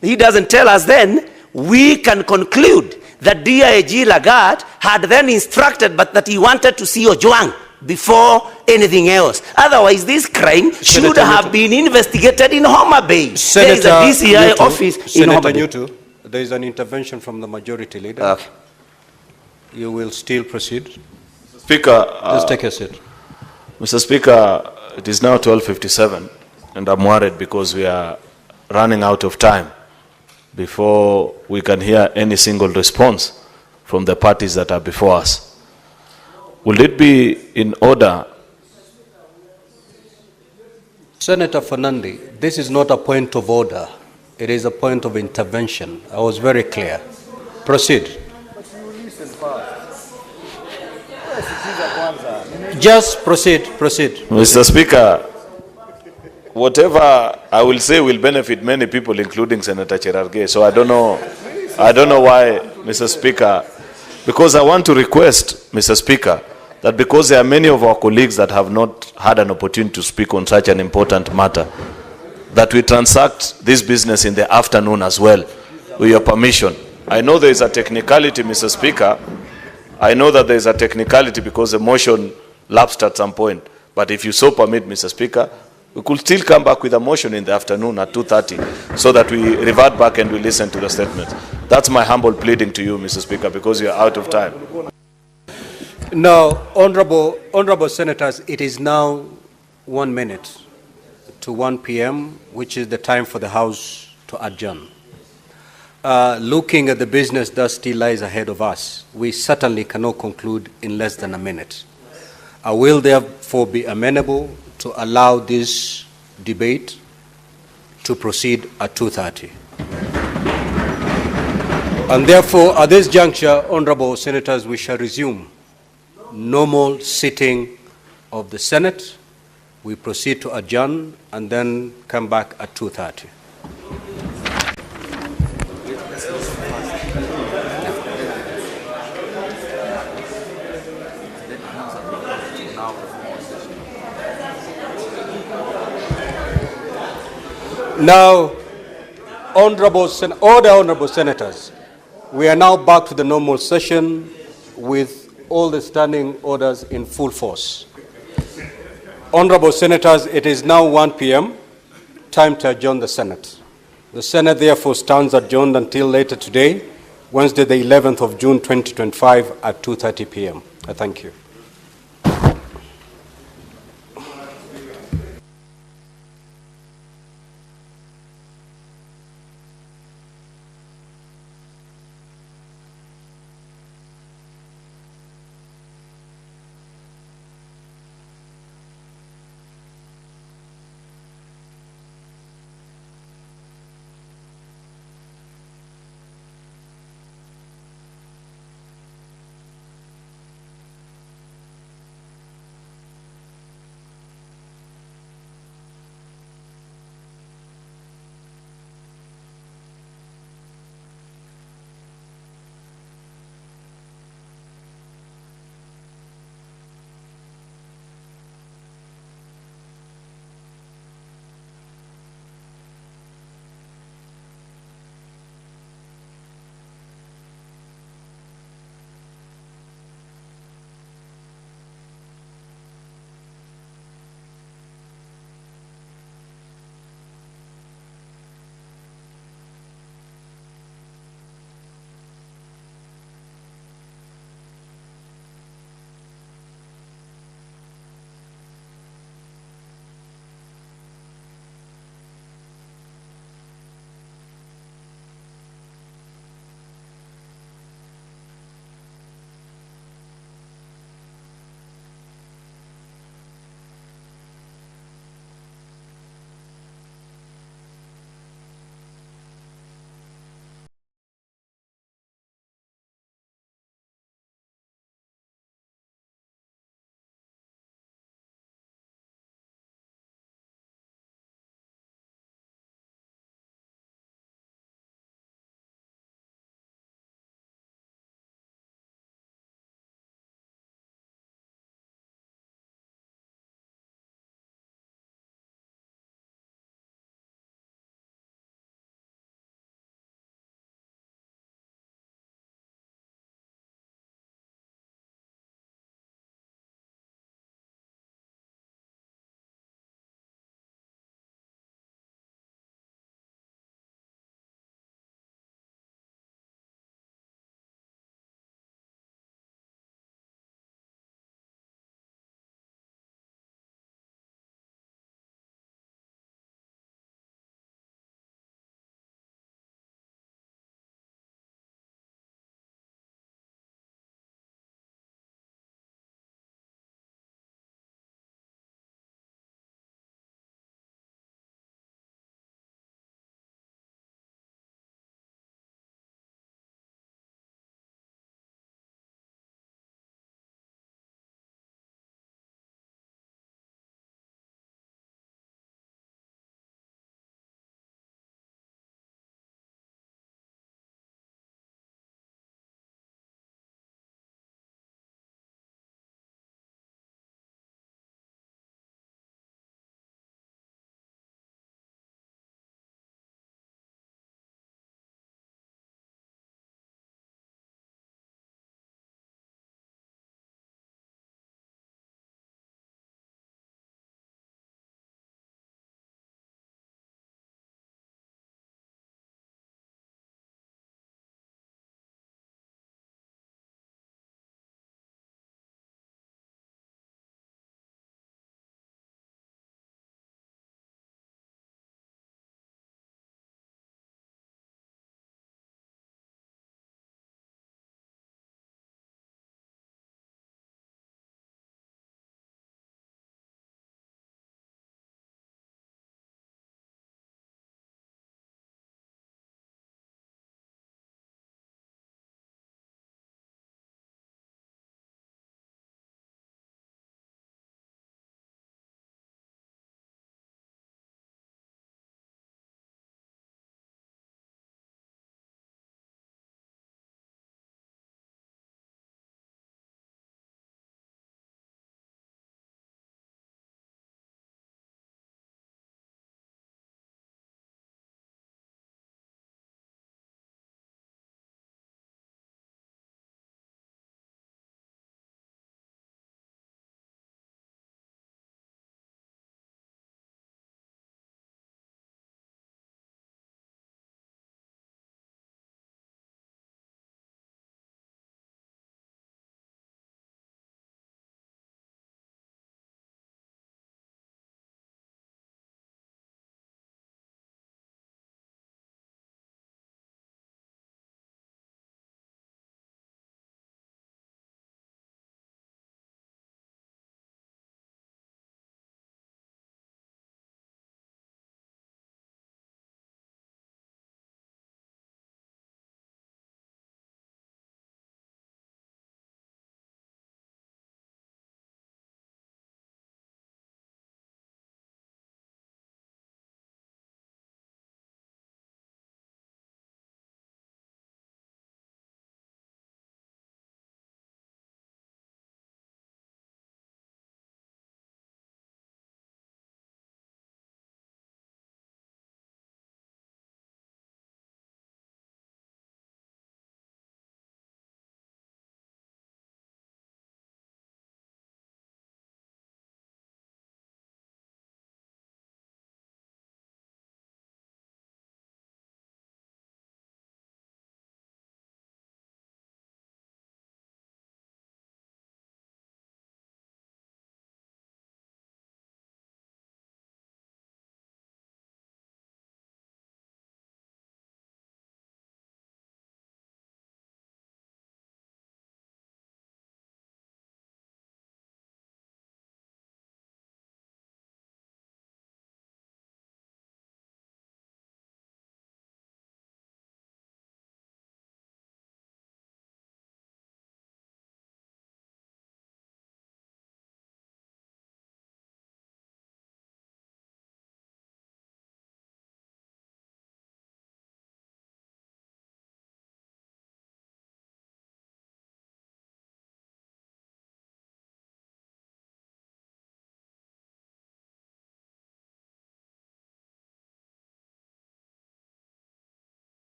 he doesn't tell us, then we can conclude that DIG Lagat had then instructed, but that he wanted to see Ojwang before anything else. Otherwise, this crime should have been investigated in Homa Bay. There is a DCI office in Homa Bay. There is an intervention from the majority leader. Okay. You will still proceed. Speaker, just take a seat. Mr. Speaker, it is now 12:57, and I'm worried because we are running out of time before we can hear any single response from the parties that are before us. Will it be in order? Senator Fernandi, this is not a point of order. It is a point of intervention. I was very clear. Proceed. Just proceed. Mr. Speaker, whatever I will say will benefit many people, including Senator Cherargei. So I don't know why, Mr. Speaker, because I want to request, Mr. Speaker, that because there are many of our colleagues that have not had an opportunity to speak on such an important matter, that we transact this business in the afternoon as well, with your permission. I know there is a technicality, Mr. Speaker. I know that there is a technicality because the motion lapsed at some point. But if you so permit, Mr. Speaker, we could still come back with a motion in the afternoon at 2:30 so that we revert back and we listen to the statements. That's my humble pleading to you, Mr. Speaker, because you are out of time. Now, honorable senators, it is now 1 minute to 1 p.m., which is the time for the House to adjourn. Looking at the business that still lies ahead of us, we certainly cannot conclude in less than a minute. I will therefore be amenable to allow this debate to proceed at 2:30. And therefore, at this juncture, honorable senators, we shall resume normal sitting of the Senate. We proceed to adjourn and then come back at 2:30. Now, honorable senators, we are now back to the normal session with all the standing orders in full force. Honorable senators, it is now 1 p.m., time to adjourn the Senate. The Senate therefore stands adjourned until later today, Wednesday the 11th of June 2025 at 2:30 p.m. I thank you.